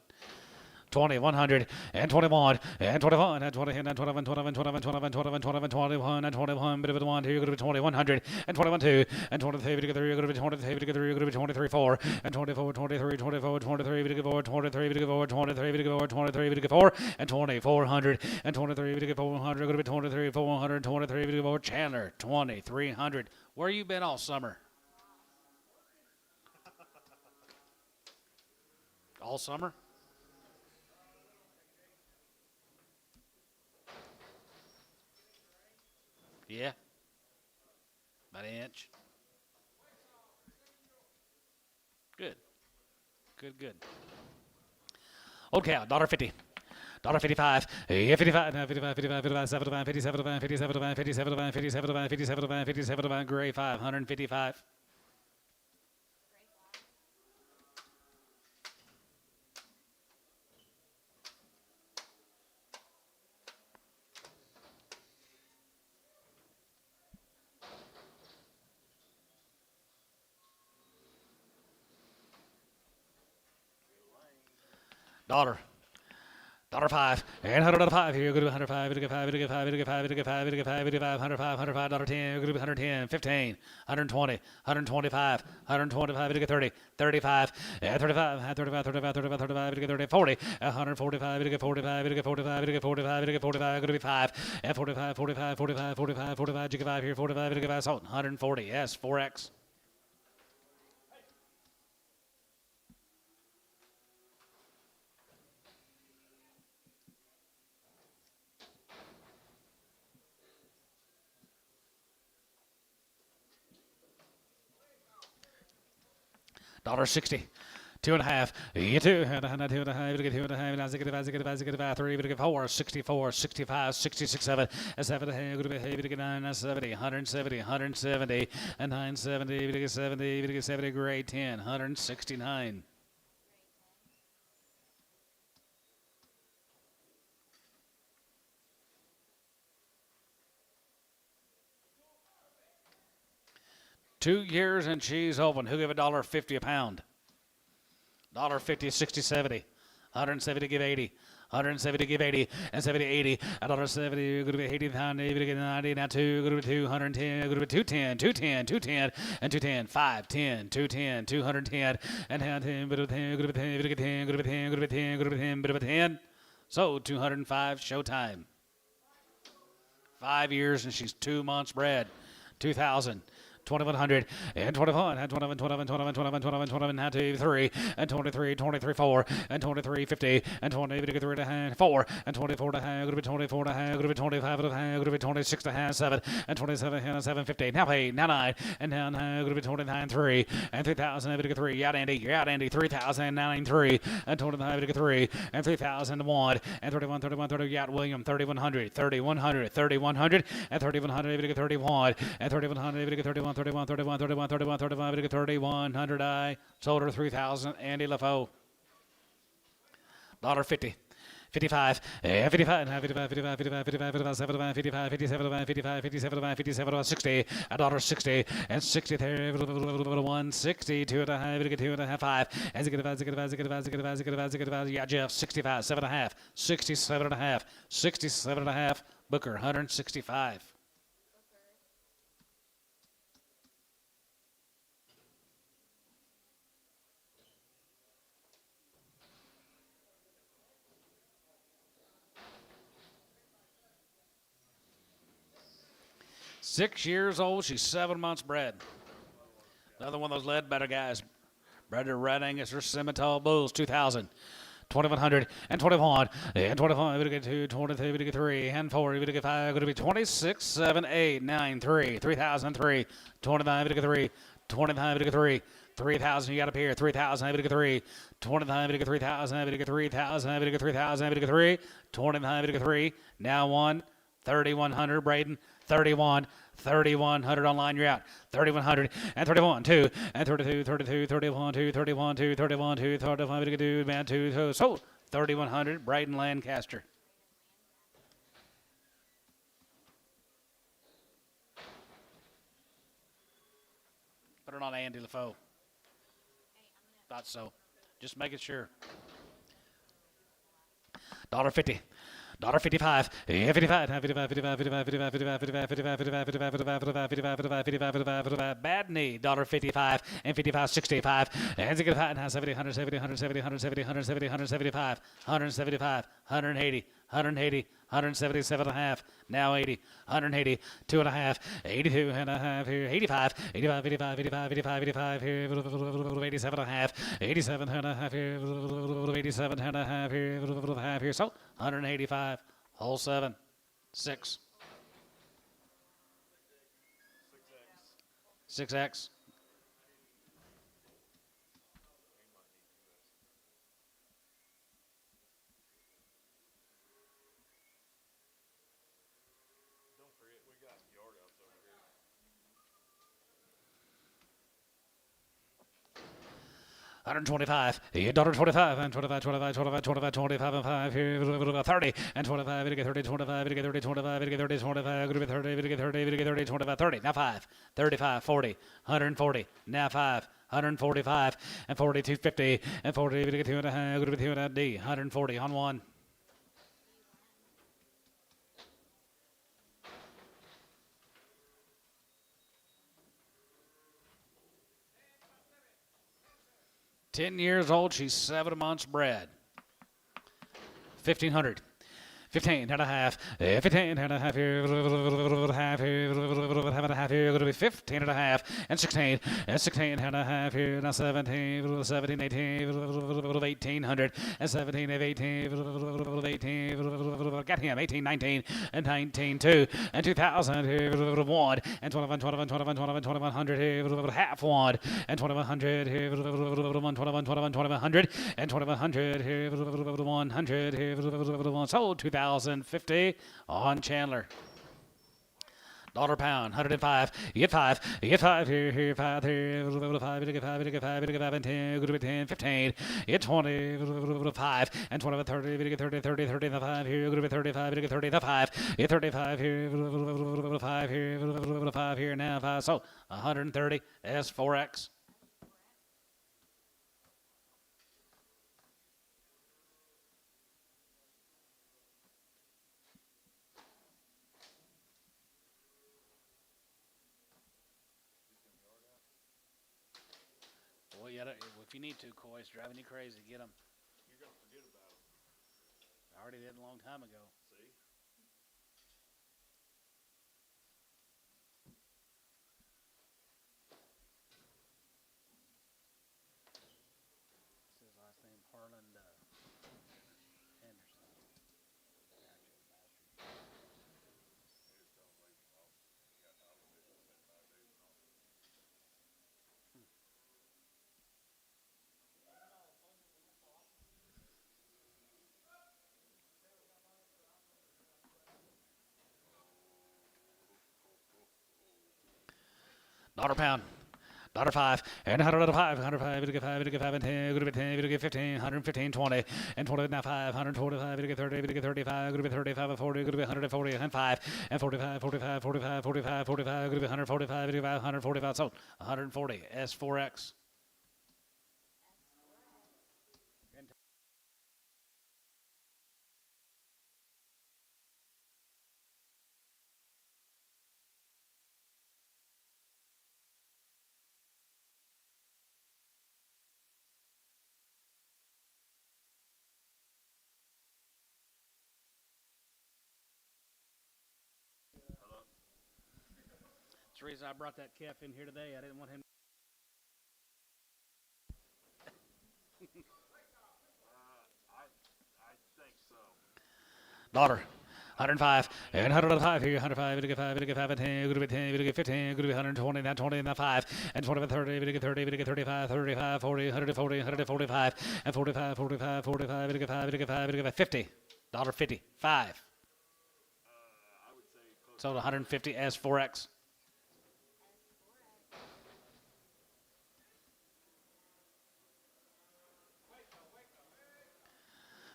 S1: 20, 100, and 21, and 21, and 20, and 21, 21, 21, 21, 21, 21, 21, and 21, bit of a 1, 2, go to 20, 100, and 21, 2, and 23, go to 3, go to 23, go to 23, 4, and 24, 23, 24, 23, go to 4, 23, go 4, 23, go 4, 23, go 4, and 2,400, and 23, go 400, go to 23, 400, 23, go 4, Chandler, 2,300. Where you been all summer? All summer? Yeah. About an inch. Good. Good, good. Old cow, $1.50. $1.55, 55, 55, 55, 55, 75, 57, 57, 57, 57, 57, 57, gray 5, 155. $1.05 and $105 here. Go to 105, $105, $105, $105, $105, $105, $110, go to 110, 15, 120, 125, 125, 30, 35, and 35, 35, 35, 35, 35, 30, 40, 145, 45, 45, 45, 45, go to be 5, and 45, 45, 45, 45, 45, 5 here, 45, 5, so 140, yes, 4X. $1.60. 2.5. You 2. 2.5. You get 2.5. Now 3. You get 4. 64. 65. 66. 7. 7. You get 9. 70. 170. 170. And 970. You get 70. You get 70. Grade 10. 169. $2 and she's open. Who give $1.50 a pound? $1.50, 60, 70. 170 give 80. 170 give 80. And 70, 80. $1.70. You're going to be 80 pound. You're going to get 90. Now 2. Going to be 210. You're going to be 210. 210. 210. And 210. 510. 210. 210. And 10. Bit of 10. You're going to be 10. You're going to get 10. You're going to be 10. You're going to be 10. You're going to be 10. Bit of a 10. So 205. Showtime. 5 years and she's 2 months bred. 2,000. 2,100 and 21 and 21, 21, 21, 21, 21, 21, and 23 and 23, 23, 4 and 23, 50 and 23 to hand 4 and 24 to hand. Going to be 24 to hand. Going to be 25 to hand. Going to be 26 to hand 7 and 27 and 750. Now 8, now 9 and now 9. Going to be 29 3 and 3,000. Going to 3. You're out Andy. You're out Andy. 3,000 9 3 and 29 to 3 and 3,001 and 31 31 30. You're out William 3,100 3,100 3,100 and 3,100. Going to 31 and 3,100. Going to 31. 31, 31, 31, 31, 35, 3,100. I sold her 3,000. Andy LaFoe. $1.50. 55, 55, 55, 55, 55, 55, 75, 55, 57, 55, 57, 57, 60, $1.60, and 60 there, 160, 2.5, 2.5, 5, and 5, yeah, Jeff, 65, 7.5, 67.5, 67.5, Booker, 165. 6 years old. She's 7 months bred. Another one of those Ledbetter guys. Bred to Red Angus or Simmental Bulls. 2,000. 2,100 and 21 and 25. We get 2, 23. We get 3 and 4. We get 5. Going to be 26, 7, 8, 9, 3. 3,003. 25. We get 3. 25. We get 3. 3,000. You got up here. 3,000. We get 3. 25. We get 3,000. We get 3,000. We get 3,000. We get 3. 25. We get 3. Now 1. 3,100. Braden. 31, 3,100 online, you're out. 3,100 and 31, 2 and 32, 32, 31, 2, 31, 2, 31, 2, 35, 2, man, 2, so 3,100, Braden Lancaster. Put it on Andy LaFoe. Thought so. Just making sure. $1.50. $1.55, 55, 55, 55, 55, 55, 55, 55, 55, 55, 55, 55, 55, 55, bad knee, $1.55 and 55, 65, and 70, 170, 170, 170, 170, 175, 175, 180, 180, 177.5, now 80, 180, 2.5, 82 and a half here, 85, 85, 85, 85, 85, 85 here, 87.5, 87 and a half here, 87 and a half here, so 185, hole 7, 6. 6X. $125, $1.25, and 25, 25, 25, 25, 25, and 5 here, 30, and 25, we get 30, 25, we get 30, 25, we get 30, 25, we get 30, we get 30, we get 30, 25, 30, now 5, 35, 40, 140, now 5, 145, and 42, 50, and 40, we get 2.5, we get 2.5 D, 140 on 1. $10 years old. She's 7 months bred. 1,500. 15 and a half, 15 and a half here, half here, half and a half here, going to be 15 and a half, and 16 and a half here, now 17, 17, 18, 1800, and 17 of 18, 18, got him, 18, 19, and 19, 2, and 2000 here, 1, and 21, 21, 21, 21, 2100 here, half 1, and 2100 here, 1, 21, 21, 2100, and 2100 here, 100 here, 1 sold 2050 on Chandler. Dollar pound, 105. You get 5. You get 5 here, 5 here, 5, you get 5, you get 5, you get 5, and 10, go to 10, 15. You get 20, 5, and 20, 30, you get 30, 30, 30, 5 here, go to 35, you get 30, 5. You get 35 here, 5 here, 5 here, now 5. So 130 S4X. Well, yeah, if you need to, Coy, it's driving you crazy. Get them.
S2: You're going to forget about them.
S1: I already did a long time ago.
S2: See?
S1: What's his last name? Harland Henderson. Dollar pound. Dollar 5 and 105, 105, you get 5, you get 5 and 10, go to 10, you get 15, 115, 20, and 20 now 5, 125, you get 30, you get 35, go to 35 and 40, go to 140 and 5, and 45, 45, 45, 45, 45, go to 145, you get 145, so 140 S4X. That's the reason I brought that calf in here today. I didn't want him.
S2: I think so.
S1: Dollar. 105 and 105 here, 105, you get 5, you get 5 and 10, go to 10, you get 15, go to 120, now 20, now 5, and 20 and 30, you get 30, you get 35, 35, 40, 140, 145, and 45, 45, 45, you get 5, you get 5, you get 50. $50, 5.
S2: I would say close.
S1: Sold 150 S4X.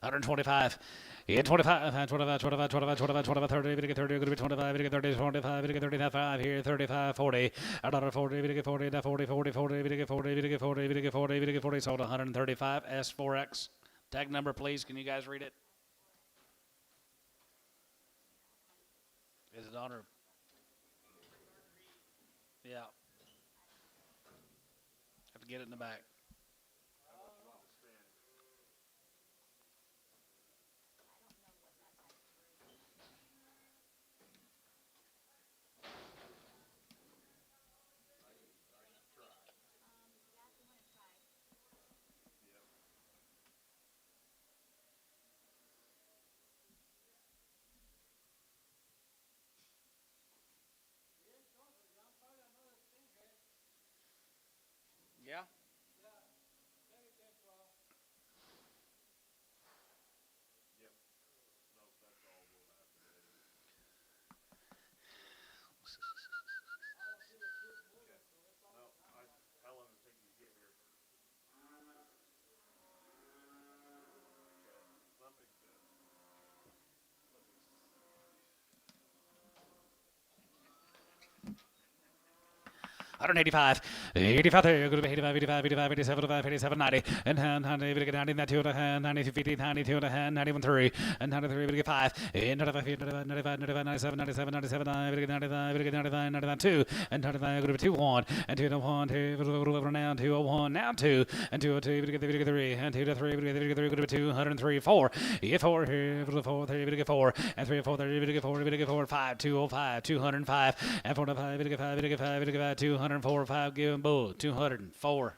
S1: $125. Yeah, 25, 25, 25, 25, 25, 25, 30, we get 30, going to be 25, we get 30, 25, we get 30, now 5 here, 35, 40, another 40, we get 40, now 40, 40, 40, we get 40, we get 40, we get 40, we get 40, sold 135 S4X. Tag number, please. Can you guys read it? Is it on or? Yeah. Have to get it in the back. Yeah. 185, 85, going to be 85, 85, 85, 87, 85, 87, 90, and 90, 90, 92, 92, 50, 92, 91, 3, and 93, 5, and 95, 95, 95, 97, 97, 97, 95, 99, 2, and 99, going to be 2, 1, and 2, 1, 2, now 201, now 2, and 202, 3, and 2 to 3, going to be 203, 4, 4, 4, 3, 4, and 3, 4, 3, 4, 5, 205, 205, and 4, 5, 204, 5, give him bull, 204.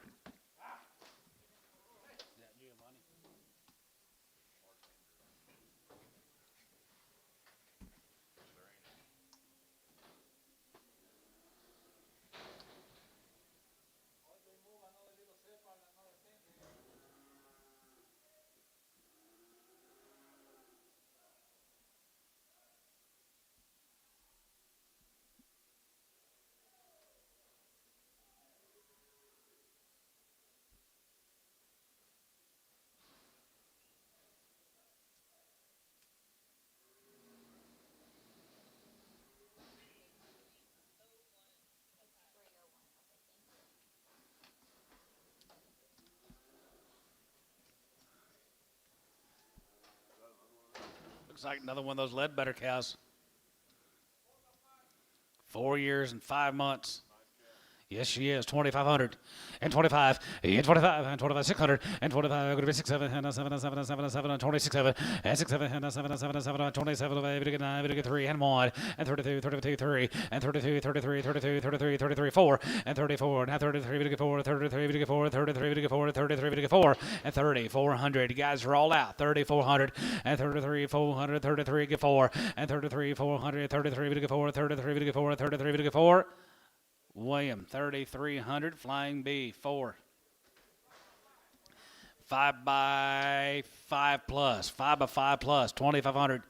S1: Looks like another one of those Ledbetter cows. 4 years and 5 months. Yes, she is. 2,500 and 25 and 25 and 25, 600 and 25. Going to be 6, 7 and 7 and 7 and 7 and 7 and 26, 7 and 6, 7 and 7 and 7 and 7 and 27. Going to 9, going to 3 and 1 and 32, 32, 3 and 32, 33, 32, 33, 33, 4 and 34. Now 33, going to 4, 33, going to 4, 33, going to 4, 33, going to 4 and 3,400. You guys are all out. 3,400 and 33, 400, 33, get 4 and 33, 400, 33, going to 4, 33, going to 4, 33, going to 4. William, 3,300. Flying B, 4. 5 by 5 plus. 5 by 5 plus. 2,500.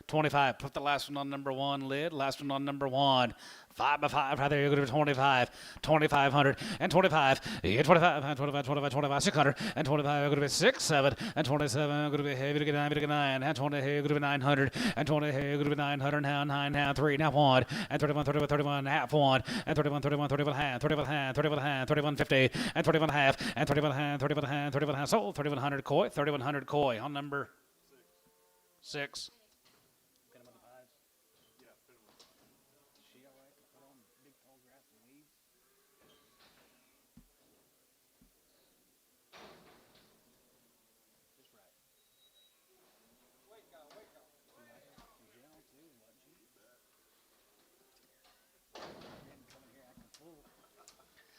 S1: 25. Put the last one on number 1 lid. Last one on number 1. 5 by 5. Right there. You're going to 25. 2,500 and 25. Yeah, 25 and 25, 25, 25, 600 and 25. You're going to be 6, 7 and 27. Going to be heavy to get 9, to get 9 and 20. You're going to be 900 and 20. You're going to be 900 now 9 now 3 now 1 and 31, 31, 31 half 1 and 31, 31, 31 half 31 half 31 half 31, 50 and 31 half and 31 half 31 half 31 half sold 3,100 koi 3,100 koi on number 6.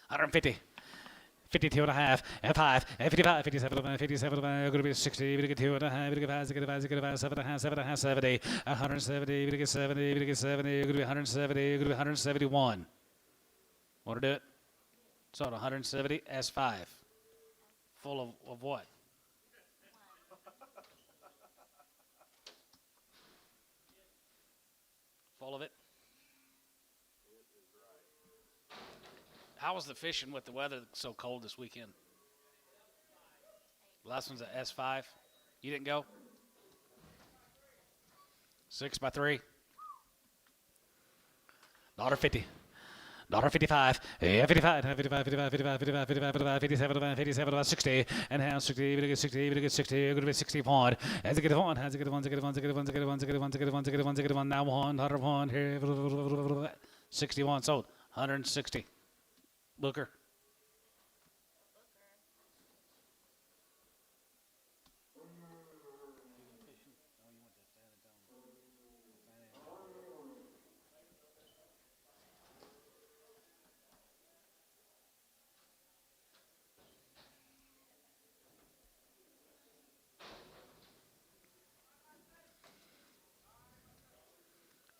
S1: $150, 52 and a half, and 5, and 55, 57, 57, going to be 60, we get 2 and a half, we get 5, 7 and a half, 7 and a half, 70, 170, we get 70, we get 70, going to be 170, going to be 171. Want to do it? So 170 S5. Full of what? Full of it? How was the fishing with the weather so cold this weekend? The last one's at S5. You didn't go? 6 by 3. $1.50. $1.55. Yeah, 55, 55, 55, 55, 55, 55, 55, 57, 57, 60, and now 60, we get 60, we get 60, we're going to be 61. As it get 1, as it get 1, as it get 1, as it get 1, as it get 1, as it get 1, as it get 1, as it get 1, as it get 1, now 101, here, 61 sold, 160. Booker.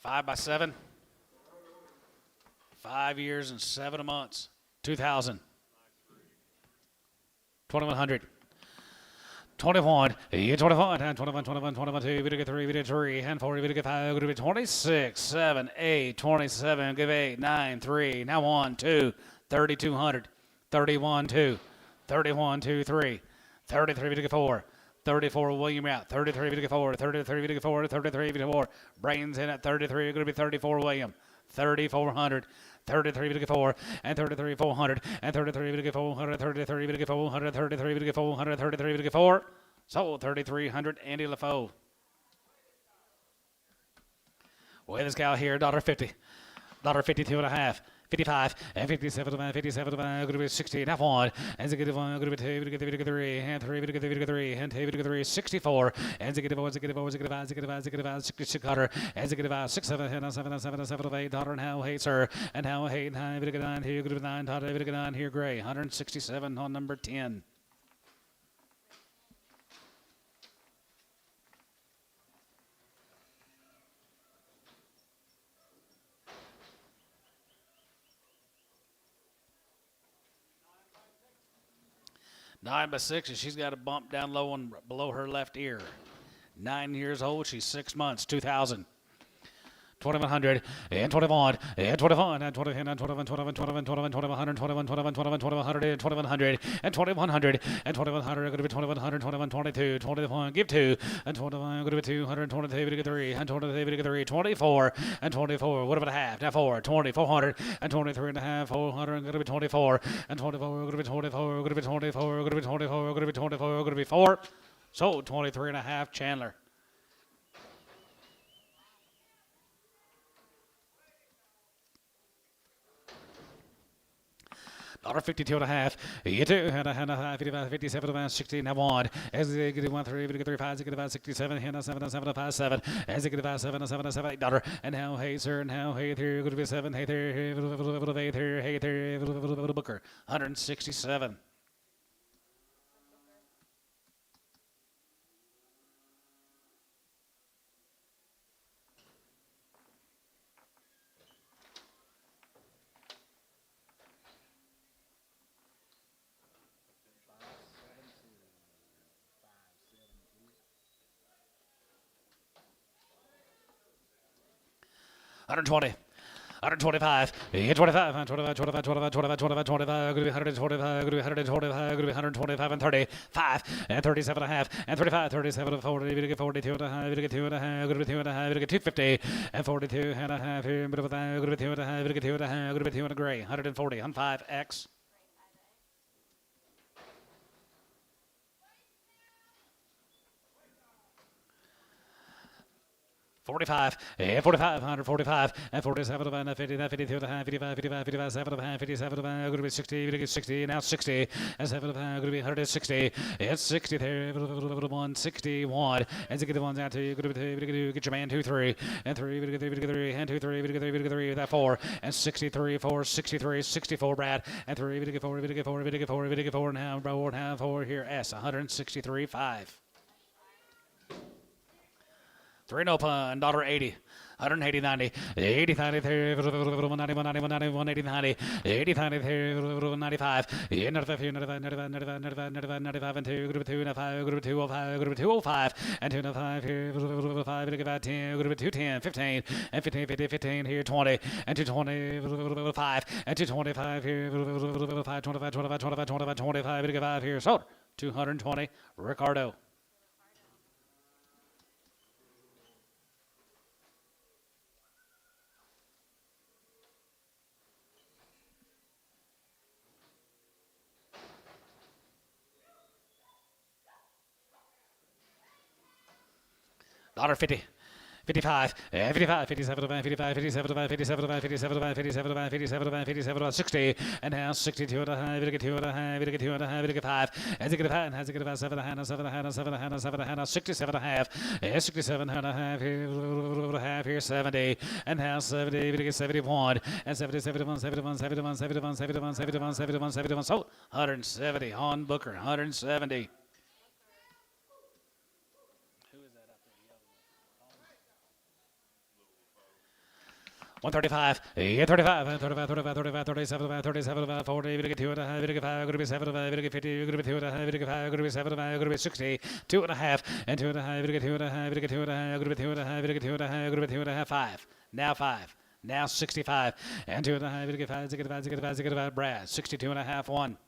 S1: Five by 7. 5 years and 7 months. 2,000. 2,100. 21, 21, 21, 21, 21, 2, we get 3, we get 3, and 4, we get 5, we get 26, 7, 8, 27, give 8, 9, 3, now 1, 2, 3,200, 31, 2, 31, 2, 3, 33, we get 4, 34, William out, 33, we get 4, 33, we get 4, 33, we get 4, Brains in at 33, going to be 34, William, 3,400. 33 to get 4 and 33 400 and 33 to get 400 33 to get 400 33 to get 400 33 to get 4 sold 3,300 Andy LaFoe. Weigh this cow here $1.50 $1.52 and a half 55 and 57 to 57 to going to be 60 and half one and to get 1 going to be 2 to get 3 to get 3 and 3 to get 3 to get 3 and 2 to get 3 64 and to get 4 to get 4 to get 5 to get 5 to get 5 66 cutter and to get 5 6 7 and 7 7 7 8 daughter and how hate sir and how hate 9 to get 9 here going to be 9 daughter to get 9 here gray 167 on number 10. Nine by 6, and she's got a bump down low and below her left ear. 9 years old. She's 6 months. 2,000. 2,100 and 21 and 21 and 20 and 21 21 21 21 21 21 21 21 2100 and 2100 and 2100 and 2100 going to be 2100 21 22 21 give 2 and 21 going to be 222 to get 3 and 23 to get 3 24 and 24 what about a half now 4 2400 and 23 and a half 400 going to be 24 and 24 going to be 24 going to be 24 going to be 24 going to be 24 going to be 4 sold 23 and a half Chandler. $1.52 and a half. You two and a half. 55, 57, and 60. Now one. As they get 1, 3, get 3, 5, get about 67. And 7, 7, 5, 7. As they get about 7, 7, 7, $8. And now hey sir, and now hey there, going to be 7. Hey there, hey there, hey there, Booker. 167. $120. 125, 25, 25, 25, 25, 25, 25, 25, going to be 125, going to be 125, going to be 125 and 35 and 37 and a half and 35, 37 and 40, going to get 42 and a half, going to get 2 and a half, going to be 2 and a half, going to get 250 and 42 and a half here, going to be 2 and a half, going to get 2 and a half, going to be 2 and a gray, 140 on 5X. $45, and 45, 145, and 47, and 50, and 52, and 55, 55, 55, 7, and 57, and going to be 60, going to get 60, now 60, and 7, and going to be 160, and 60 there, 161, and 61 down to, going to be 2, get your man 2, 3, and 3, and 2, 3, and 3, that 4, and 63, 4, 63, 64, Brad, and 3, get 4, get 4, get 4, get 4, now, bro, now 4 here, S, 163, 5. Reno pun, $1.80. 180, 90, 80, 90, 91, 91, 91, 80, 90, 80, 90, 95, 95, 95, 95, 95, 95, 95, and 2, group 2, and 5, group 205, group 205, and 2 and 5 here, 5, and 10, group 210, 15, and 15, 50, 15 here, 20, and 220, 5, and 225 here, 5, 25, 25, 25, 25, 25, and 5 here, sold, 220, Ricardo. $1.50. 55, 55, 57, 55, 57, 57, 57, 57, 57, 57, 60, and now 62 and a half, we get 2 and a half, we get 2 and a half, we get 5, as you get a 5, as you get a 7 and a half, 7 and a half, 7 and a half, 7 and a half, 67 and a half, 67 and a half, here 70, and now 70, we get 71, and 70, 71, 71, 71, 71, 71, 71, 71, 71, so 170 on Booker, 170. 135, 35, 35, 35, 35, 37, 37, 40, we get 2 and a half, we get 5, we get 7, we get 50, we get 2 and a half, we get 5, we get 7, we get 60, 2 and a half, and 2 and a half, we get 2 and a half, we get 2 and a half, we get 2 and a half, we get 2 and a half, we get 2 and a half, 5, now 5, now 65, and 2 and a half, we get 5, we get 5, we get 5, we get 5, Brad, 62 and a half, 1.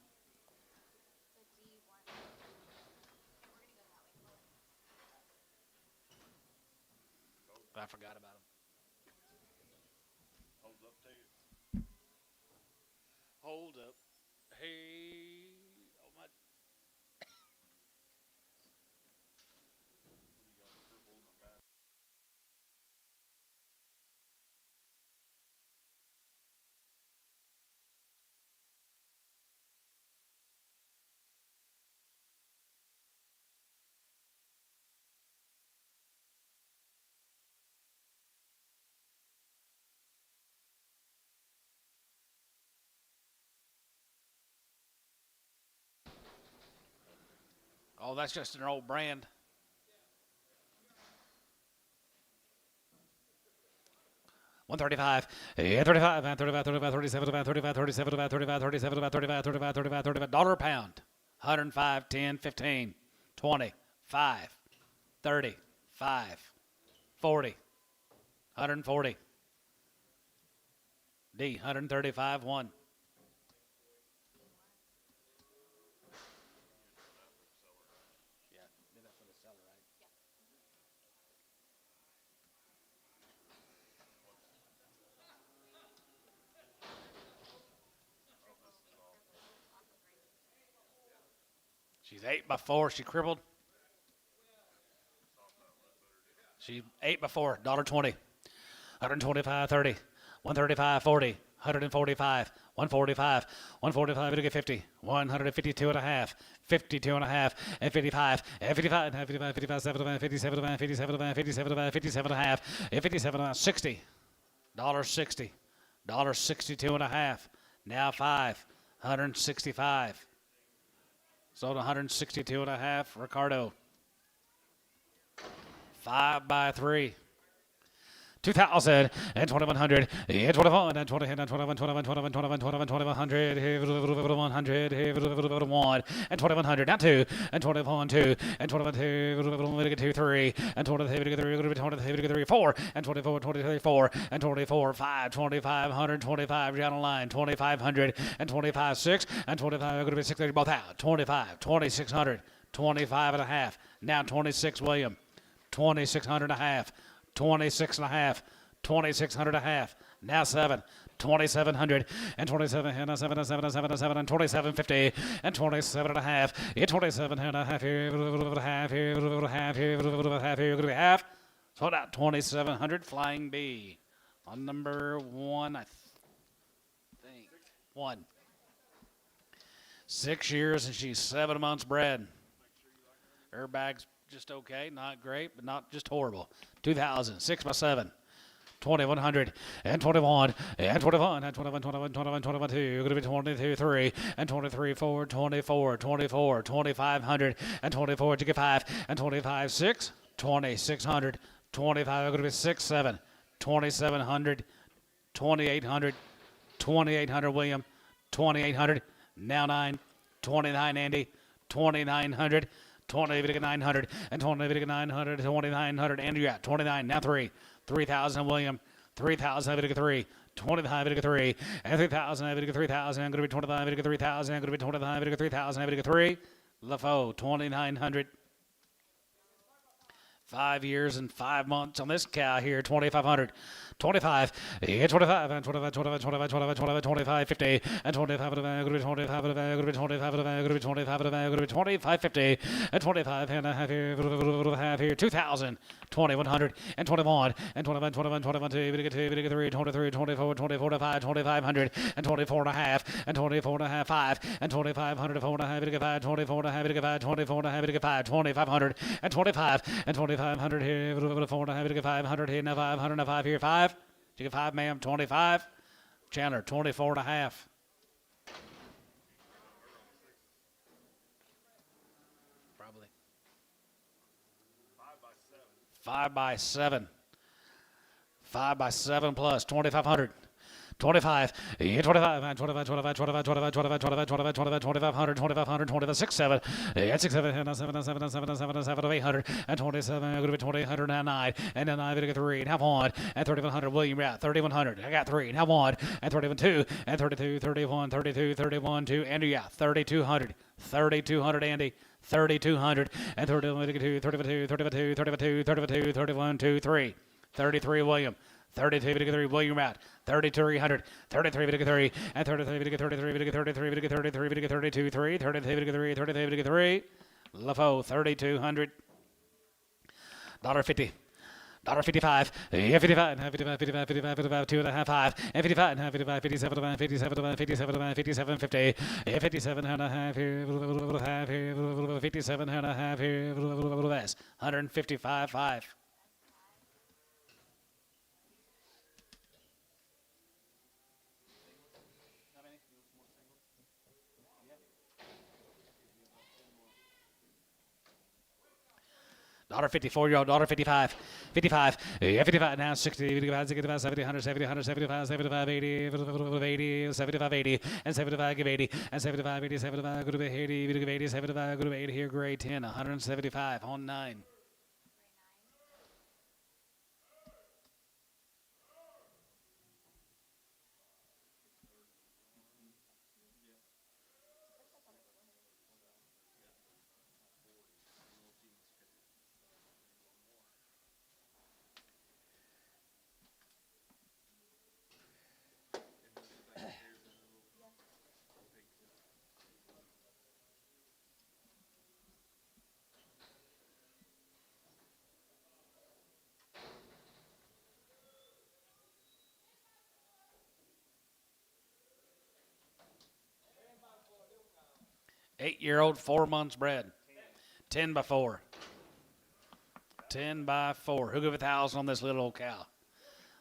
S1: I forgot about him. Hold up. Hey. Oh, my. Oh, that's just an old brand. $135, 35, 35, 35, 37, 35, 37, 35, 37, 35, 35, 35, 35, dollar a pound. 105, 10, 15, 20, 5, 30, 5, 40, 140. D, 135, 1. She's 8x4. She crippled. She 8x4. $1.20. 125, 30. 135, 40. 145. 145. 145. It'll get 50. 152 and a half. 52 and a half. And 55. And 55. And 55. 55. 75. 57. 57. 57. 57 and a half. And 57 and a half. 60. $1.60. $1.62 and a half. Now 5. 165. Sold 162 and a half. Ricardo. 5x3. 2,000 and 2,100 and 21 and 20 and 21, 21, 21, 21, 21, 2,100 100 1 and 2,100 now 2 and 21 2 and 21 2 3 and 23 4 and 24 23 4 and 24 5 25 125 down the line 2,500 and 25 6 and 25 going to be 630 both out 25 2,600 25 and a half now 26 William 2,600 and a half 26 and a half, 2,600 and a half, now 7, 2,700 and 27 and 7 and 7 and 7 and 7 and 2750 and 27 and a half, 27 and a half here, half here, half here, half here, half. So that 2,700 Flying B on number 1, I think. 1. 6 years and she's 7 months bred. Her bag's just okay, not great, but not just horrible. 2,000, 6x7, 2,100 and 21 and 21 and 21, 21, 21, 21, 2. You're going to be 22, 3 and 23, 4, 24, 24, 2,500 and 24, to get 5 and 25, 6, 2,600, 25. You're going to be 6, 7, 2,700, 2,800, 2,800 William, 2,800, now 9, 29 Andy, 2,900. 20, 900, and 20, 900, 2,900, and you're at 29, now 3, 3,000, William, 3,000, 3, 25, 3, and 3,000, 3,000, and going to be 25, 3,000, and going to be 25, 3,000, 3, LaFoe, 2,900. 5 years and 5 months on this cow here, 2,500, 25, 25, and 25, 25, 25, 25, 25, 25, 50, and 25, going to be 25, going to be 25, going to be 25, going to be 25, 50, and 25 and a half here, 2,000, 2,100, and 21, and 21, 21, 21, 2, 3, 23, 24, 24, 25, 2,500, and 24 and a half, and 24 and a half, 5, and 2,500, 4 and a half, 5, 24 and a half, 5, 24 and a half, 5, 2,500, and 25, and 2,500 here, 4 and a half, 500 here, now 505 here, 5. You get 5, ma'am, 25. Chandler, 24 and a half. Probably. 5x7. 5x7 plus 2,500. 25, 25, 25, 25, 25, 25, 25, 25, 25, 2,500, 2,500, 25, 6, 7, 6, 7, 7, 7, 7, 7, 7, 800, and 27, going to be 2,800, and 9, and then 9, going to get 3, and have 1, and 3,100, William, yeah, 3,100, I got 3, and have 1, and 31, 2, and 32, 31, 32, 31, 2, Andy, yeah, 3,200, 3,200, Andy, 3,200, and 31, 32, 32, 32, 32, 32, 31, 2, 3, 33, William, 32.53, William Rout. 32,300, 33.3, and 33.32, 33.3, LaFoe, 3,200. $1.50. $1.55, 55, 55, 55, 55, 55, 2.5, 5, and 55, 55, 57, 57, 57, 57, 50, 57 and a half here, 57 and a half here, 155, 5. $1.50, 4-year-old, $1.55, 55, 55 now, 60, 55, 65, 70, 100, 70, 100, 75, 75, 80, 80, 75, 80, and 75, give 80, and 75, 80, 75, go to 80, give 80, 75, go to 80 here, grade 10, 175 on 9. Eight-year-old, 4 months bred. 10 by 4. 10 by 4. Who give 1,000 on this little old cow?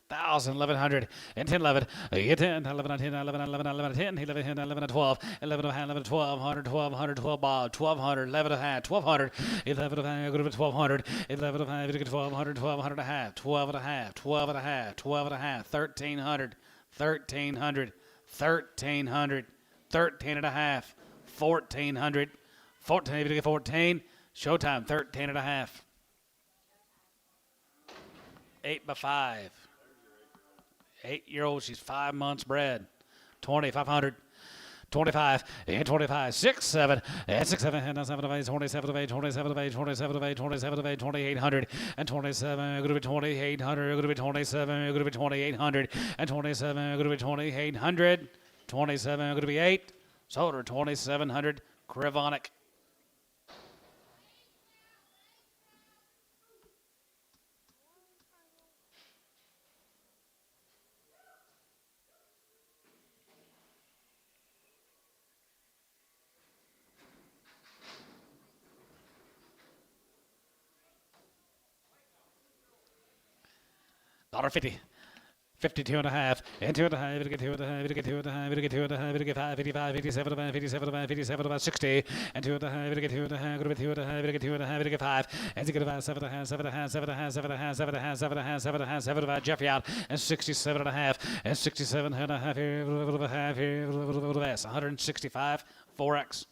S1: 1,000, 1,100, and 10, 11. You get 10, 11, 10, 11, 11, 11, 10, 11, 10, 11, 12, 11, 11, 12, 100, 12, 100, 12, Bob, 1,200, 11 and a half, 1,200, 11 and a half, go to 1,200, 11 and a half, 1,200, 1,200 and a half, 12 and a half, 12 and a half, 12 and a half, 1,300, 1,300, 1,300, 13 and a half, 1,400, 14, 14, showtime, 13 and a half. 8 by 5. 8-year-old, she's 5 months bred. 2,500, 25, and 25, 6, 7, and 6, 7, and 7 of 8, 27 of 8, 27 of 8, 27 of 8, 27 of 8, 2,800, and 27, going to be 2,800, going to be 27, going to be 2,800, and 27, going to be 2,800, 27, going to be 8, sold her 2,700, Crivonic. $1.50. 52 and a half, and 2 and a half, get 2 and a half, get 2 and a half, get 2 and a half, get 5, 55, 57, 57, 57, 60, and 2 and a half, get 2 and a half, go to 2 and a half, get 2 and a half, get 5, and get 5, 7 and a half, 7 and a half, 7 and a half, 7 and a half, 7 and a half, 7 and a half, 7 and a half, 7 and a half, Jeffrey out, and 67 and a half, and 67 and a half here, a little bit of a half here, a little bit of a less, 165, 4X.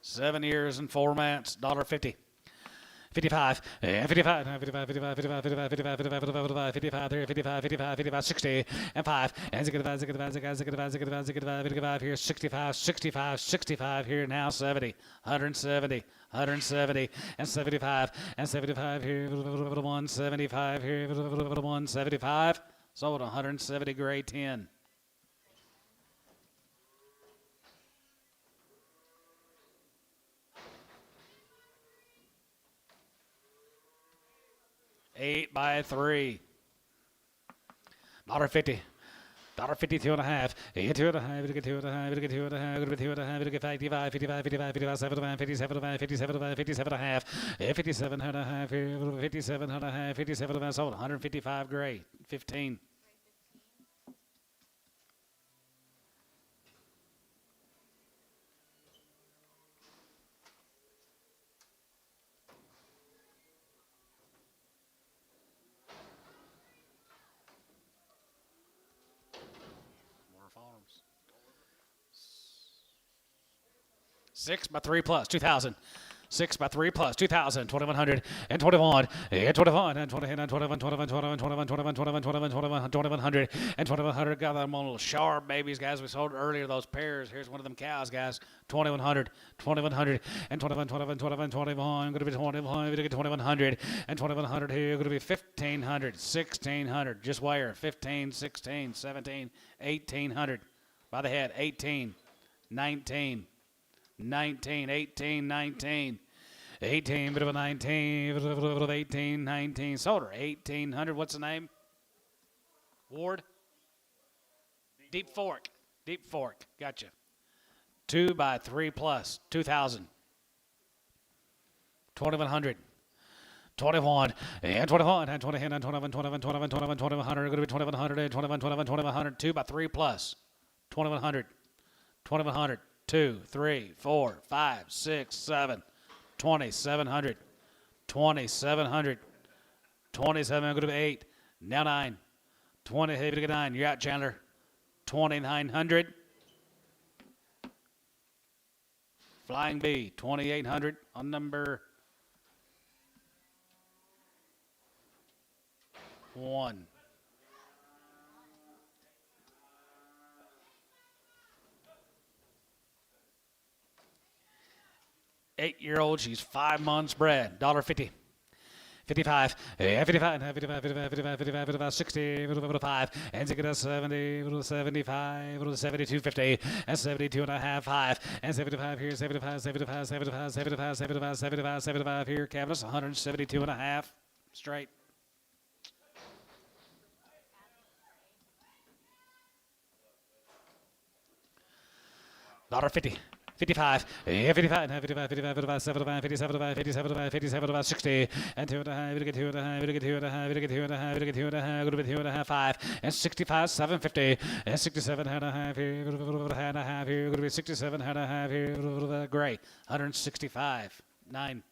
S1: Seven years and 4 months, $1.50. 55, 55, 55, 55, 55, 55, 55, 55, 55, 55, 55, 55, 60, and 5, and 65, 65, 65, 65, 65, 55 here, 65, 65, 65 here now, 70, 170, 170, and 75, and 75 here, 175 here, 175, sold 170, grade 10. $8 by 3. $1.50. $1.50, 2 and a half. 2 and a half, get 2 and a half, get 2 and a half, get 2 and a half, get 55, 55, 55, 55, 57, 57, 57, 57 and a half. 57 and a half here, 57 and a half, 57 and a half, sold 155, grade 15. Farms. 6 by 3 plus, 2,000. 6 by 3 plus 2,000, 2,100, and 21, and 21, and 20, and 21, 21, 21, 21, 21, 21, 21, 21, 2,100, and 2,100. Got them on little sharp babies, guys. We sold earlier those pairs. Here's one of them cows, guys. 2,100, 2,100, and 21, 21, 21, 21. Going to be 21, going to get 2,100, and 2,100 here. Going to be 1,500, 1,600. Just wire. 15, 16, 17, 1,800. By the head. 18, 19, 19, 18, 19. 18, bit of a 19, bit of 18, 19. Sold her 1,800. What's the name? Ward? Deep Fork. Deep Fork. Gotcha. 2 by 3 plus 2,000. 2,100. 21 and 21 and 20 and 21, 21, 21, 21, 2,100. Going to be 2,100 and 21, 21, 2,100. 2 by 3 plus 2,100. 2,100. 2, 3, 4, 5, 6, 7. 2,700. 2,700. 27. Going to be 8. Now 9. 20. Hey, to get 9. You're out, Chandler. 2,900. Flying B. 2,800 on number 1. Eight-year-old, she's 5 months bred. $1.50. 55, 55, 55, 55, 55, 55, 55, 60, 55, and 70, 75, 72.50, and 72 and a half, 5, and 75 here, 75, 75, 75, 75, 75, 75, 75 here, cabinets, 172 and a half, straight. $1.50. 55, 55, 55, 55, 55, 75, 57, 57, 57, 60, and 2 and a half, we get 2 and a half, we get 2 and a half, we get 2 and a half, we get 2 and a half, we get 2 and a half, 5, and 65, 750, and 67 and a half here, and a half here, going to be 67 and a half here, gray, 165, 9.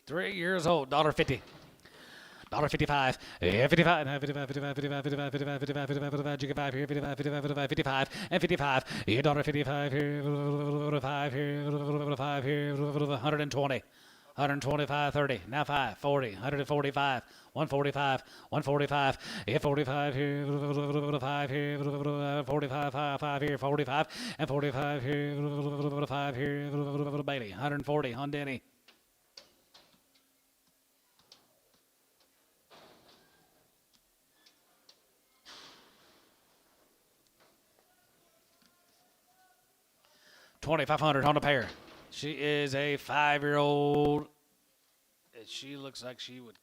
S1: $3 years old, $1.50. $1.55, 55, 55, 55, 55, 55, 55, 55, 55, 55 here, 55, 55, 55, 55, and 55, $1.55 here, 5 here, 5 here, 120. 125, 30, now 5, 40, 145, 145, 145, 45 here, 5 here, 45, 5 here, 45, and 45 here, 5 here, Bailey, 140 on Denny. $2,500 on the pair. She is a 5-year-old. She looks like she would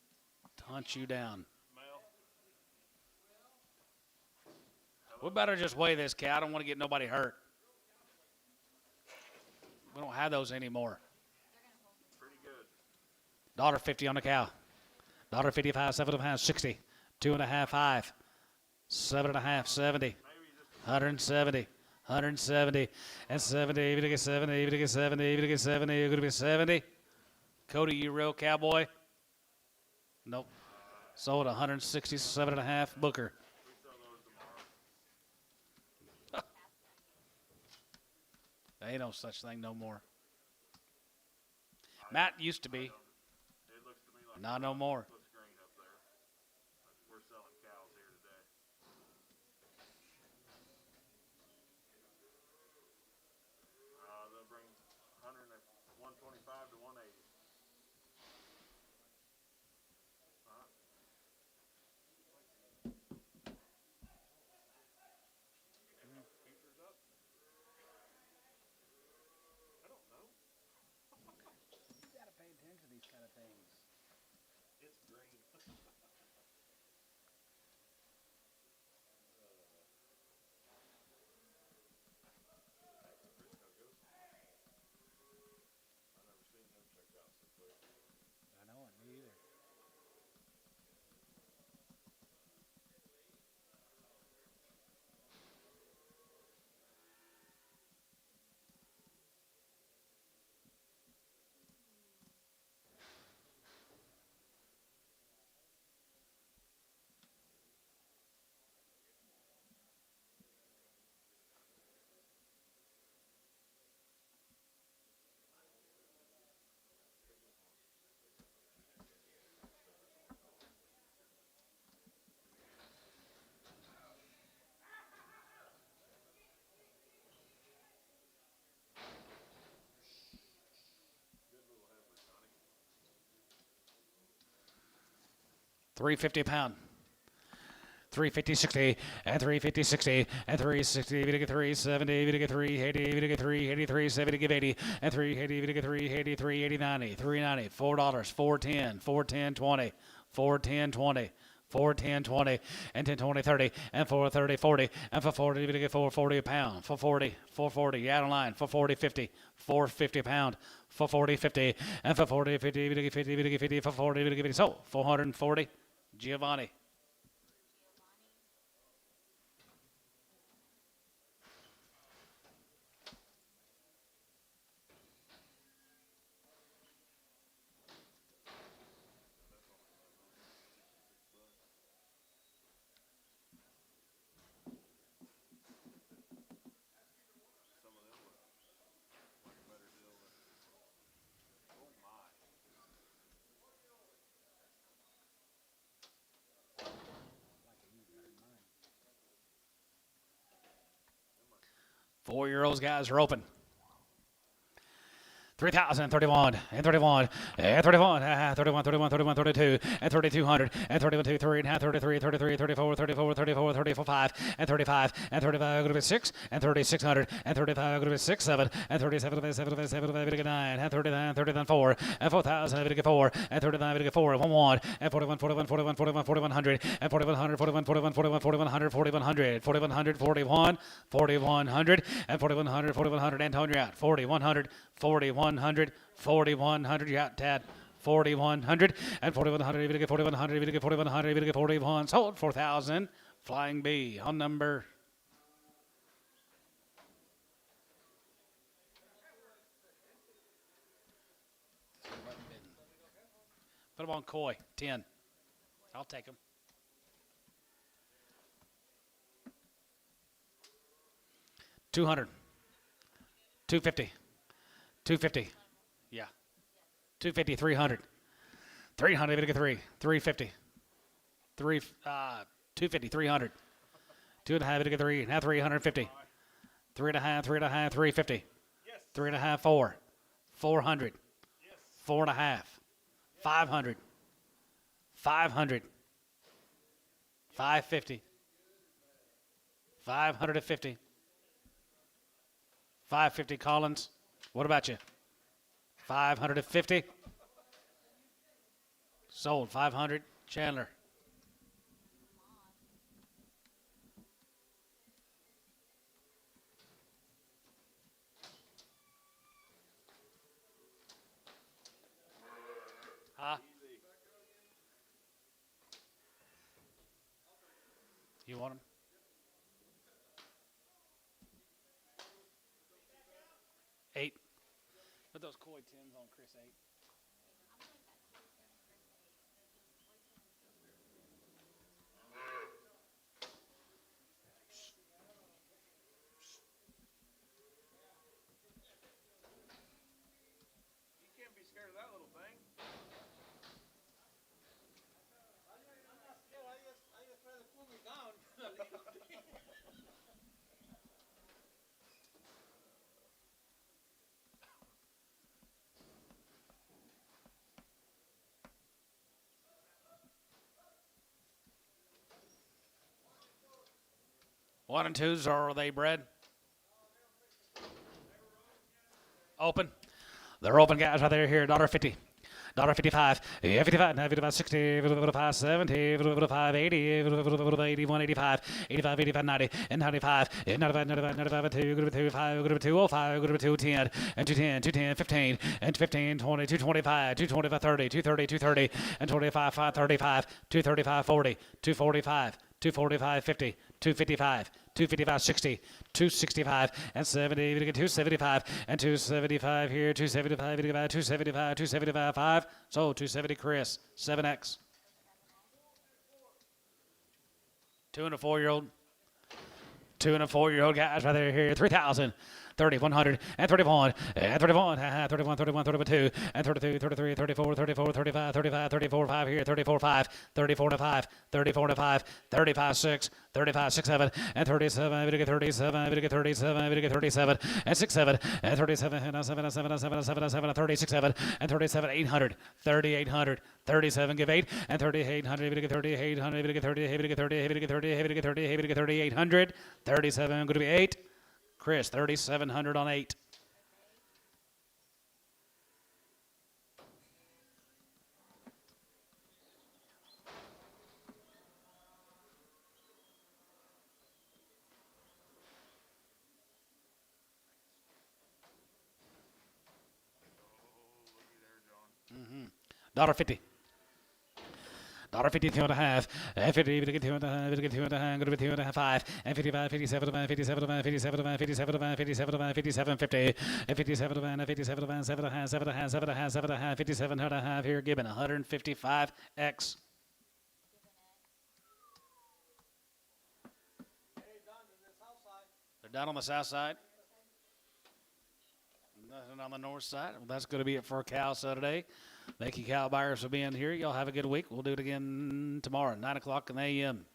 S1: hunt you down. We better just weigh this cow. I don't want to get nobody hurt. We don't have those anymore.
S2: Pretty good.
S1: $1.50 on the cow. $1.55, 7.5, 60. 2.5, 5. 7.5, 70. 170. 170 and 70, even to get 70, even to get 70, even to get 70. You're going to be 70. Cody, you real cowboy? Nope. Sold 167 and a half. Booker. There ain't no such thing no more. Matt used to be. Not no more.
S2: We're selling cows here today. They'll bring 125 to 180. Futures up? I don't know.
S1: You got to pay attention to these kind of things.
S2: It's green.
S1: I know it, me either. 350 pound. 350, 60, and 350, 60, and 360, to get 370, to get 380, to get 380, 370, give 80, and 380, to get 380, 380, 90, 390, $4, 410, 410, 20, 410, 20. 410, 20, and 10, 20, 30, and 430, 40, and for 40, to get 440 a pound, 440, 440, you out of line, 440, 50, 450 a pound, 440, 50, and for 40, 50, to get 50, to get 50, for 40, to get 50, so 440, Giovanni. Four-year-olds, guys, are open. 3,000, 31, and 31, and 31, 31, 31, 31, 32, and 3,200, and 31, 2, 3, and 33, 33, 34, 34, 34, 34, 5, and 35, and 35, go to 6, and 3,600, and 35, go to 6, 7, and 37, 7, 7, 9, and 39, 39, 4, and 4,000, 4, and 39, 4, 1, 1, and 41, 41, 41, 41, 4,100, and 4,100, 41, 41, 41, 4,100, 4,100, 4,100, 41, 4,100, and 4,100, 4,100, Antonio out, 4,100, 4,100, 4,100, you out, Tad. 4,100 and 4,100, even to get 4,100, even to get 4,100, even to get 41. Sold 4,000. Flying B on number. Put him on Coy, 10. I'll take him. $200. 250. 250. Yeah. 250, 300. 300, even to get 3. 350. 250, 300. 2.5, even to get 3. Now 350. 3.5, 3.5, 350. 3.5, 4. 400. 4.5. 500. 500. 550. 550. 550 Collins. What about you? 550. Sold 500 Chandler. Huh? You want them? Eight. Put those Coy 10s on Chris 8.
S2: You can't be scared of that little thing.
S3: I'm not scared. I just try to pull me down.
S1: One and twos, are they bred? Open. They're open, guys, right there here. $1.50. $1.55. Yeah, 55. Now 55, 60. 55, 70. 55, 80. 81, 85. 85, 85, 90. And 95. And 95, 95, 95, 2. Go to 2, 5. Go to 2, 05. Go to 2, 10. And 210. 210, 15. And 15, 20. 225. 225, 30. 230, 230. And 25, 535. 235, 40. 245. 245, 50, 255, 255, 60, 265, and 70, we get 275, and 275 here, 275, 275, 275, 5, so 270 Chris, 7X. 2 and a 4-year-old. 2 and a 4-year-old guys right there here, 3,000. 30, 100, and 31, and 31, 31, 31, 32, and 32, 33, 34, 34, 35, 35, 34, 5 here, 34, 5, 34 to 5, 34 to 5, 35, 6, 35, 6, 7, and 37, I'm going to get 37, I'm going to get 37, I'm going to get 37, and 6, 7, and 37, and 7, and 7, and 7, and 7, and 7, and 36, 7, and 37, 800, 3800, 37, give 8, and 3800, able to get 3800, able to get 30, able to get 30, able to get 30, able to get 30, able to get 3800, 37, going to be 8. Chris, 3,700 on 8. $1.50. $1.50, 2.5, and 50, to get 2.5, to get 2.5, go to 2.5, 5, and 55, 57, 57, 57, 57, 57, 57, 50, and 57, and 57, 7 1/2, 7 1/2, 7 1/2, 7 1/2, 57 1/2 here, Gibbon, 155X. They're down on the south side. Nothing on the north side. Well, that's going to be it for a cow Saturday. Thank you, cow buyers, for being here. Y'all have a good week. We'll do it again tomorrow, 9 o'clock in the a.m.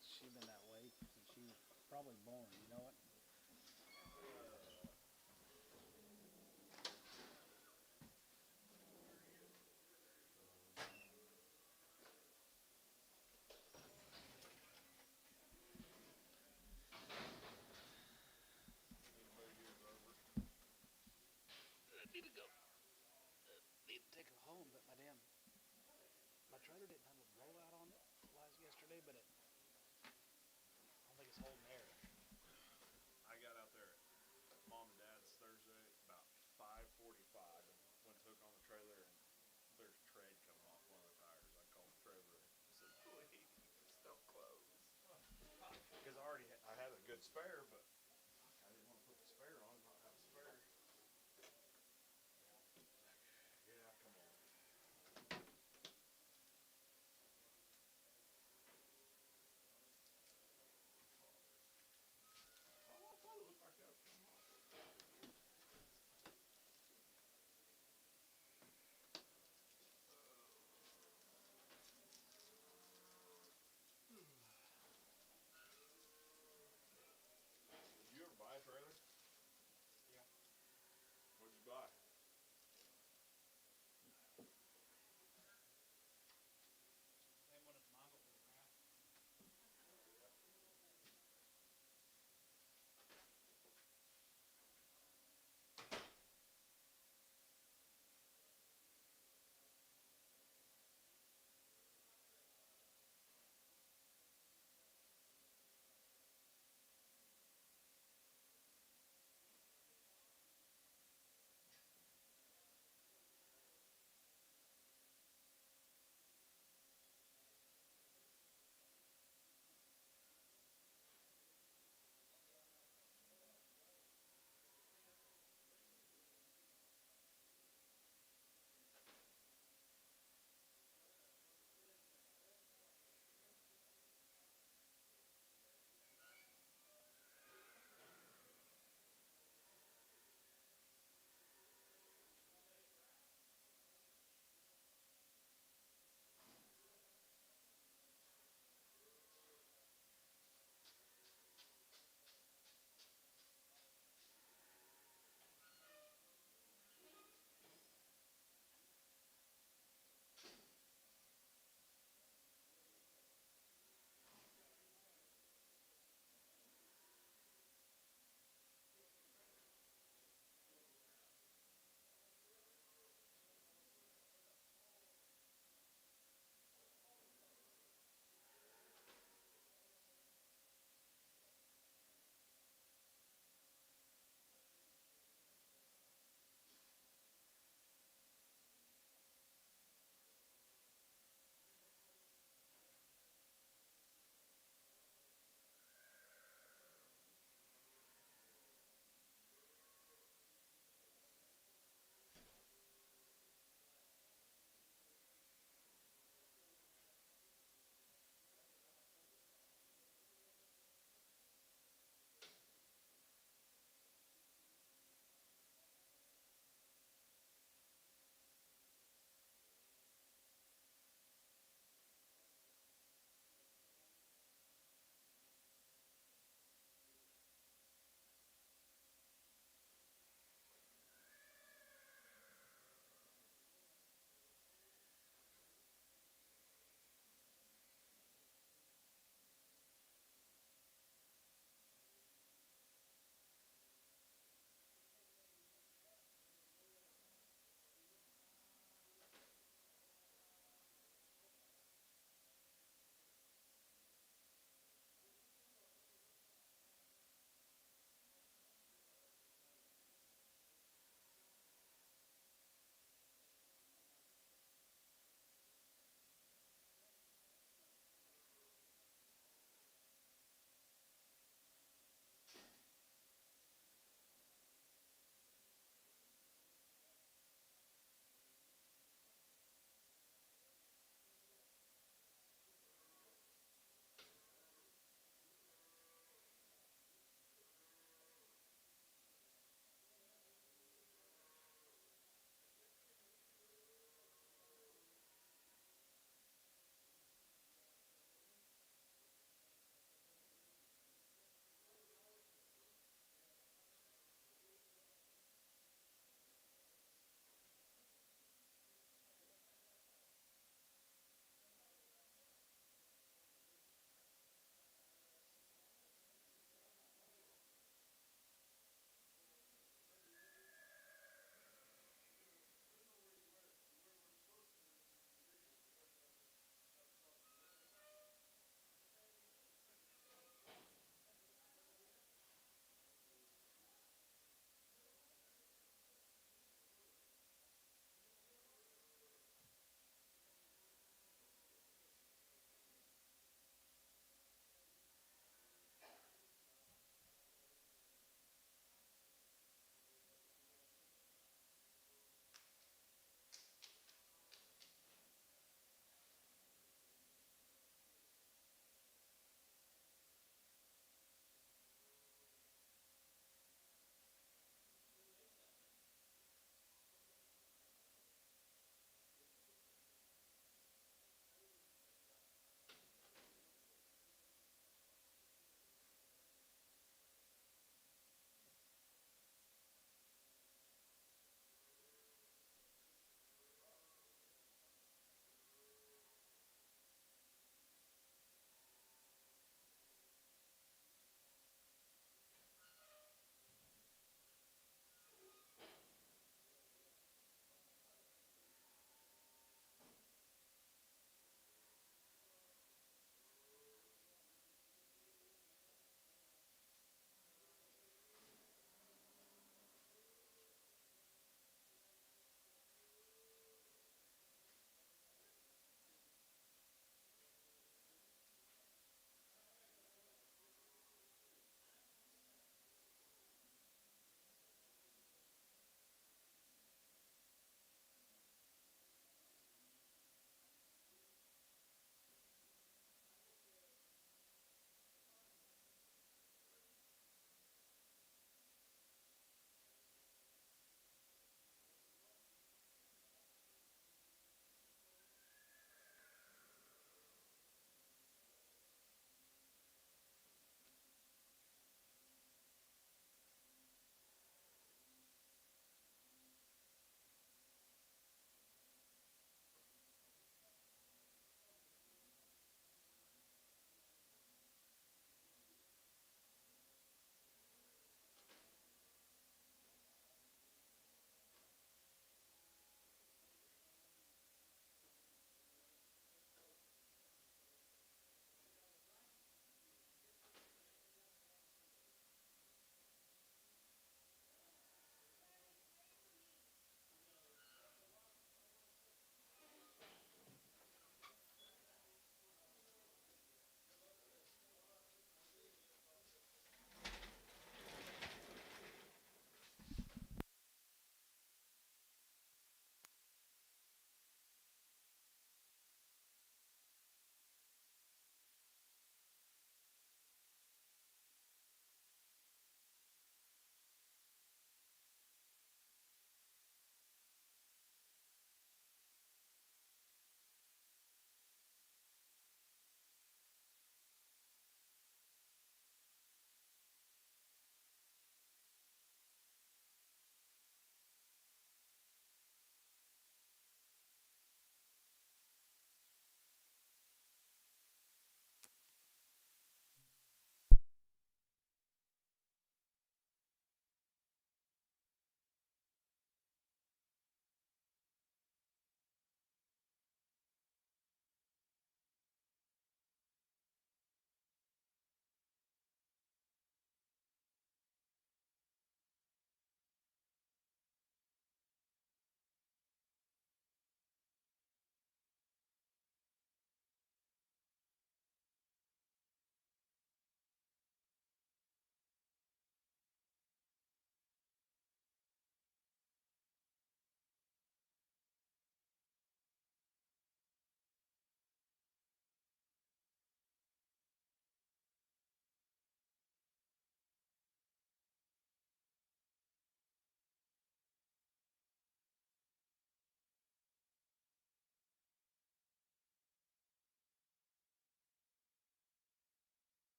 S1: She's been that way since she was probably born, you know it? Need to go. Need to take her home, but my trailer didn't have a rollout on it yesterday, but I don't think it's holding air.